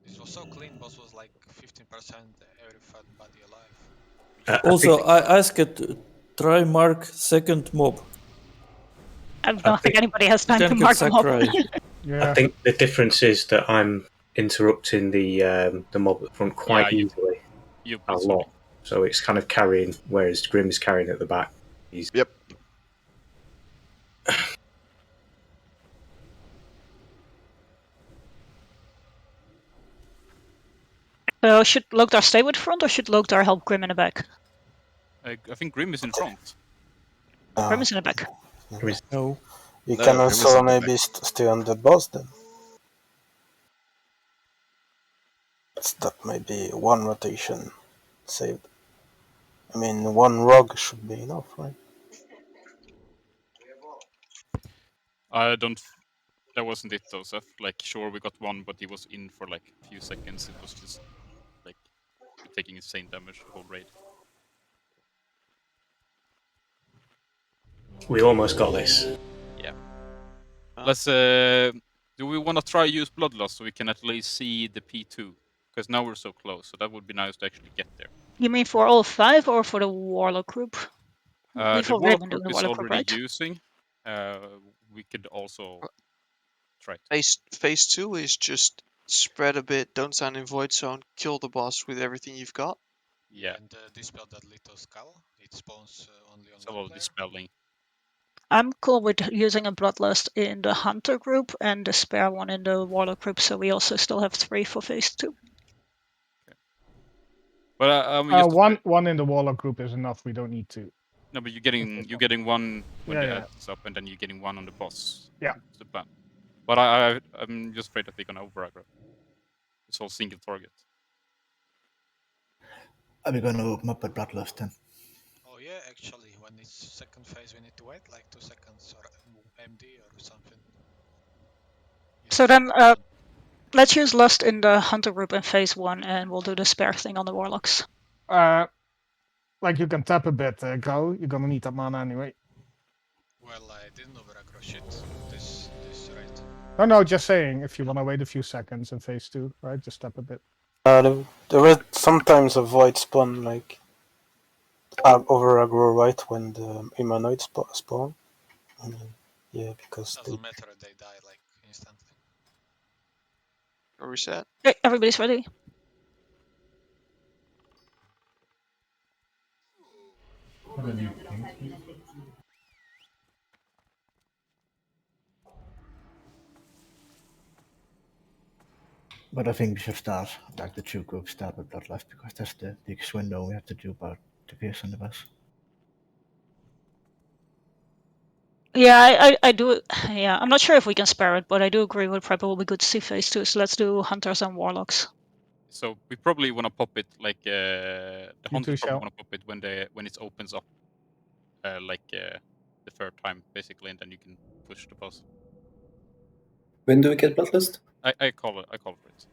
D: This was so clean, boss was like 15% every fat body alive.
K: Also, I asked try mark second mob.
C: I don't think anybody has time to
K: Then
C: mark them up.
N: Yeah.
I: I think the difference is that I'm interrupting the mob at front quite easily, a lot. So it's kind of carrying, whereas Grim is carrying at the back.
R: Yep.
C: So should Lokdar stay with front or should Lokdar help Grim in the back?
J: I think Grim is in front.
C: Grim is in the back.
K: No.
F: You
R: No,
F: can
R: Grim is
F: also
R: in the
F: maybe stay on the boss then. That may be one rotation saved. I mean, one rogue should be enough, right?
J: I don't. That wasn't it though, Seth. Like, sure, we got one, but he was in for like a few seconds. It was just like taking insane damage the whole raid.
I: We almost got this.
H: Yeah.
J: Let's. Do we want to try use Bloodlust so we can at least see the P2? Because now we're so close, so that would be nice to actually get there.
C: You mean for all 5 or for the Warlock group? We've
J: The
C: already
J: Warlock
C: been
J: group
C: doing the
J: is
C: Warlock group,
J: already
C: right?
J: using. We could also try to.
H: Phase 2 is just spread a bit, don't stand in Void Zone, kill the boss with everything you've got.
J: Yeah.
D: And dispel that little skull. It spawns only on
J: It's a
D: one
J: lot of
D: player.
J: dispelling.
C: I'm cool with using a Bloodlust in the Hunter group and the spare one in the Warlock group, so we also still have 3 for phase 2.
J: But just
N: one in the Warlock group is enough. We don't need to.
J: no, but you're getting one when the
N: Yeah.
J: ad is up, and then you're getting one on the boss.
N: Yeah.
J: That's the plan. But I'm just afraid that they're gonna over aggro. It's all single target.
O: Are we going to open up at Bloodlust then?
D: Oh yeah, actually, when it's second phase, we need to wait like 2 seconds or MD or something.
C: So then, let's use Lust in the Hunter group in phase 1, and we'll do the spare thing on the Warlocks.
N: Like you can tap a bit, Go. You're gonna need that mana anyway.
D: Well, I didn't over aggro shit this raid.
N: No, just saying. If you want to wait a few seconds in phase 2, right? Just tap a bit.
F: There is sometimes a void spawn, like over aggro, right, when the humanoid spawn. I mean, yeah, because
D: Doesn't matter, they die like instantly.
H: Are we set?
C: Okay, everybody's ready.
O: But I think we should start, like the 2 groups start with Bloodlust, because that's the biggest window we have to do about the pierce on the bus.
C: Yeah, I do. Yeah, I'm not sure if we can spare it, but I do agree with Prep. It will be good to see phase 2, so let's do Hunters and Warlocks.
J: So we probably want to pop it like the hunters probably
N: shall.
J: want to pop it when it opens up, the third time basically, and then you can push the boss.
M: When do we get Bloodlust?
J: I call for it.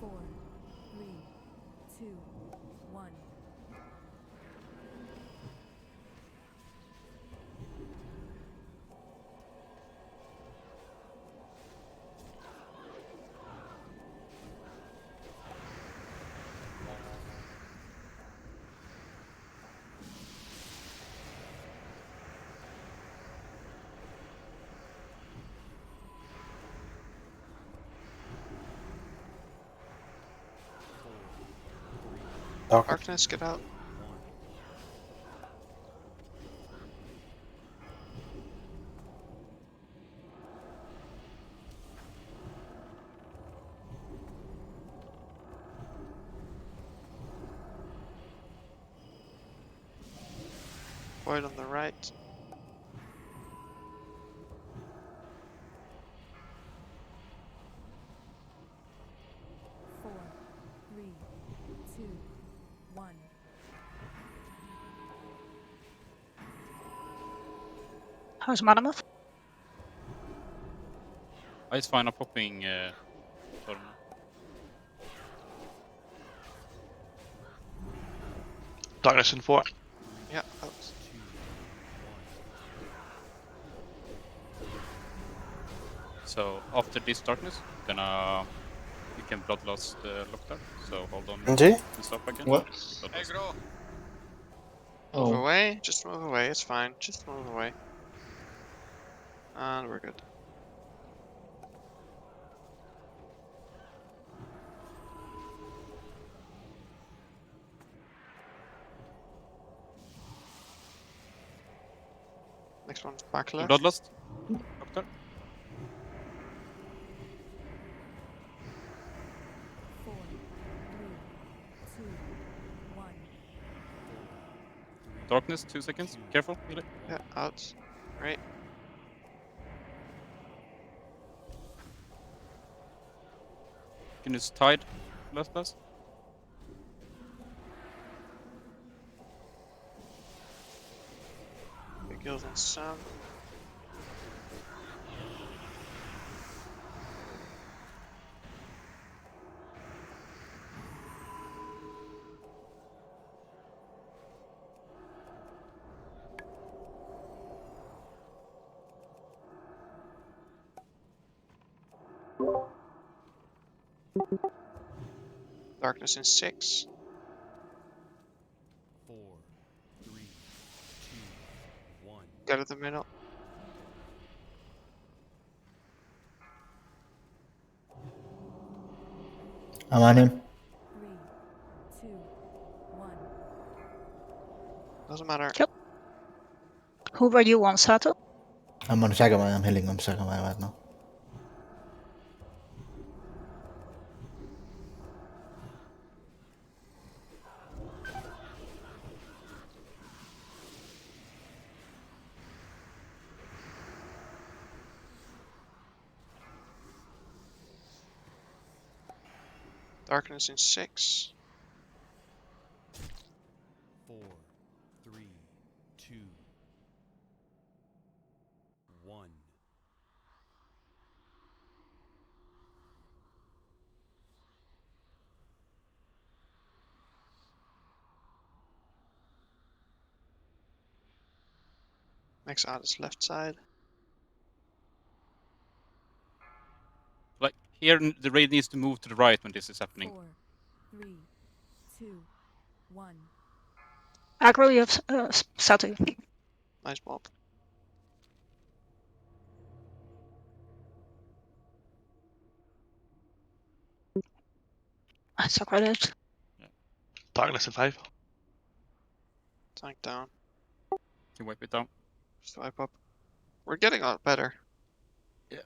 T: Four, three, two, one.
H: Darkness, get out. Void on the right.
T: Four, three, two, one.
C: How's Manamouth?
J: It's fine. I'm popping totem now.
V: Darkness in 4.
H: Yeah.
J: So after this darkness, you can bloodlust Lockdown. So hold on
F: Indeed.
J: and stop again.
E: What?
D: Hey, Gro!
H: Move
E: Oh.
H: away. Just move away. It's fine. Just move away. And we're good. Next one's back left.
J: Bloodlust. Lockdown. Darkness, 2 seconds. Careful, heal it.
H: Yeah, out. Right.
J: Can you tide last?
H: Big heals on Sam. Darkness in 6.
P: 4, 3, 2, 1.
H: Go to the middle.
O: I'm on him.
T: 3, 2, 1.
H: Doesn't matter.
C: Yep. Who were you on, Sato?
O: I'm on Sagamai. I'm healing on Sagamai right now.
H: Darkness in 6.
P: 4, 3, 2, 1.
H: Next out is left side.
J: Like here, the raid needs to move to the right when this is happening.
T: 4, 3, 2, 1.
C: Aggro, you have Sato.
H: Nice mob.
C: Sacred.
V: Darkness in 5.
H: Tank down.
J: Can wipe it down.
H: Just wipe up. We're getting a lot better.
J: Yeah.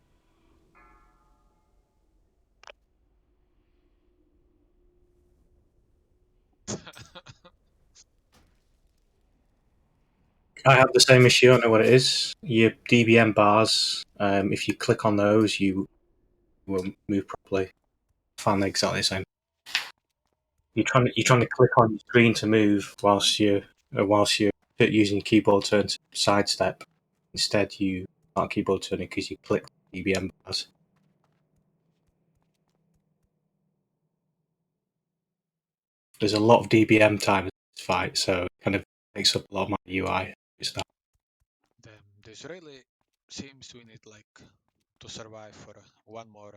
I: I have the same issue. I don't know what it is. Your DBM bars, if you click on those, you won't move properly. I found exactly the same. You're trying to click on your screen to move whilst you're using your keyboard turn to sidestep. Instead, you can't keyboard turn it because you click DBM bars. There's a lot of DBM time in this fight, so it kind of takes up a lot of my UI.
D: This really seems we need like to survive for one more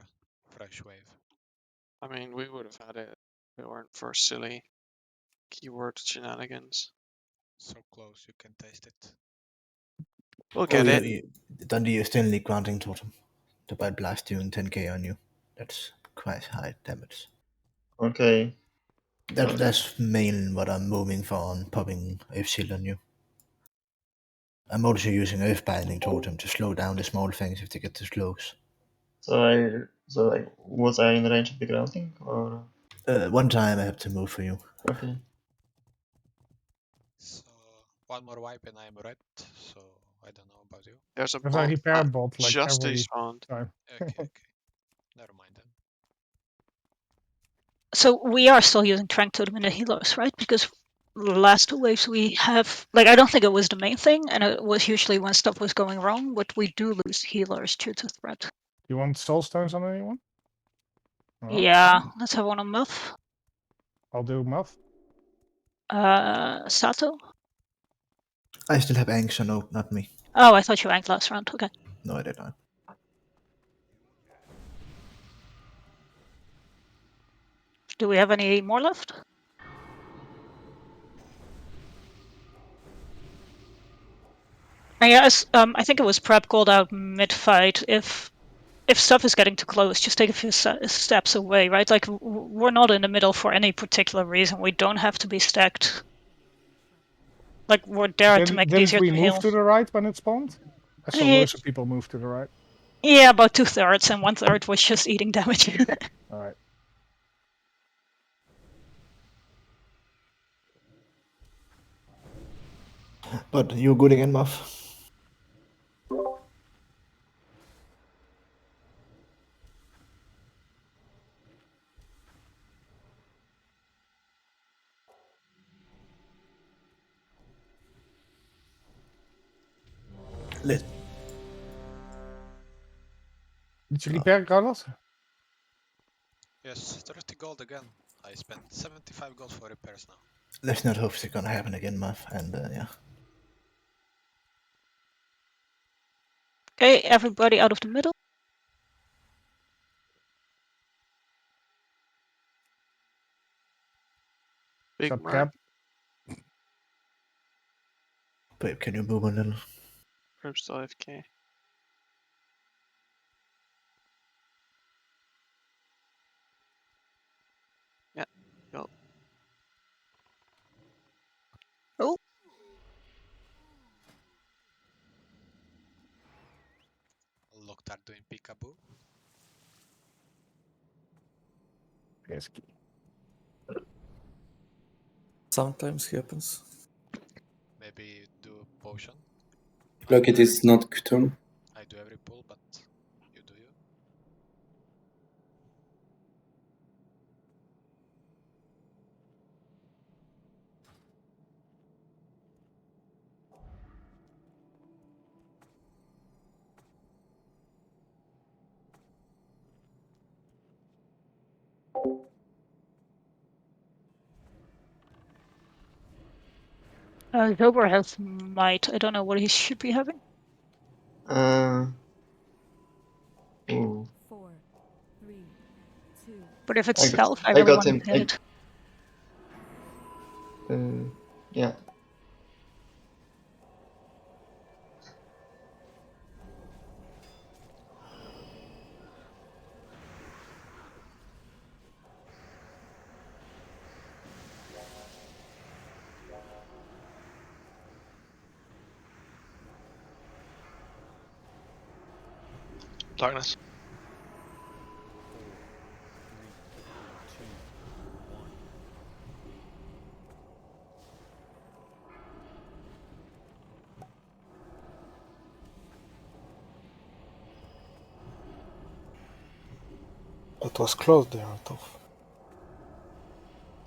D: fresh wave.
H: I mean, we would have had it if it weren't for silly keyword shenanigans.
D: So close, you can taste it.
H: We'll get it.
O: Don't you still need grounding totem to bite blast doing 10k on you? That's quite high damage.
E: Okay.
O: That's mainly what I'm moving for on popping Earth Shield on you. I'm also using Earth Binding Totem to slow down the small things if they get too close.
E: So was I in range of the grounding or?
O: One time I have to move for you.
E: Okay.
D: So one more wipe and I'm red. So I don't know about you.
H: There's a
N: That's why he
H: bot
N: parabot like
H: just
N: every
H: despawned.
N: time.
D: Okay. Never mind then.
C: So we are still using Trank Totem in the healers, right? Because last 2 waves we have, like, I don't think it was the main thing, and it was usually when stuff was going wrong, but we do lose healers due to threat.
N: You want soul stones on anyone? No?
C: Yeah, let's have one on Muff.
N: I'll do Muff.
C: Sato?
O: I still have Aang, so no, not me.
C: Oh, I thought you ranked last round. Okay.
O: No, I did not.
C: Do we have any more left? I guess, I think it was Prep called out mid-fight. If stuff is getting too close, just take a few steps away, right? Like, we're not in the middle for any particular reason. We don't have to be stacked. Like, we're there to make it
N: Didn't
C: easier
N: we
C: to
N: move
C: heal.
N: to the right when it spawned? I saw loads of people move to the right.
C: Yeah, about 2/3, and 1/3 was just eating damage.
N: Alright.
O: But you're good again, Muff. Let
N: Did you repair, Carlos?
D: Yes, 30 gold again. I spent 75 gold for repairs now.
O: Let's not hope it's gonna happen again, Muff. And yeah.
C: Okay, everybody out of the middle.
H: Big
N: Sup,
H: Mark.
O: Babe, can you move a little?
H: Prep still AFK. Yeah, go.
C: Oh.
D: Loktar doing peekaboo.
N: Risky.
K: Sometimes happens.
D: Maybe do potion.
M: Look, it is not GToN.
D: I do every pull, but you do you.
C: Zober has might. I don't know what he should be having.
E: Ooh.
T: 4, 3, 2.
C: But if it's stealth, I
E: I
C: really
E: got
C: want
E: him.
C: to hit it.
E: Yeah.
V: Darkness.
F: That was close there, tough.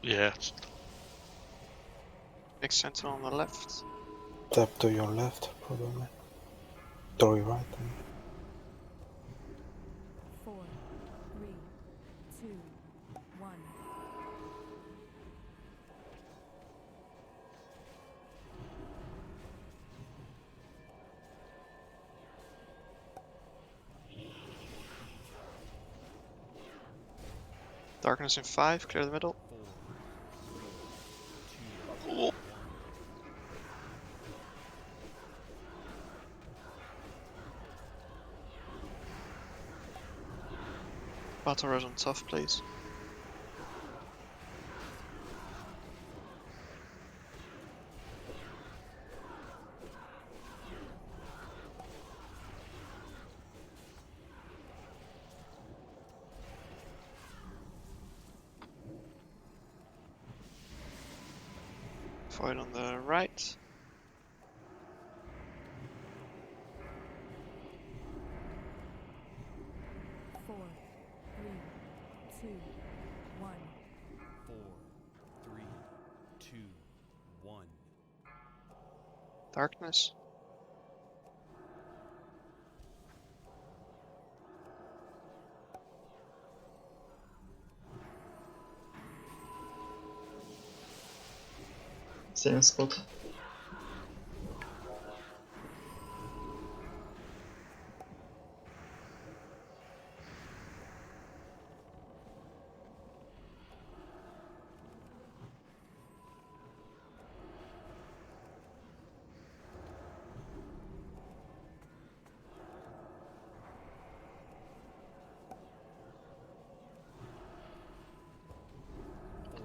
V: Yeah.
H: Big sentinel on the left.
F: Tap to your left, probably. To your right.
T: 4, 3, 2, 1.
H: Darkness in 5, clear the middle. Oh. Battle res on tough, please. Void on the right.
T: 4, 3, 2, 1.
P: 4, 3, 2,
H: Darkness.
E: Same spot.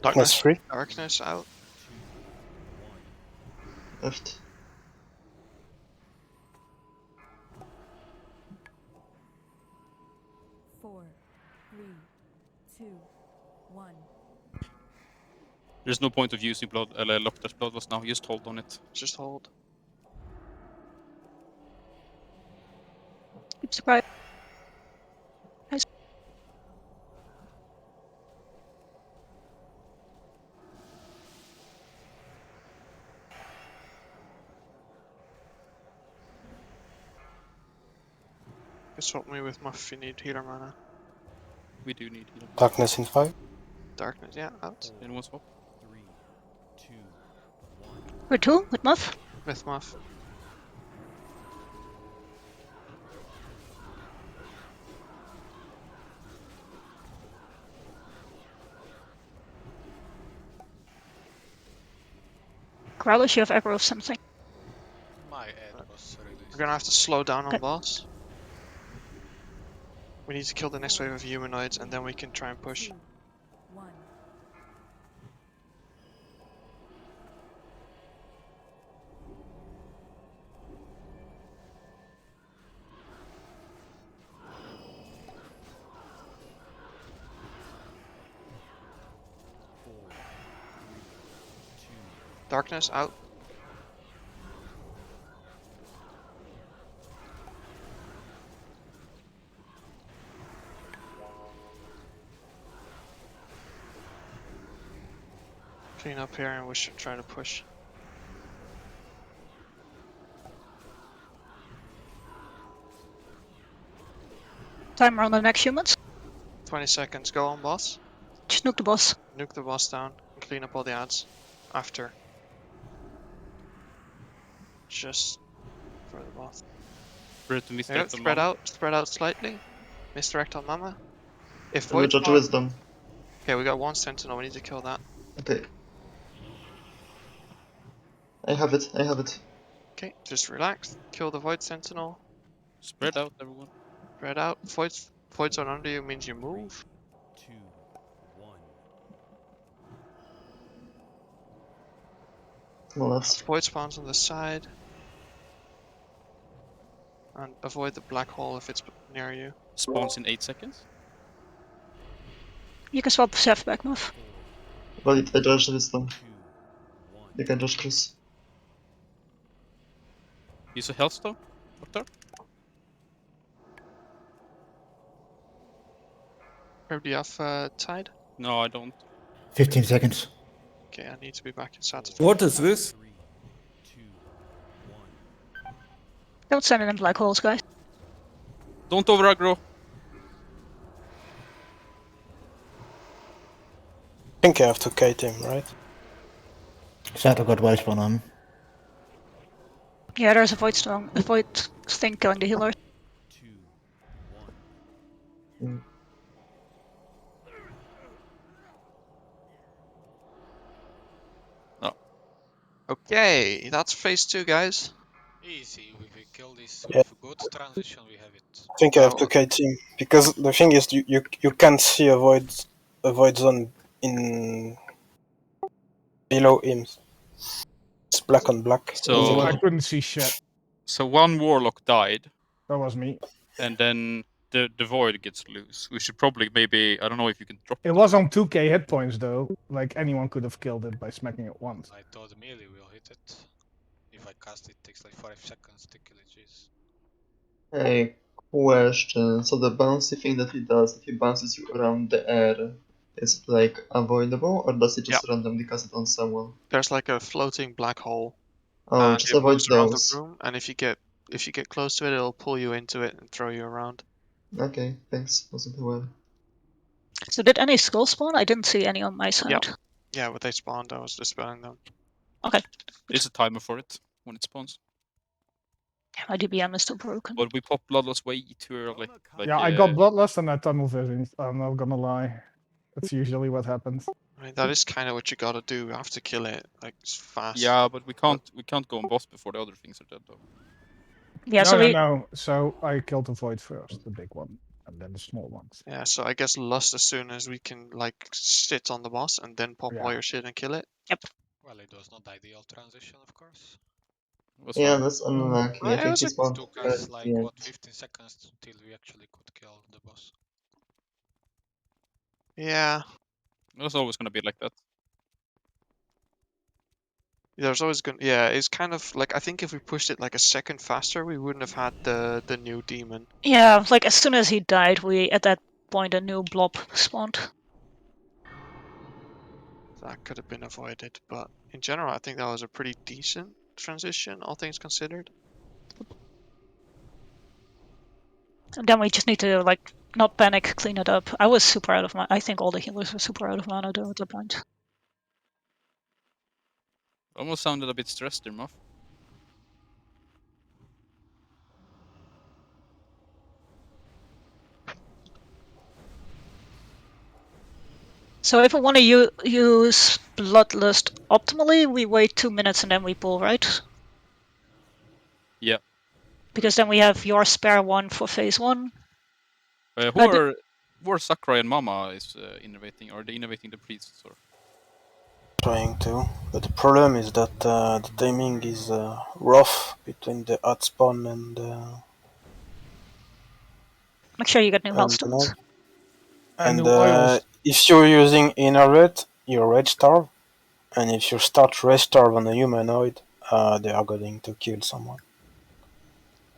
V: Darkness.
F: Free.
H: Darkness out.
E: Left.
T: Four, three, two, one.
J: There's no point of using blood. Locked blood was now. Just hold on it.
H: Just hold.
C: Keep surprised. Nice.
H: Just swap me with Muff if you need healer mana.
J: We do need healer.
F: Darkness in 5.
H: Darkness, yeah, out.
J: Anyone swap?
P: 3, 2, 1.
C: Where to? With Muff?
H: With Muff.
C: Growlers, you have aggro of something.
D: My ad was released.
H: We're gonna have to slow down on
C: Okay.
H: boss. We need to kill the next wave of humanoids and then we can try and push.
T: 2, 1.
H: Darkness out. Clean up here and we should try to push.
C: Timer on the next humans.
H: 20 seconds, go on boss.
C: Just nuke the boss.
H: Nuke the boss down and clean up all the ads after. Just for the boss.
J: Spread to
H: There you go,
J: misdirect
H: spread out slightly. Misdirect on Mama. If
E: I will
H: Void
E: judge
H: Spawn-
E: wisdom.
H: Okay, we got one sentinel, we need to kill that.
E: Okay. I have it, I have it.
H: Okay, just relax. Kill the Void Sentinel.
J: Spread out, everyone.
H: Spread out. Void Zone under you means you move.
P: 2, 1.
E: Come on, lads.
H: Void spawns on the side. And avoid the black hole if it's near you.
J: Spawns in 8 seconds.
C: You can swap Seth back, Muff.
E: Valid, I judge wisdom. You can judge Chris.
J: Use a Healthstone, Doctor.
H: Do you have Tide?
J: No, I don't.
O: 15 seconds.
H: Okay, I need to be back in Saturday.
K: What is this?
C: Don't send it in black holes, guys.
J: Don't over aggro.
F: I think I have to kite him, right?
O: Sato got wipe spawn on.
C: Yeah, there's a void stone, a void thing killing the healer.
J: Oh.
H: Okay, that's phase 2, guys.
D: Easy, if we kill this
F: Yeah.
D: with good transition, we have it.
F: I think I have to kite him because the thing is, you can't see a void zone in below him. It's black on black.
J: So
N: I couldn't see shit.
J: So one warlock died.
N: That was me.
J: And then the void gets loose. We should probably maybe, I don't know if you can drop
N: It was on 2k hit points though. Like anyone could have killed it by smacking it once.
D: I thought melee will hit it. If I cast it, takes like 5 seconds to kill it, jeez.
E: Hey, question. So the bouncy thing that he does, that he bounces you around the air, is it like avoidable or does he just randomly cast it on someone?
H: There's like a floating black hole.
B: Oh,
H: and
B: just
H: it
B: avoid
H: moves around the
B: those.
H: room. And if you get close to it, it'll pull you into it and throw you around.
E: Okay, thanks. Wasn't aware.
C: So did any skulls spawn? I didn't see any on my side.
H: Yeah, when they spawned, I was dispelling them.
C: Okay.
J: There's a timer for it when it spawns.
C: My DBM is still broken.
J: But we pop Bloodlust way too early. Like,
N: Yeah, I got Bloodlust and I Tunnel Vision. I'm not gonna lie. That's usually what happens.
H: I mean, that is kind of what you gotta do. You have to kill it like fast.
J: Yeah, but we can't go on boss before the other things are dead though.
C: Yeah,
N: no,
C: so
N: no. So I killed the Void first, the big one, and then the small ones.
H: Yeah, so I guess Lust as soon as we can like sit on the boss and then pop all your shit and kill it.
C: Yep.
D: Well, it was not ideal transition, of course.
E: Yeah, that's unlucky. I
H: It
E: think
H: was
E: he
H: a
D: It
E: spawned
D: took
E: right
D: us
E: at
D: like
E: the end.
D: what 15 seconds till we actually could kill the boss.
H: Yeah.
J: It was always gonna be like that.
H: There's always gonna it's kind of like I think if we pushed it like a second faster, we wouldn't have had the new demon.
C: yeah, like as soon as he died, we at that point a new blob spawned.
H: That could have been avoided, but in general, I think that was a pretty decent transition, all things considered.
C: And then we just need to like not panic, clean it up. I was super out of mana. I think all the healers were super out of mana though at the point.
J: Almost sounded a bit stressed there, Muff.
C: So if we want to use Bloodlust optimally, we wait 2 minutes and then we pull, right?
J: Yeah.
C: Because then we have your spare one for phase 1.
J: Who are Sakurai and Mama is innovating? Are they innovating the priests or?
F: Trying to, but the problem is that the timing is rough between the hot spawn and
C: Make sure you get new health
F: the
C: stones.
F: night.
N: And
F: And
N: new oils.
F: if you're using inner red, you're red starve, and if you start red starve on a humanoid, they are going to kill someone.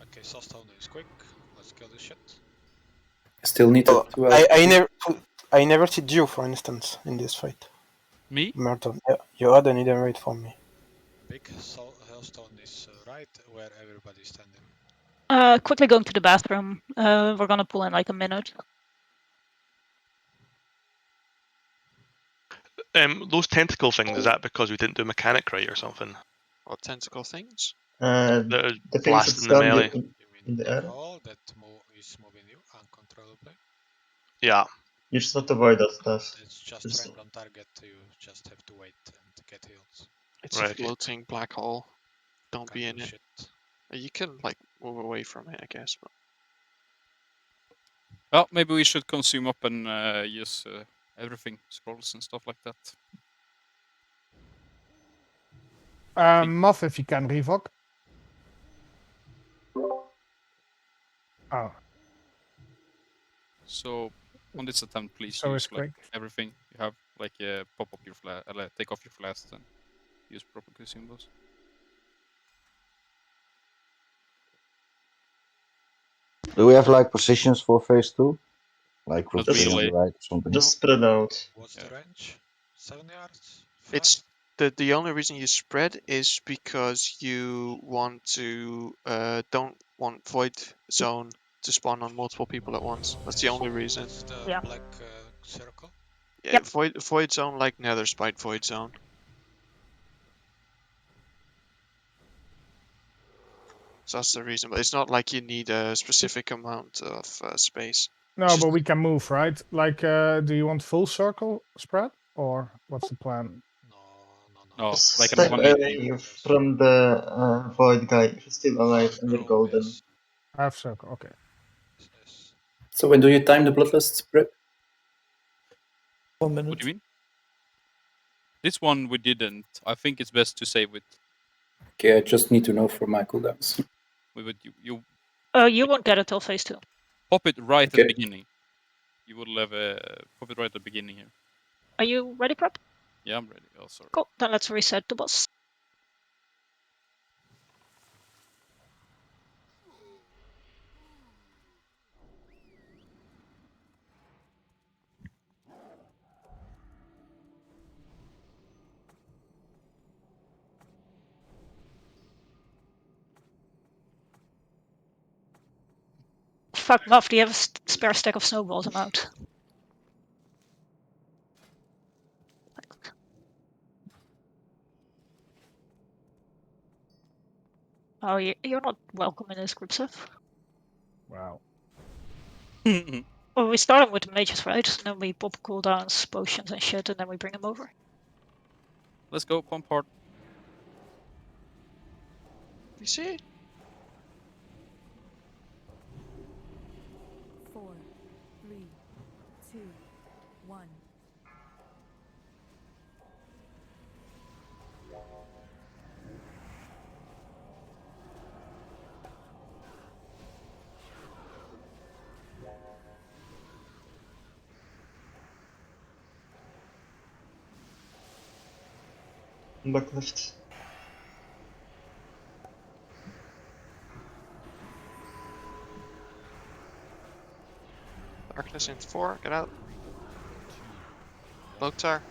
D: Okay, Soulstone is quick. Let's kill this shit.
M: Still need to.
F: I never did you, for instance, in this fight.
J: Me?
F: Merton, yeah, you had an hidden raid for me.
D: Big Hellstone is right where everybody's standing.
C: Quickly going to the bathroom. We're gonna pull in like a minute.
V: Those tentacle things, is that because we didn't do mechanic right or something?
H: What tentacle things?
V: That is
E: The things that
V: blasting the
E: stun you
V: melee.
E: in the
D: Big
E: air.
D: hole that is moving you uncontrollably.
V: Yeah.
E: You just have to avoid that stuff.
D: It's just
E: Just-
D: random target. You just have to wait and get healed.
H: It's a floating black hole. Don't be in
D: do
H: it.
D: shit.
H: You can like move away from it, I guess. But
J: Well, maybe we should consume up and use everything, scrolls and stuff like that.
N: Muff, if you can revoke. Oh,
J: So on this attempt, please
N: So
J: use
N: it's
J: like
N: quick.
J: everything you have, like pop up your take off your flasks and use proper consumables.
B: Do we have like positions for phase 2? Like
J: Not
B: rotation on
J: really.
B: the right or something?
E: Just spread out.
D: What's the range? 7 yards? 5?
H: it's the only reason you spread is because you want to don't want void zone to spawn on multiple people at once. That's the only reason.
D: That's the
C: Yeah.
D: black circle.
H: Yeah, void zone like Nether Spite void zone. So that's the reason, but it's not like you need a specific amount of space.
N: No, but we can move, right? Like, do you want full circle spread, or what's the plan?
J: No,
E: Just
J: like a
E: step
J: 180.
E: away from the void guy if he's still alive and you're golden.
N: Half circle, okay.
M: So when do you time the bloodlust spread?
K: 1 minute.
J: What do you mean? This one we didn't. I think it's best to save it.
M: Okay, I just need to know for my cooldowns.
J: We would you
C: You won't get it till phase 2.
J: pop it right at the beginning. You would have pop it right at the beginning here.
C: Are you ready, prep?
J: Yeah, I'm ready. Oh, sorry.
C: Cool. Then let's reset the boss. fuck them off. Do you have a spare stack of snowballs? I'm out. Oh, you're not welcome in this group, Seth.
N: Wow.
C: Well, we start with the mages, right? And then we pop cooldowns, potions and shit, and then we bring them over.
J: Let's go, pump hard.
H: You see?
T: 4, 3, 2, 1.
E: Back left.
H: Darkness in 4, get out. Loktar.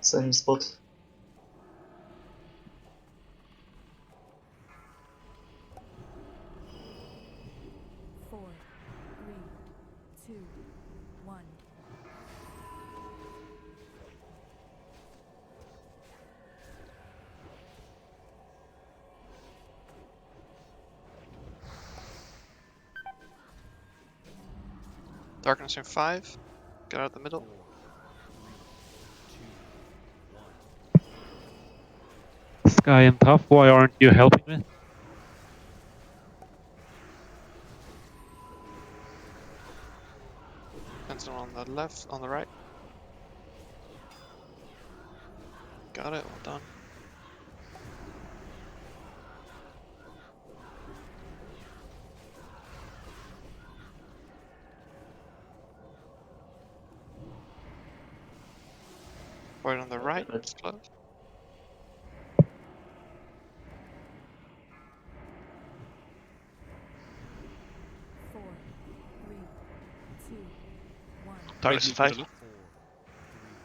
E: Same spot.
T: Four, three, two, one.
H: Darkness in 5, get out the middle.
S: Sky and Tough, why aren't you helping me?
H: Sentinel on the left, on the right. Got it, well done. Void on the right, it's close.
T: Four, three, two, one.
V: Darkness in 5.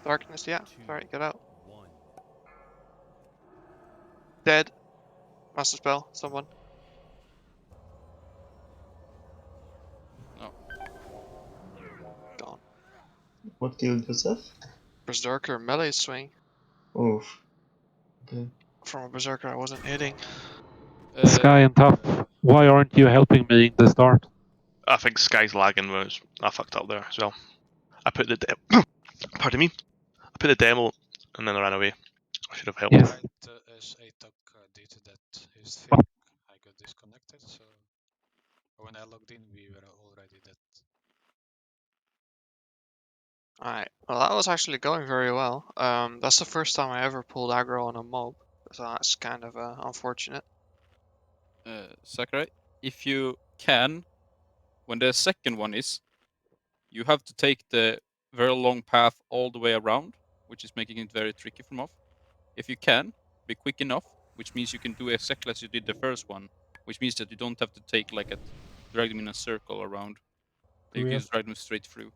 H: Darkness, yeah. Alright, get out. Dead. Master spell, someone.
J: No.
H: Gone.
E: What killed Joseph?
H: Berserker melee swing.
E: Oof. Okay.
H: From a Berserker I wasn't hitting.
S: Sky and Tough, why aren't you helping me in the start?
V: I think Sky's lagging was I fucked up there as well. I put the pardon me. I put the demo and then I ran away. I should have helped.
S: Yes.
D: Right as Atok did that his thing, I got disconnected, so when I logged in we were already dead.
H: Alright, well that was actually going very well. That's the first time I ever pulled aggro on a mob, so that's kind of unfortunate.
J: Sakurai, if you can, when the second one is, you have to take the very long path all the way around, which is making it very tricky from off. If you can, be quick enough, which means you can do exactly as you did the first one, which means that you don't have to take like a drag them in a circle around.
N: Do
J: You
N: we
J: can
N: have
J: just drag them straight through.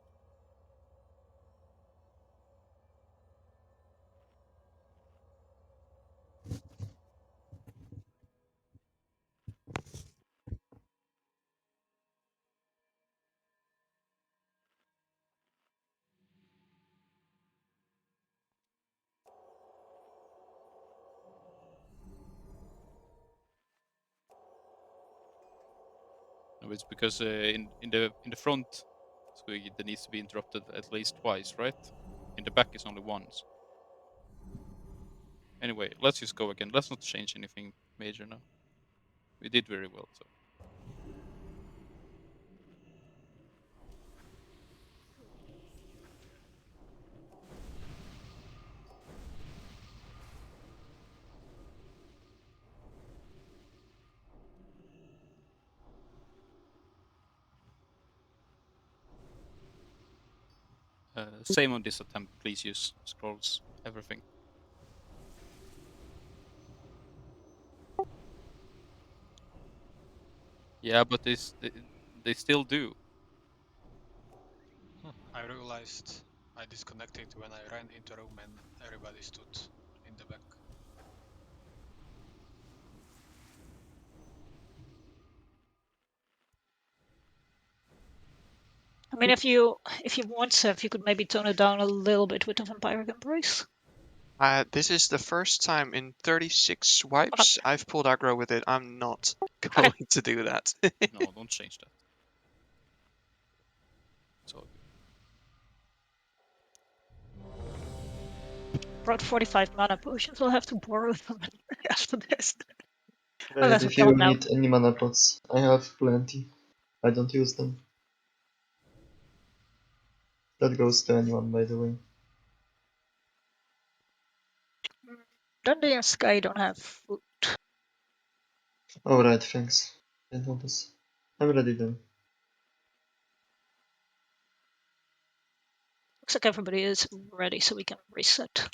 J: No, it's because in the front, so it needs to be interrupted at least twice, right? In the back is only once. Anyway, let's just go again. Let's not change anything major now. We did very well, so. Same on this attempt, please use scrolls, everything. Yeah, but they still do.
D: I realized I disconnected when I ran into room and everybody stood in the back.
C: I mean, if you want, Seth, you could maybe tone it down a little bit with the Vampiric Embrace.
H: This is the first time in 36 wipes I've pulled aggro with it. I'm not going to do that.
J: No, don't change that. It's all good.
C: Brought 45 mana potions. I'll have to borrow them after this.
E: Right,
C: Unless we
E: if
C: kill
E: you
C: them now.
E: need any mana pots, I have plenty. I don't use them. That goes to anyone, by the way.
C: Dundee and Sky don't have food.
E: Alright, thanks. Didn't notice. I'm ready then.
C: Looks like everybody is ready, so we can reset.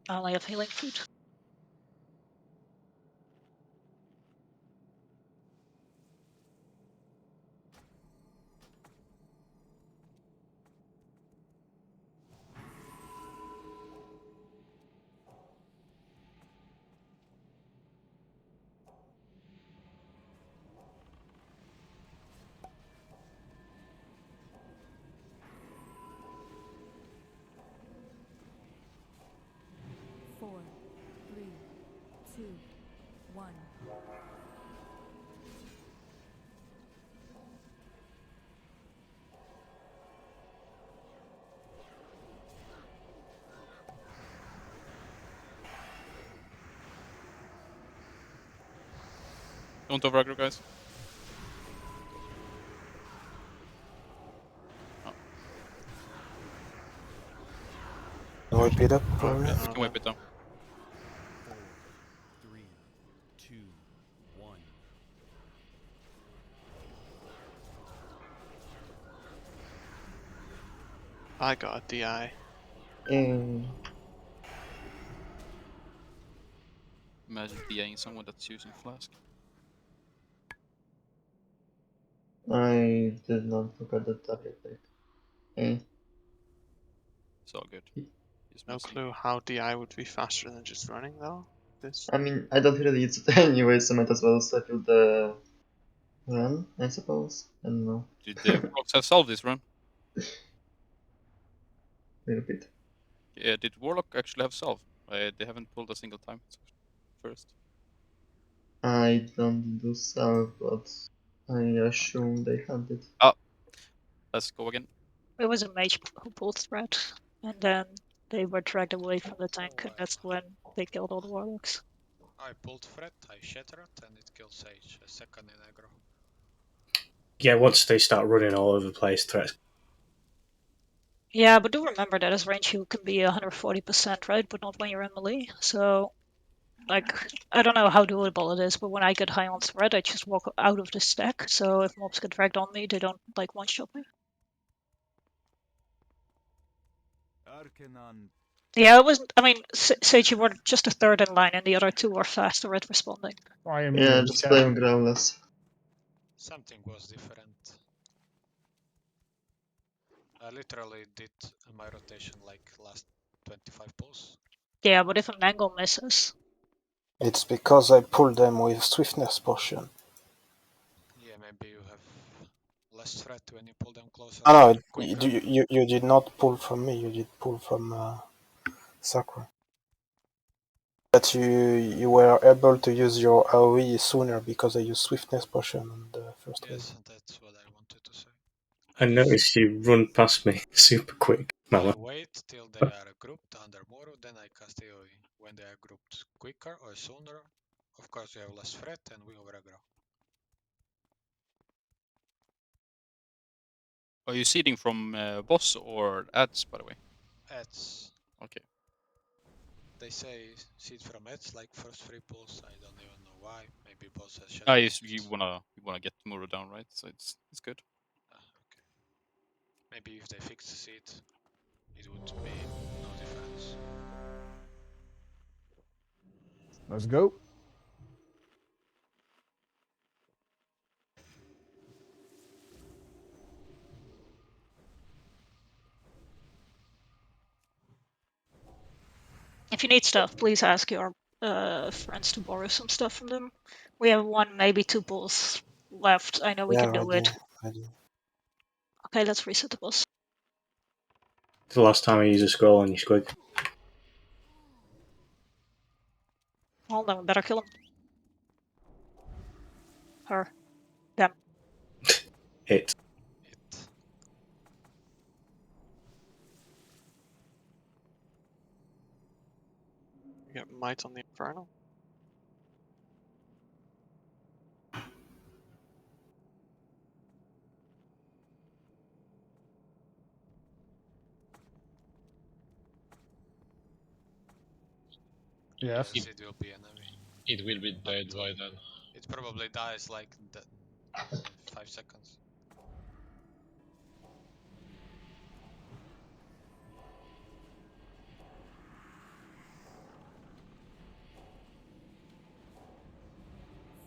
C: I only have healing food.
T: Four, three, two, one.
J: Don't over aggro, guys. Oh,
F: Wipe it up, probably.
J: yeah, we can wipe it down.
P: 4, 3, 2, 1.
H: I got a DI.
J: Imagine DIing someone that's using Flask.
E: I did not look at the target deck.
J: It's all good. He's
H: No
J: missing.
H: clue how DI would be faster than just running though. This.
E: I mean, I don't really use it anyway, so might as well settle the run, I suppose. I don't know.
J: Did the Warlocks have solved this run?
E: Repeat.
J: Yeah, did Warlock actually have solve? They haven't pulled a single time first.
E: I don't do so, but I assume they had it.
J: Oh, let's go again.
C: It was a mage who pulled threat, and then they were dragged away from the tank, and that's when they killed all the warlocks.
D: I pulled Fred, I shattered, and it killed Sage, a second in aggro.
I: Yeah, once they start running all over the place, threats.
C: Yeah, but do remember that his range heal can be 140%, right? But not when you're in melee. So, like, I don't know how doable it is, but when I get high on threat, I just walk out of the stack. So if mobs get dragged on me, they don't, like, one-shot me.
P: Arcanon.
C: Yeah, it wasn't. I mean, Sage, you were just a third in line, and the other two were faster at responding.
N: I am
E: Yeah,
N: muted,
E: just
N: chat.
E: playing Growlers.
D: Something was different. I literally did my rotation like last 25 pulls.
C: Yeah, but if an angle misses.
F: It's because I pulled them with Swiftness Potion.
D: Yeah, maybe you have less threat when you pull them closer.
F: Oh no,
D: Quicker.
F: you did not pull from me, you did pull from Sakura. But you were able to use your AoE sooner because I used Swiftness Potion on the first wave.
D: Yes, that's what I wanted to say.
I: I noticed you run past me super quick,
D: I
I: Mama.
D: wait till they are grouped under Moro, then I cast AoE. When they are grouped quicker or sooner, of course you have less threat and we over aggro.
J: Are you seeding from boss or ads, by the way?
D: Ads.
J: Okay.
D: they say seed from edge, like first 3 pulls. I don't even know why. Maybe boss has
J: Ah,
D: shadow.
J: you wanna get Muro down, right? So it's good.
D: Okay. Maybe if they fix the seed, it would be no difference.
N: Let's go.
C: If you need stuff, please ask your friends to borrow some stuff from them. We have 1, maybe 2 pulls left. I know we
F: Yeah,
C: can do it.
F: I do.
C: Okay, let's reset the boss.
I: The last time I used a scroll on your squig.
C: Well, then we better kill him. Her. Them.
I: Hit.
H: You get might on the Infernal.
N: Yes.
D: It will be enemy.
Q: It will be dead by then.
D: It probably dies like in 5 seconds.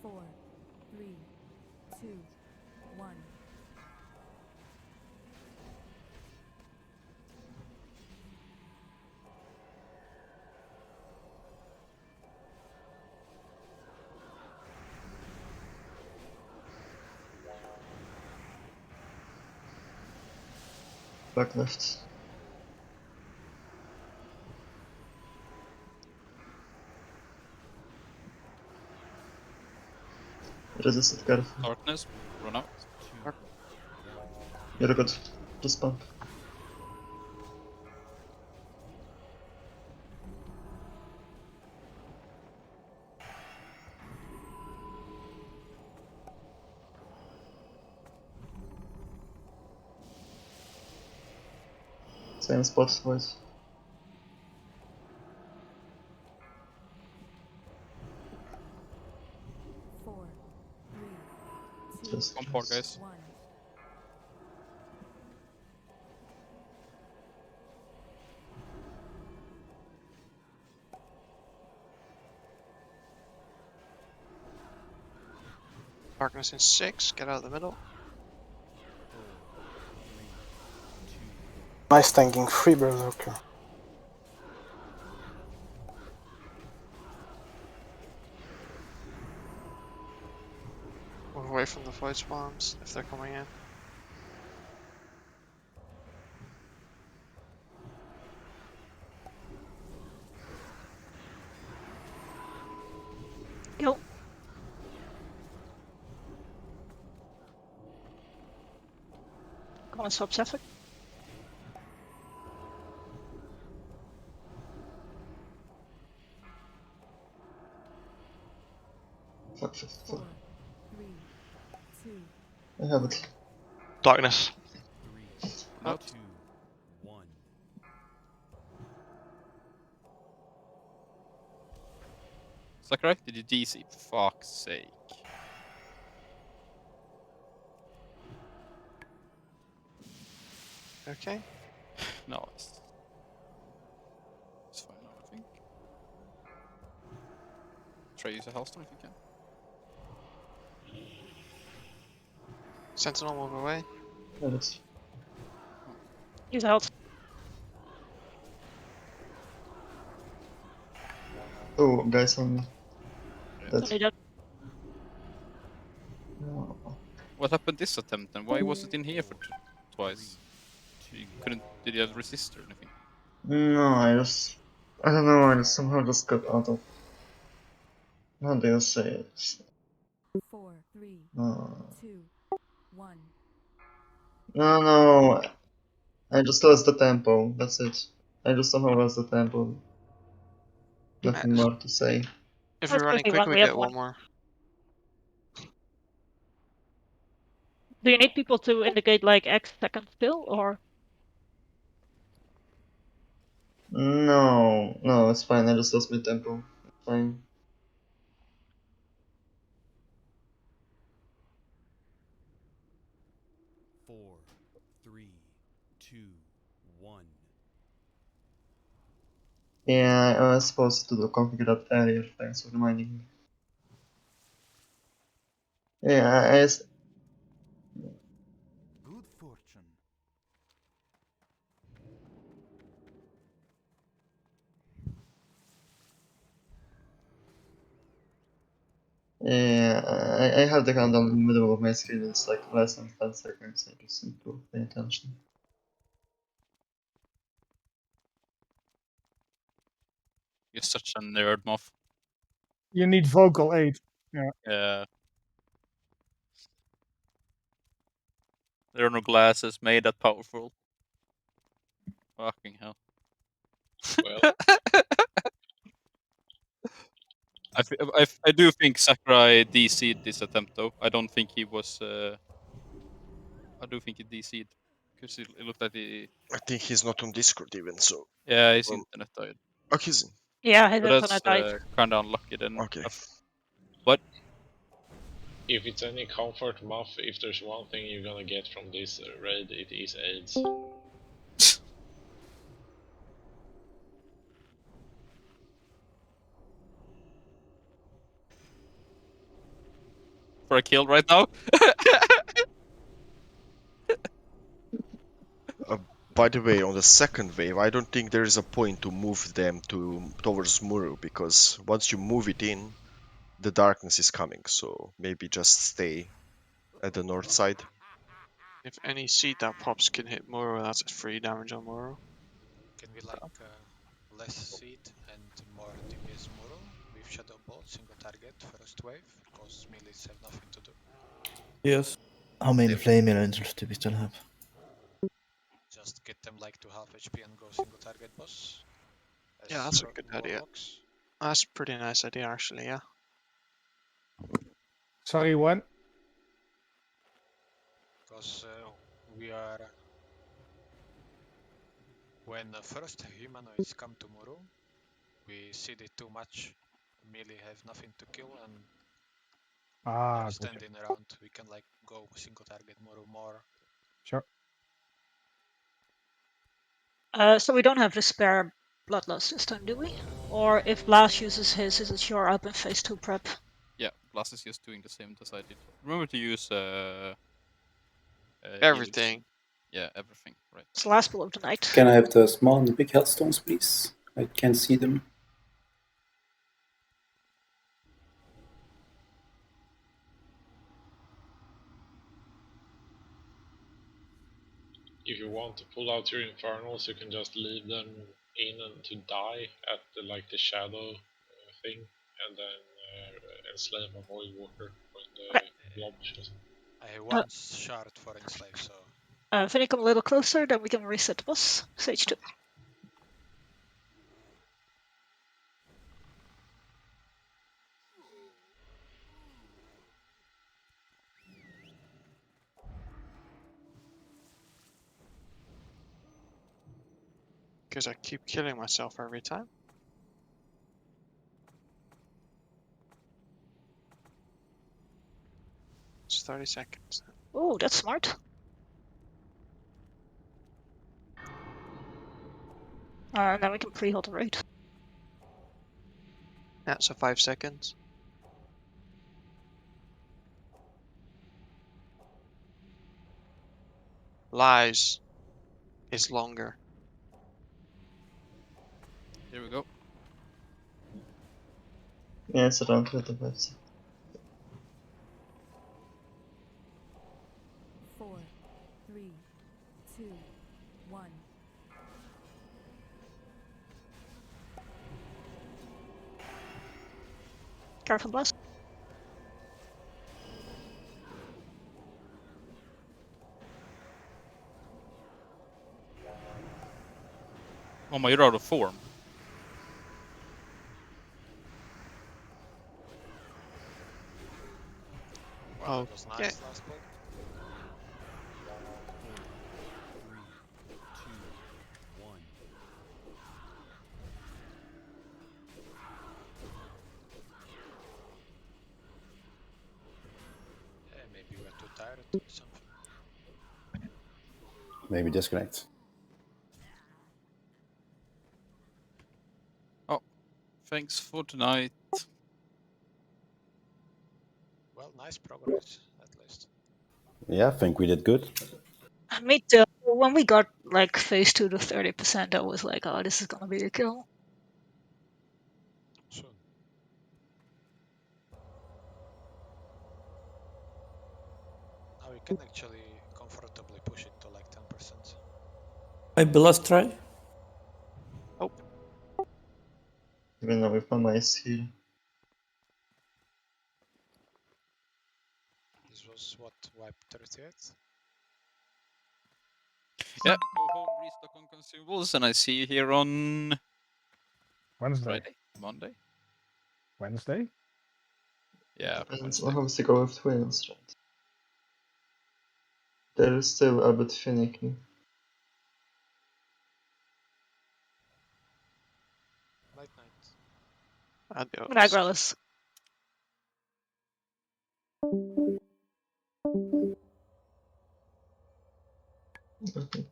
T: Four, three, two, one.
E: Back left. Resisted careful.
J: Darkness, run out.
E: You're good. Just pump. Same spot, boys.
T: Four, three, two,
E: Just
J: One port, guys.
T: one.
H: Darkness in 6, get out of the middle.
F: Nice tanking, free berserker.
H: Move away from the void spawns if they're coming in.
C: Go. Come on, stop Zephyr.
E: Fuck.
T: Four, three, two,
E: I have it.
V: Darkness.
J: Run out. Sakurai, did you DC? Fuck's sake.
H: Okay.
J: Nice. It's fine now, I think. Try use a Hellstone if you can.
H: Sentinel, move away.
E: Have it.
C: Use a health.
E: Oh, guys on me.
C: Don't need that.
E: No.
J: What happened this attempt then? Why was it in here for twice? You couldn't. Did you have resist or anything?
E: No, I don't know, I just somehow just got out of... How do you say it?
T: four, three,
E: No,
T: two, one.
E: no, I just lost the tempo, that's it. I just somehow lost the tempo. Nothing more to say.
H: If
C: Let's
H: you're running
C: quickly
H: quick,
C: run.
H: we
C: We have
H: get
C: one.
H: one more.
C: Do you need people to indicate like X seconds still, or?
E: No, no, it's fine. I just lost my tempo. It's fine.
P: Four, three, two, one.
E: Yeah, I was supposed to do configure that earlier. Thanks for reminding me. Yeah,
P: Good fortune.
E: yeah, I have the countdown in the middle of my screen. It's like less than 10 seconds. I just need to pay attention.
J: You're such a nerd, Moff.
N: You need vocal aid. Yeah.
J: Yeah. There are no glasses made that powerful. Fucking hell.
Q: Well,
J: I do think Sakurai DC'd this attempt though. I don't think he was. I do think he DC'd because it looked like he.
R: I think he's not on Discord even, so.
J: Yeah, his
R: Well,
J: internet died.
R: oh, he's in.
C: Yeah, his
J: But that's
C: internet died.
J: kind of unlucky then.
R: Okay.
J: What?
Q: if it's any comfort, Muff, if there's one thing you're gonna get from this raid, it is AIDS.
J: For a kill right now?
R: By the way, on the second wave, I don't think there is a point to move them towards Muru, because once you move it in, the darkness is coming, so maybe just stay at the north side.
H: If any seed that pops can hit Moro, that's 3 damage on Moro.
D: Can we like less seed and more DPS Muro with Shadow Ball, single target, first wave, because melees have nothing to do?
K: Yes.
O: How many flame elementals do we still have?
D: Just get them like to half HP and go single target boss.
H: Yeah, that's a good idea. That's a pretty nice idea, actually, yeah.
N: Sorry, what?
D: Because we are... When first humanoids come to Muru, we seed it too much. Melee have nothing to kill and they're standing around. We can like go single target Muru more.
N: Sure.
C: So we don't have to spare Bloodlust this time, do we? Or if Blas uses his, is it sure up in phase 2 prep?
J: Yeah, Blast is just doing the same as I did. Remember to use
H: everything.
J: Yeah, everything. Right.
C: It's the last blow of the night.
M: Can I have the small and the big hellstones, please? I can't see them.
Q: If you want to pull out your infernals, you can just leave them in and to die at the shadow thing, and then enslave a void walker when the blob shows up.
D: I have one shard for enslave, so...
C: Finny, come a little closer, then we can reset the boss. Stage 2.
H: Because I keep killing myself every time. It's 30 seconds.
C: Oh, that's smart. Then we can pre-hold the raid.
H: Yeah, so 5 seconds. Lies is longer.
J: Here we go.
E: Yeah, it's around 25 seconds.
T: 4, 3, 2, 1.
C: Careful, Blast.
J: Oh my, you're out of form.
D: Wow, that was nice last pull.
P: 4, 3, 2, 1.
L: Maybe disconnect.
J: Oh, thanks for tonight.
D: Well, nice progress, at least.
L: Yeah, I think we did good.
C: Me too. When we got like phase 2 to 30%, I was like, oh, this is gonna be a kill.
D: Soon. Now you can actually comfortably push it to like 10%.
K: Maybe last try.
J: Oh.
E: Even now with my mice here.
D: This was what, wipe 38th?
J: Yeah, go home, restock on consumables, and I see you here on
N: Wednesday.
J: Friday, Monday.
N: Wednesday?
J: Yeah,
E: Depends
J: Wednesday.
E: on how they go with twins, right? They're still a bit finicky.
D: Night night.
H: Adios.
C: Good night, Growlers.
E: Okay.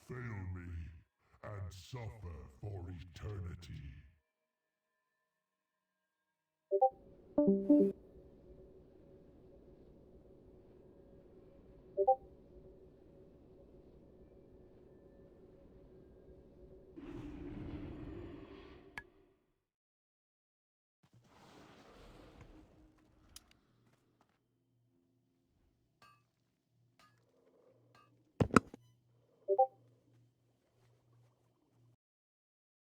P: Fail me and suffer for eternity.